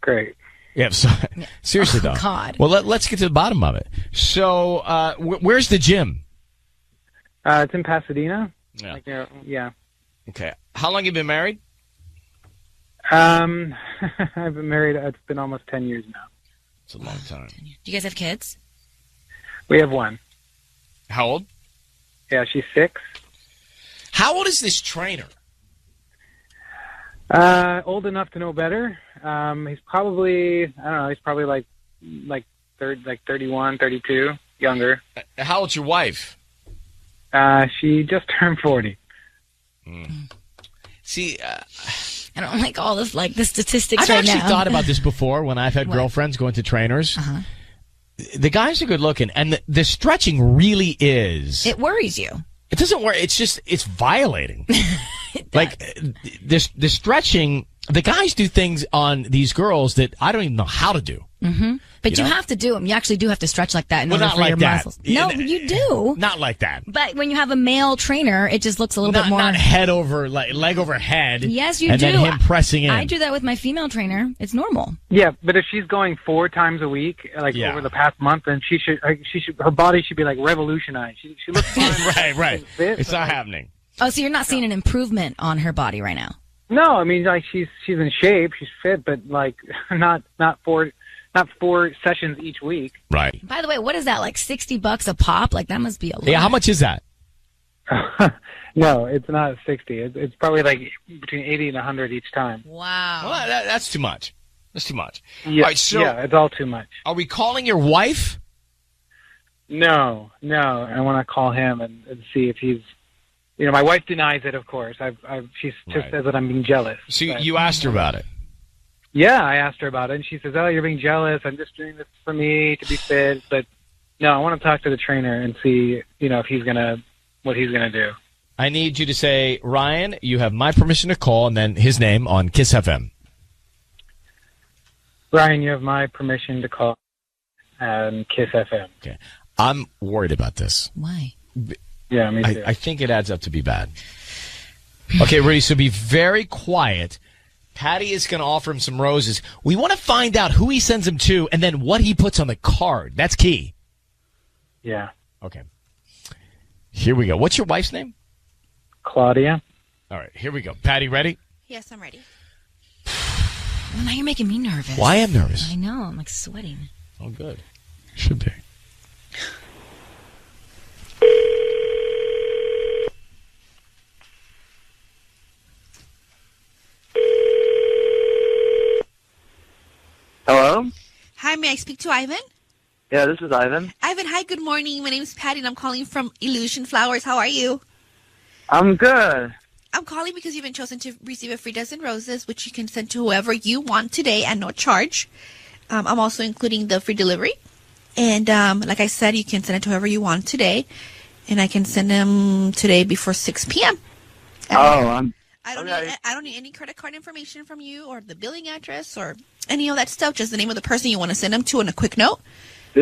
Great. Yeah, so, seriously though. God. Well, let's get to the bottom of it. So, where's the gym? It's in Pasadena. Yeah. Yeah. Okay. How long have you been married? I've been married. It's been almost 10 years now. It's a long time. Do you guys have kids? We have one. How old? Yeah, she's 6. How old is this trainer? Old enough to know better. He's probably, I don't know, he's probably like 31, 32, younger. How old's your wife? She just turned 40. See, I don't like all this, the statistics I've right actually now. thought about this before when I've had What? girlfriends going to trainers. The guys are good looking, and the stretching really is. It worries you. It doesn't work. It's just, it's violating. Like, the stretching, the guys do things on these girls that I don't even know how to do. Mm-hmm. But you know? have to do them. You actually do have to stretch like that in Well, order not for like your that. muscles. No, you do. Not like that. But when you have a male trainer, it just looks a little bit more. Not head over, like leg over head. Yes, you and do. And then him pressing in. I do that with my female trainer. It's normal. Yeah, but if she's going 4 times a week, over the past month, then her body should be like revolutionized. She looks fine. right. It's not happening. Oh, so you're not seeing an improvement on her body right now? No, I mean like she's in shape, she's fit, but like not 4 sessions each week. Right. By the way, what is that, like $60 a pop? Like, that must be a lot. Yeah, how much is that? No, it's not 60. It's probably like between 80 and 100 each time. Wow. Well, that's too much. That's too much. Yeah, All right, so yeah, it's all too much. Are we calling your wife? No. I want to call him and see if he's. My wife denies it, of course. She just says that I'm being jealous. So you asked her about it? Yeah, I asked her about it, and she says, "Oh, you're being jealous. I'm just doing this for me to be fit." But no, I want to talk to the trainer and see, if what he's gonna do. I need you to say, Ryan, you have my permission to call, and then his name on Kiss FM. Ryan, you have my permission to call and Kiss FM. Okay, I'm worried about this. Why? Yeah, me too. I think it adds up to be bad. Okay, Rudy, so be very quiet. Patty is going to offer him some roses. We want to find out who he sends them to and then what he puts on the card. That's key. Yeah. Okay. Here we go. What's your wife's name? Claudia. All right, here we go. Patty, ready? Yes, I'm ready. Well, now you're making me nervous. Why am nervous? I know. I'm like sweating. Oh, good. Should be. Hi, may I speak to Ivan? Yeah, this is Ivan. Ivan, hi, good morning. My name is Patty, and I'm calling from Illusion Flowers. How are you? I'm good. I'm calling because you've been chosen to receive a free dozen roses, which you can send to whoever you want today at no charge. I'm also including the free delivery. And like I said, you can send it to whoever you want today. And I can send them today before 6 p.m. I don't need any credit card information from you or the billing address or any of that stuff. Just the name of the person you want to send them to and a quick note.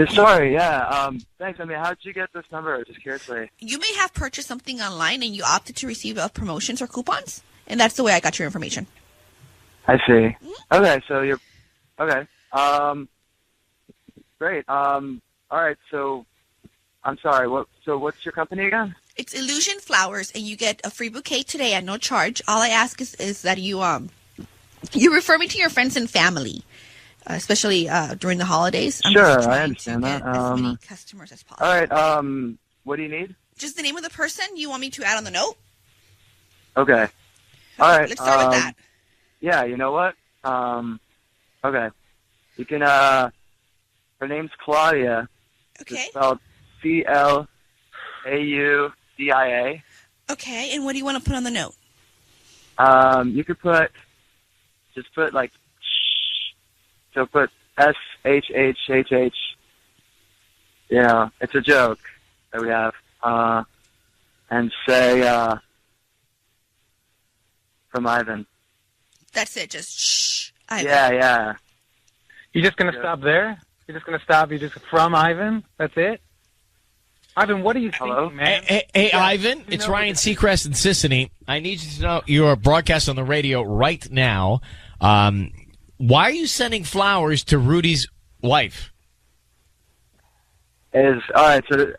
Sorry, yeah. Thanks. I mean, how did you get this number? Just curiously. You may have purchased something online and you opted to receive promotions or coupons. And that's the way I got your information. I see. Okay, so you're... Okay. Great. All right, so... I'm sorry, what's your company again? It's Illusion Flowers, and you get a free bouquet today at no charge. All I ask is that you refer me to your friends and family, especially during the holidays. Sure, I understand that. As many customers as possible. All right, what do you need? Just the name of the person you want me to add on the note? Okay. All right. Let's start with that. Yeah, you know what? Okay. You can, her name's Claudia. Okay. It's spelled Claudia. Okay, and what do you want to put on the note? You could put like, so put SHHHH. You know, it's a joke that we have. And say, from Ivan. That's it, just shh. Ivan. Yeah. You just going to stop there? You're just going to stop? You just from Ivan? That's it? Ivan, what are you thinking, man? Hey, Ivan, it's Ryan Seacrest and Sissany. I need you to know you're broadcast on the radio right now. Why are you sending flowers to Rudy's wife? All right, so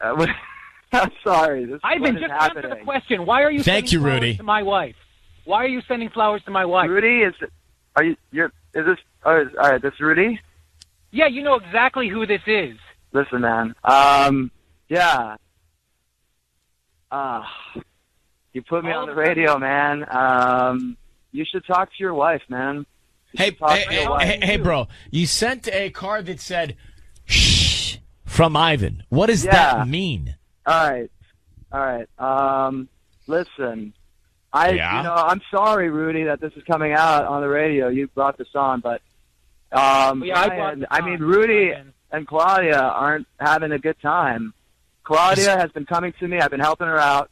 I'm sorry. Ivan, just answer the question. Why are you sending flowers to my wife? Why are you sending flowers to my wife? Rudy, is this Rudy? Yeah, you know exactly who this is. Listen, man. Yeah. You put me on the radio, man. You should talk to your wife, man. Hey, bro. You sent a card that said, shh, from Ivan. What does that mean? All right. Listen. I'm sorry, Rudy, that this is coming out on the radio. You brought this on, but Rudy and Claudia aren't having a good time. Claudia has been coming to me. I've been helping her out.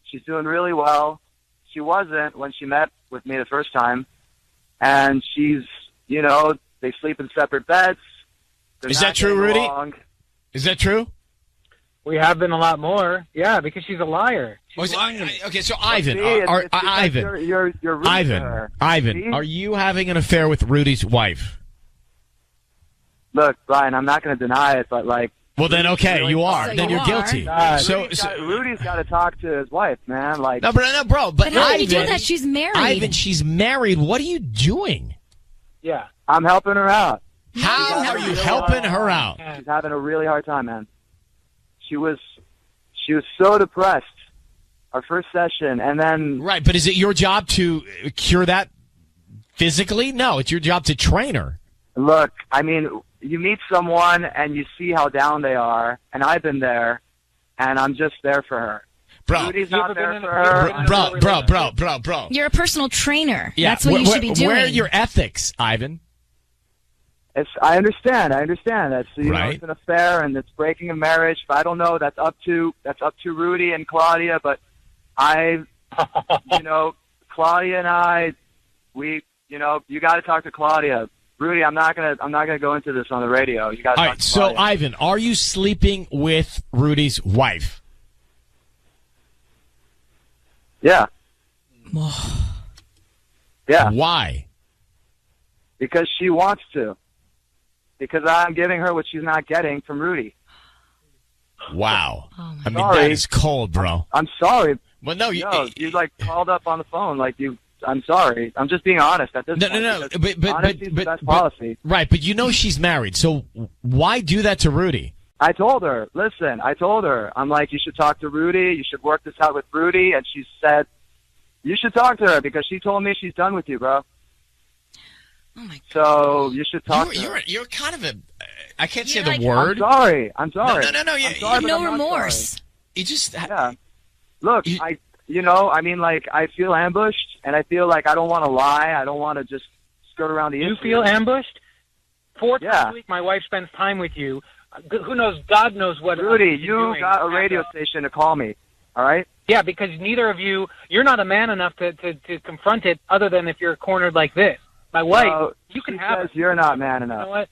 She's doing really well. She wasn't when she met with me the first time. And she's, they sleep in separate beds. Is that true, Rudy? Is that true? We have been a lot more. Yeah, because she's a liar. She's lying. Okay, so Ivan, Ivan, are you having an affair with Rudy's wife? Look, Brian, I'm not going to deny it, but well, then, okay, you are. Then you're guilty. Rudy's got to talk to his wife, man. No, bro. But how can you do that? She's married. Ivan, she's married. What are you doing? Yeah. I'm helping her out. How are you helping her out? She's having a really hard time, man. She was so depressed our first session, and then... Right, but is it your job to cure that physically? No, it's your job to train her. Look, I mean... You meet someone and you see how down they are, and I've been there, and I'm just there for her. Bro, Rudy's not there for her. Bro. You're a personal trainer. Yeah. That's what you should be doing. Where are your ethics, Ivan? I understand. That's it's an affair and it's breaking a marriage. But I don't know. That's up to Rudy and Claudia. But Claudia and I, you got to talk to Claudia. Rudy, I'm not gonna go into this on the radio. You got. All right. So, Ivan, are you sleeping with Rudy's wife? Yeah. Yeah. Why? Because she wants to. Because I'm giving her what she's not getting from Rudy. Wow. I mean, that is cold, bro. I'm sorry. Well, no, you called up on the phone I'm sorry. I'm just being honest at this point. No. Honesty is the best policy. Right, but she's married. So why do that to Rudy? I told her. Listen, I'm like, you should talk to Rudy. You should work this out with Rudy. And she said, you should talk to her because she told me she's done with you, bro. So you should talk to her. You're kind of a. I can't say You're the word. I'm sorry. No. You have no remorse. You just. Yeah. Look, I feel ambushed, and I feel like I don't want to lie. I don't want to just skirt around the issue. You feel ambushed? 4 times a week, my wife spends time with you. Who knows? God knows what. Rudy, you got a radio station to call me. All right? Yeah, because neither of you're not a man enough to confront it other than if you're cornered like this. My wife, you can have it. You're not man enough. You know what?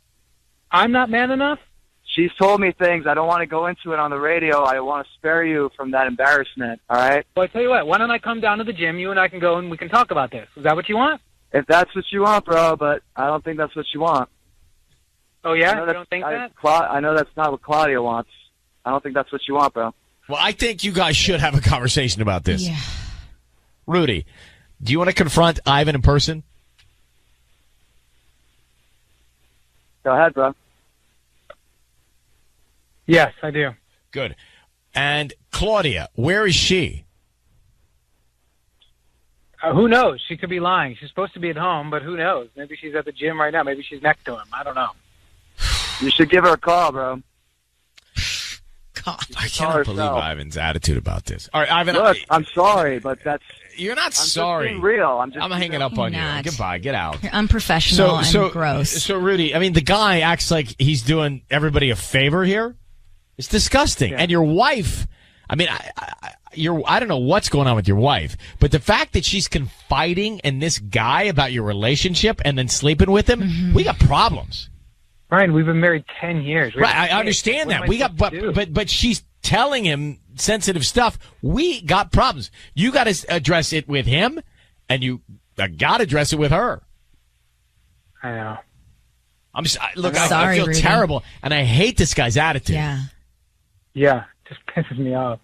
I'm not man enough? She's told me things. I don't want to go into it on the radio. I want to spare you from that embarrassment, all right? Well, I tell you what, why don't I come down to the gym, you and I can go and we can talk about this. Is that what you want? If that's what you want, bro, but I don't think that's what you want. Oh, yeah? You don't think that? I know that's not what Claudia wants. I don't think that's what you want, bro. Well, I think you guys should have a conversation about this. Yeah. Rudy, do you want to confront Ivan in person? Go ahead, bro. Yes, I do. Good. And Claudia, where is she? Who knows? She could be lying. She's supposed to be at home, but who knows? Maybe she's at the gym right now. Maybe she's next to him. I don't know. You should give her a call, bro. God, I cannot believe Ivan's attitude about this. All right, Ivan. Look, I'm sorry, but that's... You're not sorry. I'm just being real. I'm hanging up on you. Goodbye. Get out. You're unprofessional and gross. So, Rudy, I mean, the guy acts like he's doing everybody a favor here. It's disgusting. Yeah. And your wife, I mean, I don't know what's going on with your wife, but the fact that she's confiding in this guy about your relationship and then sleeping with him, we got problems. Ryan, we've been married 10 years. Right, I understand that. We got, but she's telling him sensitive stuff. We got problems. You got to address it with him, and you got to address it with her. I know. I'm sorry, I feel Rudy. terrible, and I hate this guy's attitude. Yeah, just pisses me off.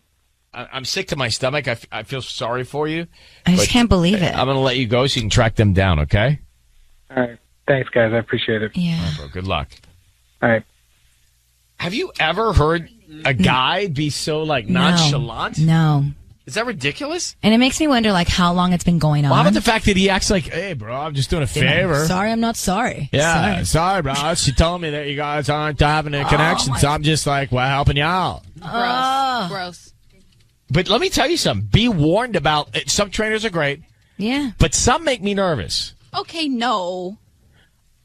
I'm sick to my stomach. I feel sorry for you. I just can't believe it. I'm going to let you go so you can track them down, okay? All right. Thanks, guys. I appreciate it. Yeah. All right, bro. Good luck. All right. Have you ever heard a guy be so, nonchalant? No. Is that ridiculous? And it makes me wonder, how long it's been going on. Well, how about the fact that he acts like, hey, bro, I'm just doing a favor. Sorry, I'm not sorry. Yeah, sorry, bro. She told me that you guys aren't having a connection, so I'm just helping you out. Gross. But let me tell you something. Be warned about it. Some trainers are great. Yeah. But some make me nervous. Okay, no.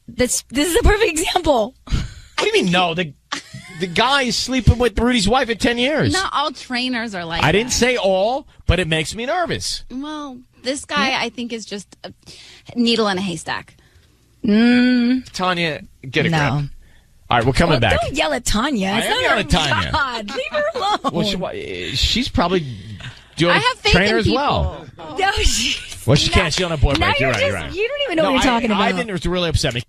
This is a perfect example. What do you mean, no? The guy is sleeping with Rudy's wife at 10 years. Not all trainers are like I didn't say all, but it makes me nervous. Well, this guy, I think, is just a needle in a haystack. Tanya, get a grip. All right, we're coming back. Don't yell at Tanya. I am yelling at Tanya. God, leave her alone. Well, she's probably doing I have faith trainer in as well. people. No, She can't. She's on a boy break. You're right. You don't even know what you're talking about. Ivan was really upset me.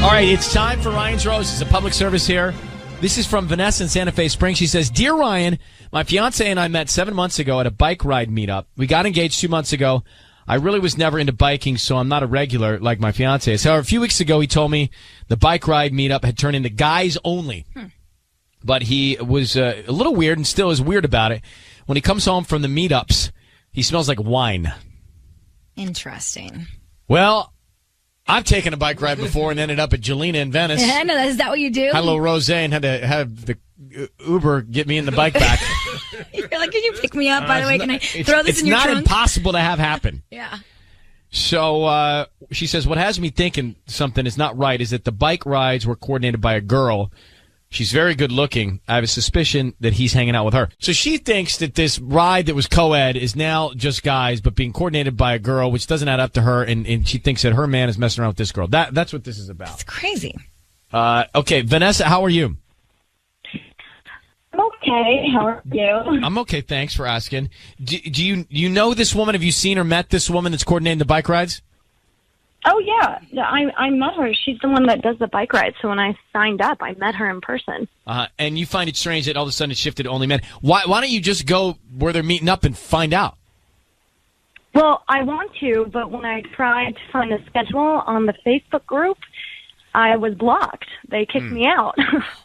All right, it's time for Ryan's Roses, a public service here. This is from Vanessa in Santa Fe Springs. She says, Dear Ryan, my fiance and I met 7 months ago at a bike ride meetup. We got engaged 2 months ago. I really was never into biking, so I'm not a regular like my fiance is. However, a few weeks ago, he told me the bike ride meetup had turned into guys only. But he was a little weird and still is weird about it. When he comes home from the meetups, he smells like wine. Interesting. Well, I've taken a bike ride before and ended up at Jelena in Venice. I know. Is that what you do? Had a little rosé and had to have the Uber get me in the bike back. You're like, can you pick me up? By the way, can I throw this in your trunk? It's not impossible to have happen. Yeah. So she says, what has me thinking something is not right is that the bike rides were coordinated by a girl. She's very good looking. I have a suspicion that he's hanging out with her. So she thinks that this ride that was co-ed is now just guys, but being coordinated by a girl, which doesn't add up to her, and she thinks that her man is messing around with this girl. That's what this is about. It's crazy. Okay, Vanessa, how are you? I'm okay. How are you? I'm okay, thanks for asking. Do you know this woman? Have you seen or met this woman that's coordinating the bike rides? Oh, yeah. I met her. She's the one that does the bike ride. So when I signed up, I met her in person. And you find it strange that all of a sudden it shifted to only men. Why don't you just go where they're meeting up and find out? Well, I want to, but when I tried to find a schedule on the Facebook group, I was blocked. They kicked me out.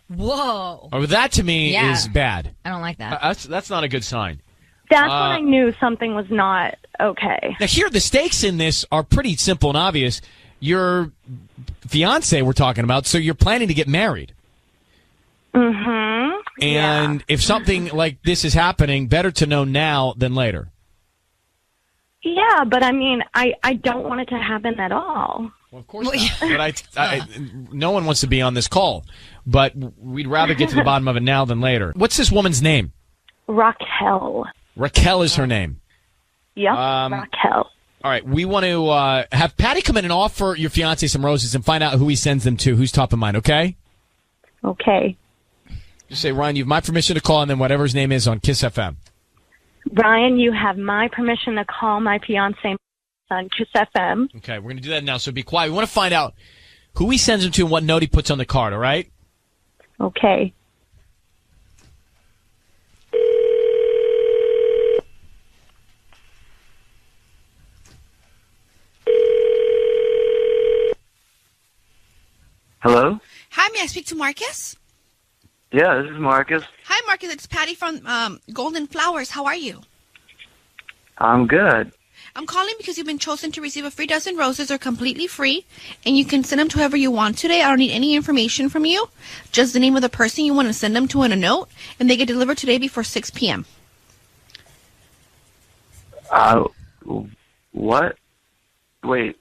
Whoa. Oh, that to me is bad. I don't like that. That's not a good sign. That's when I knew something was not okay. Now, here, the stakes in this are pretty simple and obvious. Your fiance we're talking about, so you're planning to get married. Mm-hmm. And if something like this is happening, better to know now than later. Yeah, but I mean, I don't want it to happen at all. Well, of course not. But no one wants to be on this call. But we'd rather get to the bottom of it now than later. What's this woman's name? Raquel. Raquel is her name. Yep, Raquel. All right, we want to have Patty come in and offer your fiancé some roses and find out who he sends them to, who's top of mind, okay? Okay. Just say, Ryan, you have my permission to call, and then whatever his name is on Kiss FM. Ryan, you have my permission to call my fiancé on Kiss FM. Okay, we're going to do that now, so be quiet. We want to find out who he sends them to and what note he puts on the card, all right? Okay. Hello? Hi, may I speak to Marcus? Yeah, this is Marcus. Hi, Marcus. It's Patty from Golden Flowers. How are you? I'm good. I'm calling because you've been chosen to receive a free dozen roses. They're completely free, and you can send them to whoever you want today. I don't need any information from you, just the name of the person you want to send them to and a note, and they get delivered today before 6 p.m. What? Wait.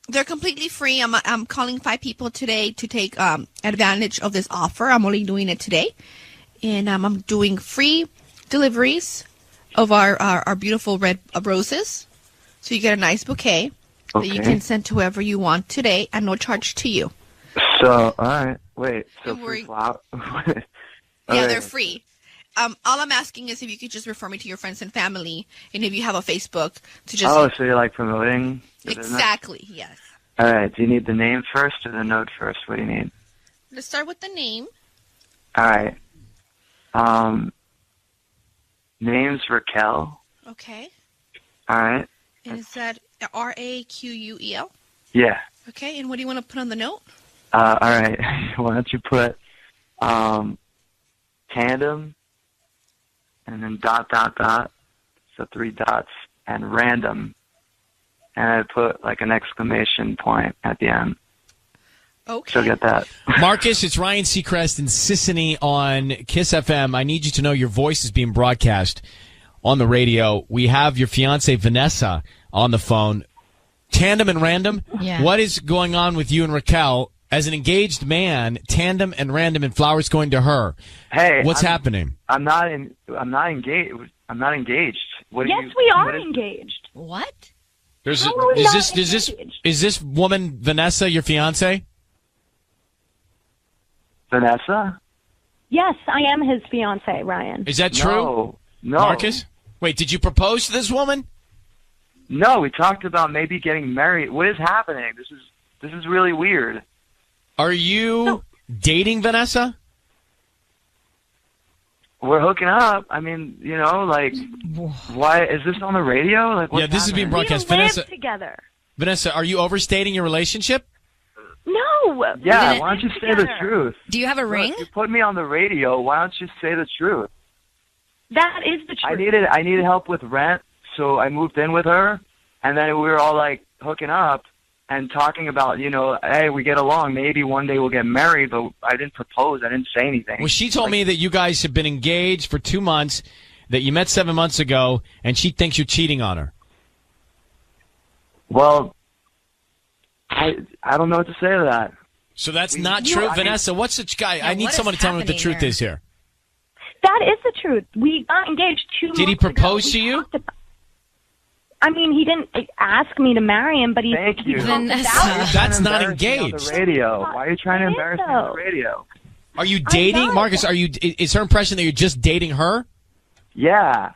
They're completely free. I'm calling 5 people today to take advantage of this offer. I'm only doing it today, and I'm doing free deliveries of our beautiful red roses. So you get a nice bouquet that you can send to whoever you want today at no charge to you. So, all right. Wait. So free flower? Yeah, they're free. All I'm asking is if you could just refer me to your friends and family, and if you have a Facebook, to just... Oh, so you're like promoting the business? Exactly, yes. All right. Do you need the name first or the note first? What do you need? Let's start with the name. All right. Name's Raquel. Okay. All right. And is that Raquel? Yeah. Okay, and what do you want to put on the note? All right. Why don't you put tandem and then ... So 3 dots and random. And I put like an exclamation point at the end. Okay. She'll get that. Marcus, it's Ryan Seacrest and Sissany on Kiss FM. I need you to know your voice is being broadcast on the radio. We have your fiancée, Vanessa, on the phone. Tandem and random? Yeah. What is going on with you and Raquel? As an engaged man, tandem and random and flowers going to her. Hey. What's happening? I'm not engaged. I'm not engaged. Yes, we are engaged. What? Is engaged? this woman, Vanessa, your fiancée? Vanessa? Yes, I am his fiancé, Ryan. Is that true? No. Marcus? Wait, did you propose to this woman? No, we talked about maybe getting married. What is happening? This is really weird. Are you dating Vanessa? We're hooking up. I mean, like, why is this on the radio? Like, what's this is being happening? broadcast. We live Vanessa, together. Vanessa, are you overstating your relationship? No. Yeah, why don't you say the truth? Do you have a ring? Look, you put me on the radio. Why don't you say the truth? That is the truth. I needed help with rent, so I moved in with her, and then we were all like hooking up and talking about, hey, we get along. Maybe one day we'll get married, but I didn't propose. I didn't say anything. Well, she told me that you guys have been engaged for 2 months, that you met 7 months ago, and she thinks you're cheating on her. Well, I don't know what to say to that. So that's not true, Vanessa. What's such guy? Yeah, I need someone to tell me what the truth is here. That is the truth. We got engaged 2 months ago. Did he propose to you? I mean, he didn't ask me to marry him, but he... Thank you. That's not engaged. On the radio. Why are you trying to embarrass me on the radio? Are you dating, Marcus? Is her impression that you're just dating her? Yeah.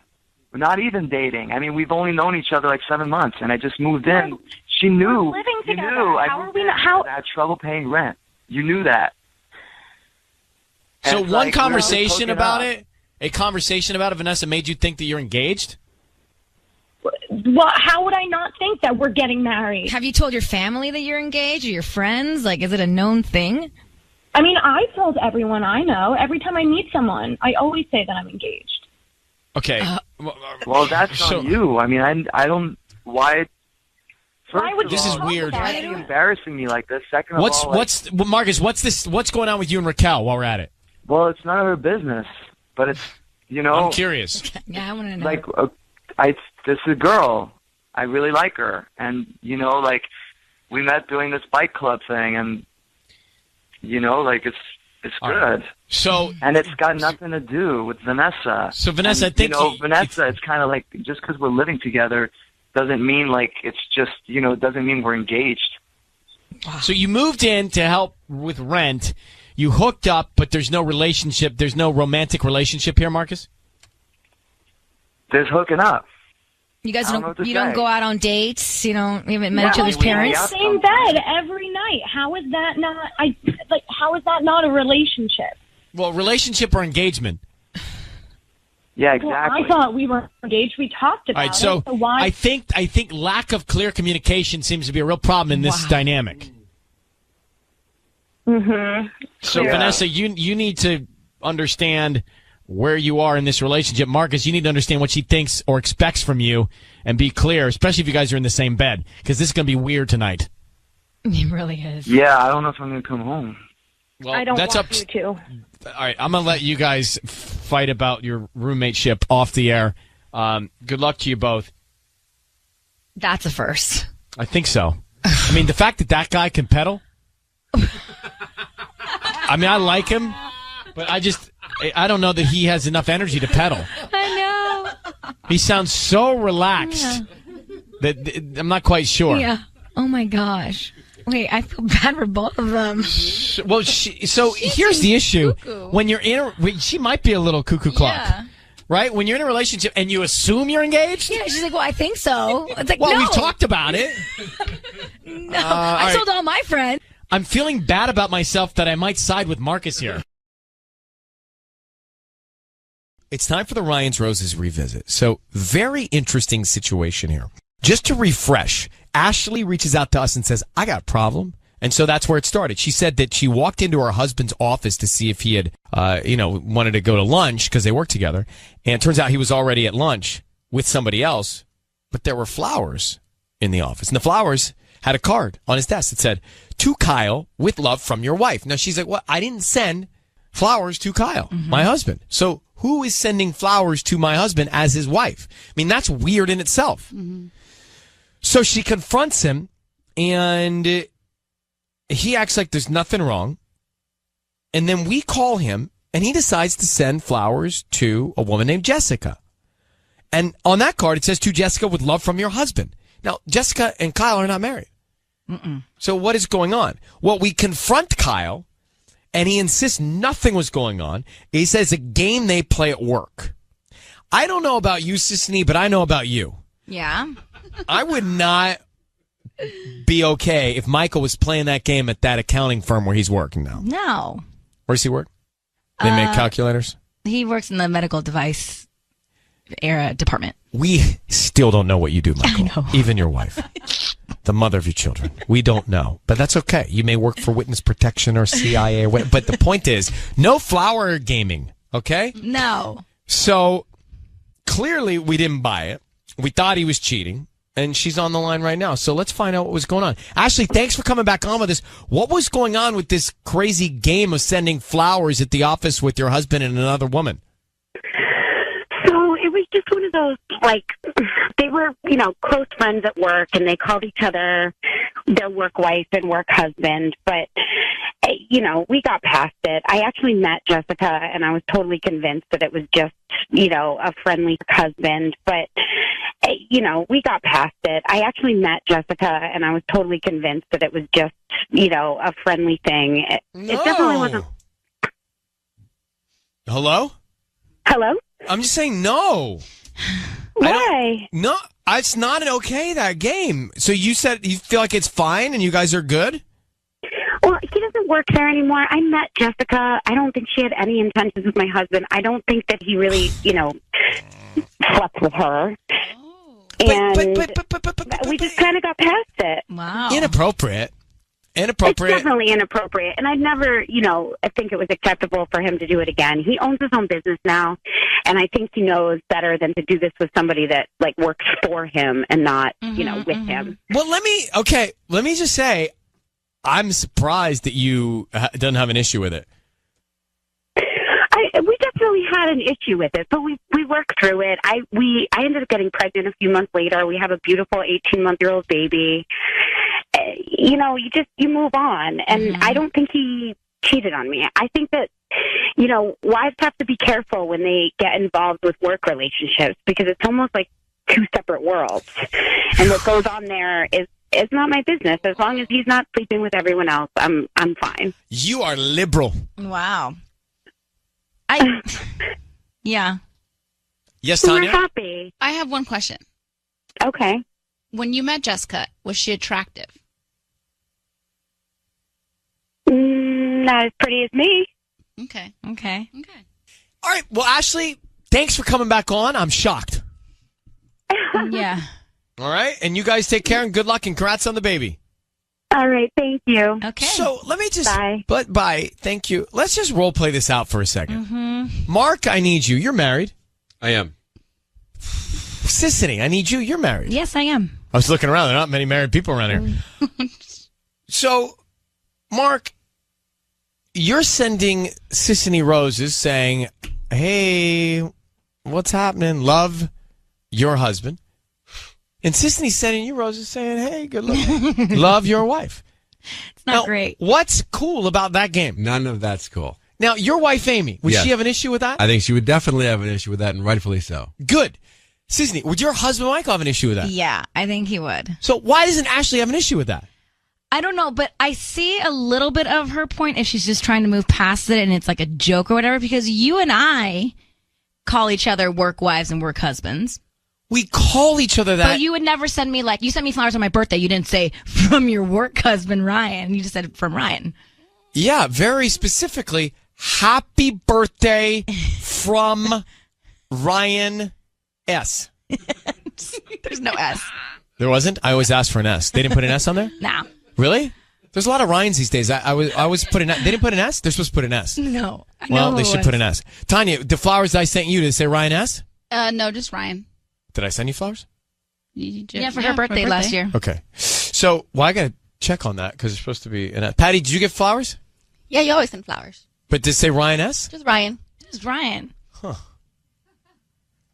We're not even dating. I mean, we've only known each other like 7 months, and I just moved in. She knew. We're living together. You knew. How are we not... How... I had trouble paying rent. You knew that. So one conversation about it, a conversation about it, Vanessa, made you think that you're engaged? Well, how would I not think that we're getting married? Have you told your family that you're engaged or your friends? Like, is it a known thing? I mean, I told everyone I know. Every time I meet someone, I always say that I'm engaged. Okay. Well, that's So- on you. I mean, I don't. Why? Why would This you is talk weird. about Why it? are you embarrassing me like this? Second of all, Marcus? What's going on with you and Raquel while we're at it? well, it's none of her business. But it's I'm curious. Yeah, I want to know. like this is a girl. I really like her, and like we met doing this bike club thing, and like it's All good. right. So And it's got nothing to do with Vanessa. So, Vanessa, And, I think Vanessa, it's kind of like just because we're living together doesn't mean like it's just it doesn't mean we're engaged. So you moved in to help with rent. You hooked up, but there's no relationship. There's no romantic relationship here, Marcus? There's hooking up. You guys I don't know what to you don't say. go out on dates. You haven't met each Yeah, other's we hang parents. out Same bed every night. How is that not? How is that not a relationship? Well, relationship or engagement? Yeah, Well, exactly. I thought we were engaged. We talked about All right, so it. So why? I think lack of clear communication seems to be a real problem in this dynamic. Mm-hmm. So, Yeah. Vanessa, you need to understand where you are in this relationship. Marcus, you need to understand what she thinks or expects from you and be clear, especially if you guys are in the same bed, because this is going to be weird tonight. It really is. Yeah, I don't know if I'm gonna come home. Well, I don't that's want up you to. All right, I'm going to let you guys fight about your roommateship off the air. Good luck to you both. That's a first. I think so. I mean, the fact that guy can pedal. I mean, I like him, but I don't know that he has enough energy to pedal. I know. He sounds so relaxed that I'm not quite sure. Yeah. Oh my gosh. Wait, I feel bad for both of them. Well, here's the issue. cuckoo. When you're she might be a little cuckoo clock. Yeah. Right? When you're in a relationship and you assume you're engaged? Yeah, she's like, well, I think so. It's like, Well, no. we've talked about it. No, all I right. told all my friends. I'm feeling bad about myself that I might side with Marcus here. It's time for the Ryan's Roses revisit. So, very interesting situation here. Just to refresh, Ashley reaches out to us and says, I got a problem. And so that's where it started. She said that she walked into her husband's office to see if he had, wanted to go to lunch because they work together. And it turns out he was already at lunch with somebody else, but there were flowers in the office. And the flowers had a card on his desk that said, to Kyle, with love from your wife. Now she's like, what? I didn't send flowers to Kyle, my husband. So who is sending flowers to my husband as his wife? I mean, that's weird in itself. So she confronts him and he acts like there's nothing wrong. And then we call him and he decides to send flowers to a woman named Jessica. And on that card, it says, to Jessica with love from your husband. Now, Jessica and Kyle are not married. So what is going on? Well, we confront Kyle and he insists nothing was going on. He says a game they play at work. I don't know about you, Sisney, but I know about you. Yeah. I would not be okay if Michael was playing that game at that accounting firm where he's working now. No. Where does he work? They make calculators? He works in the medical device department. We still don't know what you do, Michael. Even your wife. The mother of your children. We don't know. But that's okay. You may work for witness protection or CIA or whatever. But the point is, no flower gaming, okay? No. So clearly we didn't buy it. We thought he was cheating. And she's on the line right now. So let's find out what was going on. Ashley, thanks for coming back on with us. What was going on with this crazy game of sending flowers at the office with your husband and another woman? So it was just one of those, like, they were, close friends at work, and they called each other their work wife and work husband. But, we got past it. I actually met Jessica, and I was totally convinced that it was just, a friendly husband. But, we got past it. I actually met Jessica, and I was totally convinced that it was just, a friendly thing. It definitely wasn't. Hello? Hello? I'm just saying no. Why? No, it's not that game. So you said you feel like it's fine and you guys are good? Well, he doesn't work there anymore. I met Jessica. I don't think she had any intentions with my husband. I don't think that he really, slept with her. And we just kind of got past it. Wow. Inappropriate. Inappropriate. It's definitely inappropriate. And I'd never, I think it was acceptable for him to do it again. He owns his own business now, and I think he knows better than to do this with somebody that, like, works for him and not, with him. Well, let me just say, I'm surprised that you don't have an issue with it. We definitely had an issue with it, but we worked through it. I ended up getting pregnant a few months later. We have a beautiful 18-month-old baby. You move on, and I don't think he cheated on me. I think that wives have to be careful when they get involved with work relationships, because it's almost like two separate worlds, and what goes on there is not my business. As long as he's not sleeping with everyone else, I'm fine. You are liberal. Wow. Yeah. Yes, Tanya? We're happy. I have one question. Okay. When you met Jessica, was she attractive? Not as pretty as me. Okay. All right. Well, Ashley, thanks for coming back on. I'm shocked. Yeah. All right. And you guys take care and good luck and congrats on the baby. All right. Thank you. Okay. So let me just. Bye. Bye. Thank you. Let's just role play this out for a second. Mm-hmm. Mark, I need you. You're married. I am. Sissany, I need you. You're married. Yes, I am. I was looking around. There are not many married people around here. So, Mark, you're sending Sissany roses saying, hey, what's happening? Love your husband. And Sissany's sending you roses saying, hey, good luck. Love your wife. It's not great. What's cool about that game? None of that's cool. Now, your wife, Amy, would Yes. she have an issue with that? I think she would definitely have an issue with that, and rightfully so. Good. Sissany, would your husband Michael have an issue with that? Yeah, I think he would. So why doesn't Ashley have an issue with that? I don't know, but I see a little bit of her point if she's just trying to move past it and it's like a joke or whatever, because you and I call each other work wives and work husbands. We call each other that. But you would never send me, like, you sent me flowers on my birthday. You didn't say from your work husband, Ryan. You just said from Ryan. Yeah, very specifically, happy birthday from Ryan S. There's no S. There wasn't? I always ask for an S. They didn't put an S on there? No. Really? There's a lot of Ryans these days. I was put an S. They didn't put an S? They're supposed to put an S. No. Well, they should put an S. Tanya, the flowers I sent you, did they say Ryan S? No, just Ryan. Did I send you flowers? Yeah, for her birthday last year. Okay. So, I got to check on that because it's supposed to be an S. Patty, did you get flowers? Yeah, you always send flowers. But did it say Ryan S? Just Ryan. Just Ryan. Huh.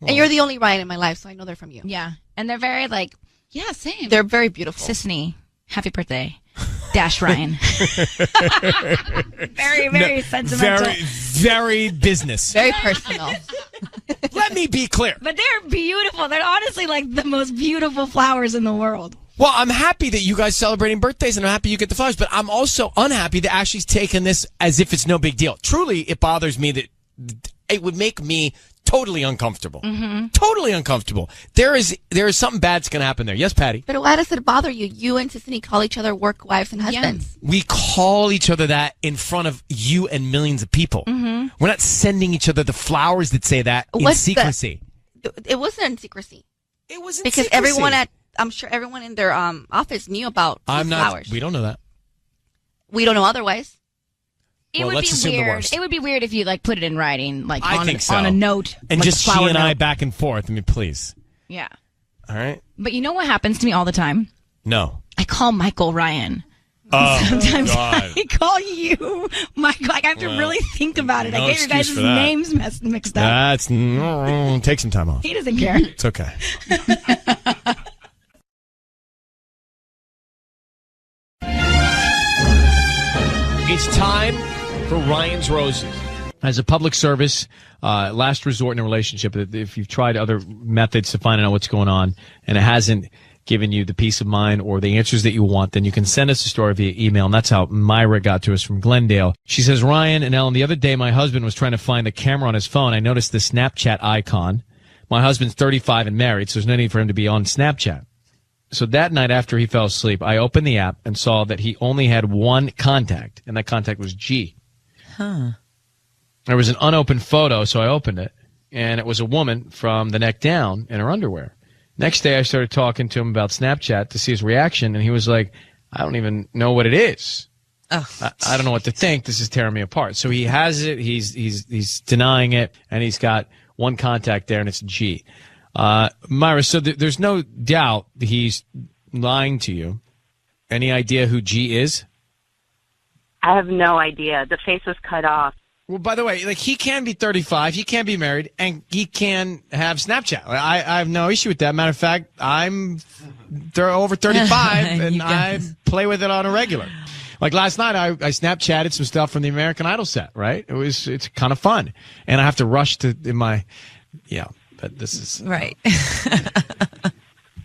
And you're the only Ryan in my life, so I know they're from you. Yeah. And they're very, like, yeah, same. They're very beautiful. Sissany, happy birthday. Dash Ryan. Very, very sentimental. Very, very business. Very personal. Let me be clear. But they're beautiful. They're honestly like the most beautiful flowers in the world. Well, I'm happy that you guys celebrating birthdays, and I'm happy you get the flowers, but I'm also unhappy that Ashley's taking this as if it's no big deal. Truly, it bothers me that it would make me totally uncomfortable. Mm-hmm. Totally uncomfortable. There is something bad's going to happen there. Yes, Patty? But why does it bother you? You and Sissany call each other work wives and husbands. We call each other that in front of you and millions of people. Mm-hmm. We're not sending each other the flowers that say that in secrecy. It wasn't in secrecy. It was in because secrecy. I'm sure everyone in their office knew about these flowers. We don't know that. We don't know otherwise. It would let's be assume the weird. worst. It would be weird if you like put it in writing, like I think so. on a note, And like just a flower she and I note. back and forth. I mean, please. Yeah. All right? But you know what happens to me all the time? No. I call Michael Ryan. Oh, Sometimes God. I call you Michael. Like, I have to Well, really think about it. no I get your excuse guys' for that. names mixed up. Take some time off. He doesn't care. It's okay. It's time for Ryan's Roses. As a public service, last resort in a relationship, if you've tried other methods to find out what's going on and it hasn't given you the peace of mind or the answers that you want, then you can send us a story via email. And that's how Myra got to us from Glendale. She says, Ryan and Ellen, the other day my husband was trying to find the camera on his phone. I noticed the Snapchat icon. My husband's 35 and married, so there's no need for him to be on Snapchat. So that night after he fell asleep, I opened the app and saw that he only had one contact, and that contact was G. Huh. There was an unopened photo, so I opened it, and it was a woman from the neck down in her underwear. Next day, I started talking to him about Snapchat to see his reaction, and he was like, I don't even know what it is. Oh. I don't know what to think. This is tearing me apart. So he has it. He's denying it, and he's got one contact there, and it's G. Myra, so there's no doubt that he's lying to you. Any idea who G is? I have no idea. The face was cut off. Well, by the way, like, he can be 35, he can be married, and he can have Snapchat. I have no issue with that. Matter of fact, I'm over 35, and I play with it on a regular. Like last night, I Snapchatted some stuff from the American Idol set, right? It's kind of fun. And I have to rush but this is... Right.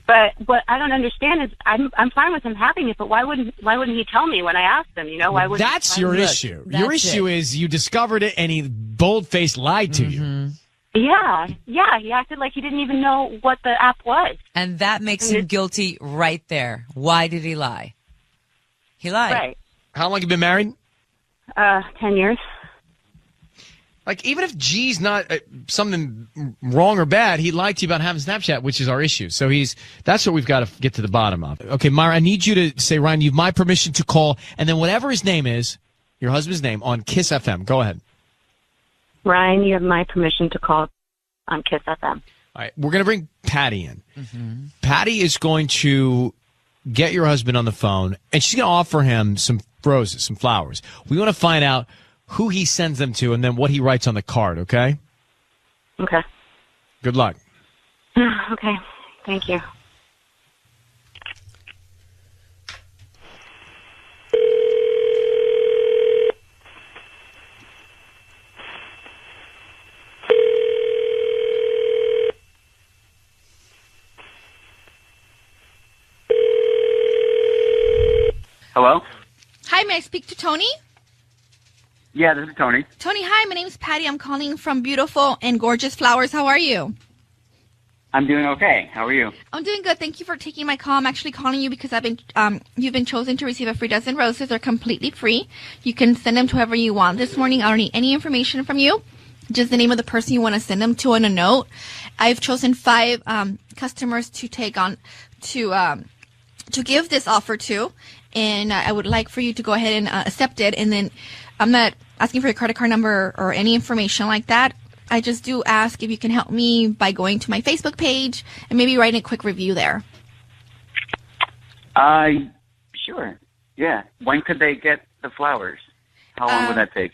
But what I don't understand is I'm fine with him having it, but why wouldn't he tell me when I asked him? You know, why would That's your issue. Your issue is you discovered it and he bold-faced lied to you. Yeah, he acted like he didn't even know what the app was. And that makes him guilty right there. Why did he lie? He lied. Right. How long have you been married? 10 years. Like, even if G's not something wrong or bad, he lied to you about having Snapchat, which is our issue. So that's what we've got to get to the bottom of. Okay, Myra, I need you to say, Ryan, you have my permission to call, and then whatever his name is, your husband's name, on Kiss FM. Go ahead. Ryan, you have my permission to call on Kiss FM. All right, we're going to bring Patty in. Mm-hmm. Patty is going to get your husband on the phone, and she's going to offer him some roses, some flowers. We want to find out who he sends them to, and then what he writes on the card, okay? Okay. Good luck. Okay. Thank you. Hello? Hi, may I speak to Tony? Yeah, this is Tony. Tony, hi, my name's Patty. I'm calling from beautiful and gorgeous flowers. How are you? I'm doing okay. How are you? I'm doing good. Thank you for taking my call. I'm actually calling you because you've been chosen to receive a free dozen roses. They're completely free. You can send them to whoever you want. This morning, I don't need any information from you. Just the name of the person you want to send them to and a note. I've chosen 5 customers to take on to give this offer to, and I would like for you to go ahead and accept it. And then I'm not asking for your credit card number or any information like that. I just do ask if you can help me by going to my Facebook page and maybe writing a quick review there. Sure. Yeah. When could they get the flowers? How long would that take?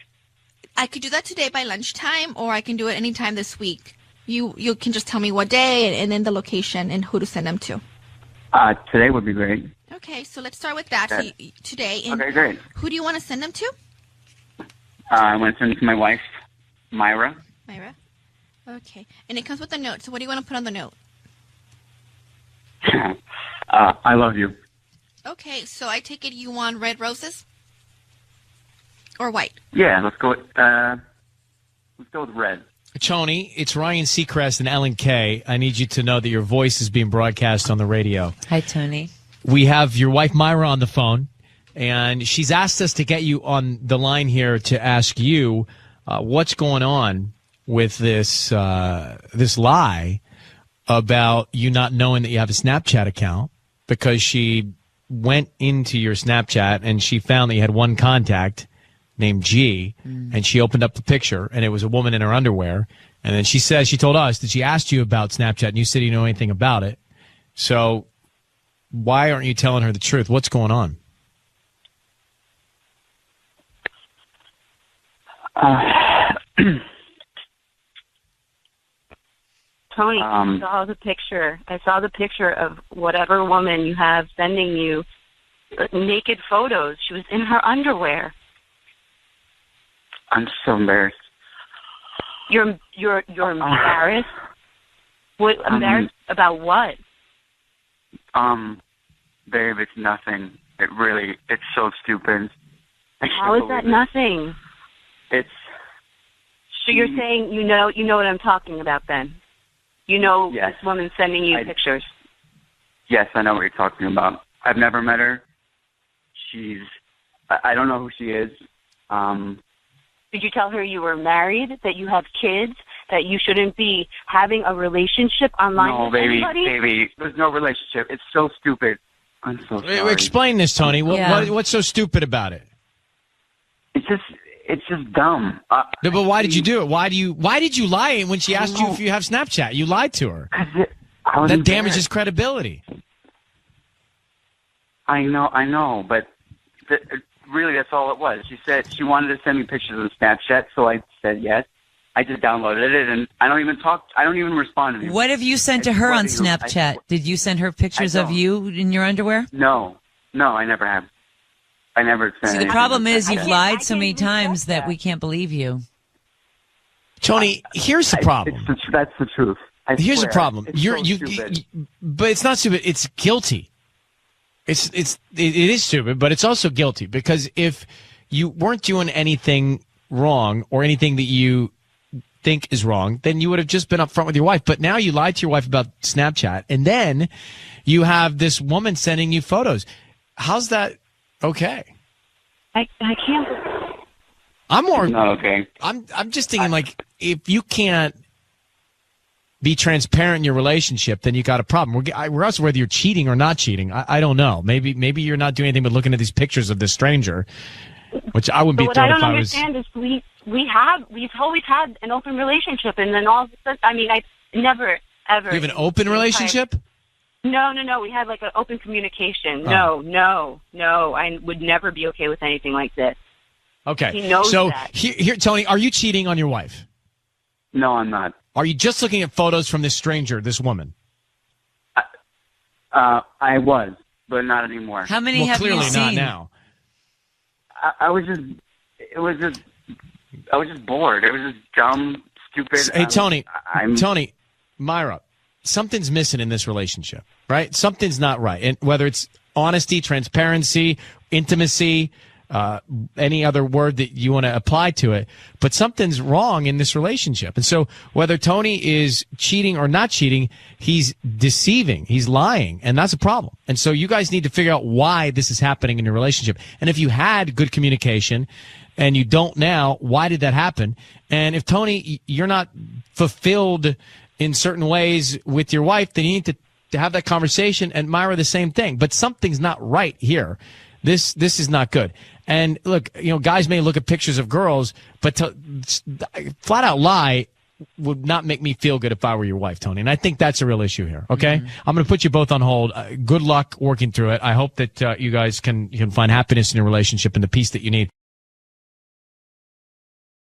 I could do that today by lunchtime, or I can do it anytime this week. You can just tell me what day and then the location and who to send them to. Today would be great. Okay, so let's start with that. Okay. So today. And Okay, great. Who do you want to send them to? I want to send it to my wife, Myra. Myra? Okay. And it comes with a note. So what do you want to put on the note? I love you. Okay, so I take it you want red roses? Or white? Yeah, let's go with red. Tony, it's Ryan Seacrest and Ellen Kay. I need you to know that your voice is being broadcast on the radio. Hi, Tony. We have your wife, Myra, on the phone, and she's asked us to get you on the line here to ask you what's going on with this lie about you not knowing that you have a Snapchat account, because she went into your Snapchat and she found that you had one contact named G, and she opened up the picture, and it was a woman in her underwear. And then she told us that she asked you about Snapchat, and you said you know anything about it. So why aren't you telling her the truth? What's going on? Tony, I saw the picture. I saw the picture of whatever woman you have sending you naked photos. She was in her underwear. I'm so embarrassed. You're embarrassed? What embarrassed about what? Babe, it's nothing. It's so stupid. How is that nothing? So you're saying you know what I'm talking about then? You know this woman sending you pictures? Yes, I know what you're talking about. I've never met her. I don't know who she is. Did you tell her you were married, that you have kids, that you shouldn't be having a relationship online with anybody? No, baby, there's no relationship. It's so stupid. I'm so sorry. Explain this, Tony. What's so stupid about it? It's just dumb. No, but why did you do it? Why did you lie when she asked you if you have Snapchat? You lied to her. That damages credibility. I know, but really that's all it was. She said she wanted to send me pictures of Snapchat, so I said yes. I just downloaded it, and I don't even respond to you. What have you sent to her on Snapchat? Did you send her pictures of you in your underwear? No, I never have. I never sent. See, the problem is you've lied so many times that we can't believe you. Tony, here's the problem. That's the truth. Here's the problem. Stupid. But it's not stupid. It's guilty. It is stupid, but it's also guilty, because if you weren't doing anything wrong or anything that you think is wrong, then you would have just been upfront with your wife. But now you lied to your wife about Snapchat, and then you have this woman sending you photos. How's that okay? I can't. I'm more. Not okay. I'm just thinking, like, if you can't be transparent in your relationship, then you got a problem. Regardless of whether you're cheating or not cheating, I don't know. Maybe you're not doing anything but looking at these pictures of this stranger, which I wouldn't be What thrilled I if don't I was. understand is we've always had an open relationship, and then all of a sudden, I never ever. You have an open relationship? No. We had like an open communication. Oh. No. I would never be okay with anything like this. Okay. He knows so that. Here, Tony, are you cheating on your wife? No, I'm not. Are you just looking at photos from this stranger, this woman? I was, but not anymore. How many have you seen? Clearly not now. I was just bored. It was just dumb, stupid. Hey, Tony, Myra, something's missing in this relationship, right? Something's not right. And whether it's honesty, transparency, intimacy, any other word that you want to apply to it, but something's wrong in this relationship. And so whether Tony is cheating or not cheating, he's deceiving, he's lying, and that's a problem. And so you guys need to figure out why this is happening in your relationship. And if you had good communication and you don't now, why did that happen? And if, Tony, you're not fulfilled in certain ways with your wife, then you need to have that conversation. And Myra, the same thing. But something's not right here. This is not good. And look, guys may look at pictures of girls, but to flat out lie would not make me feel good if I were your wife, Tony. And I think that's a real issue here. Okay. Mm-hmm. I'm going to put you both on hold. Good luck working through it. I hope that you guys can find happiness in your relationship and the peace that you need.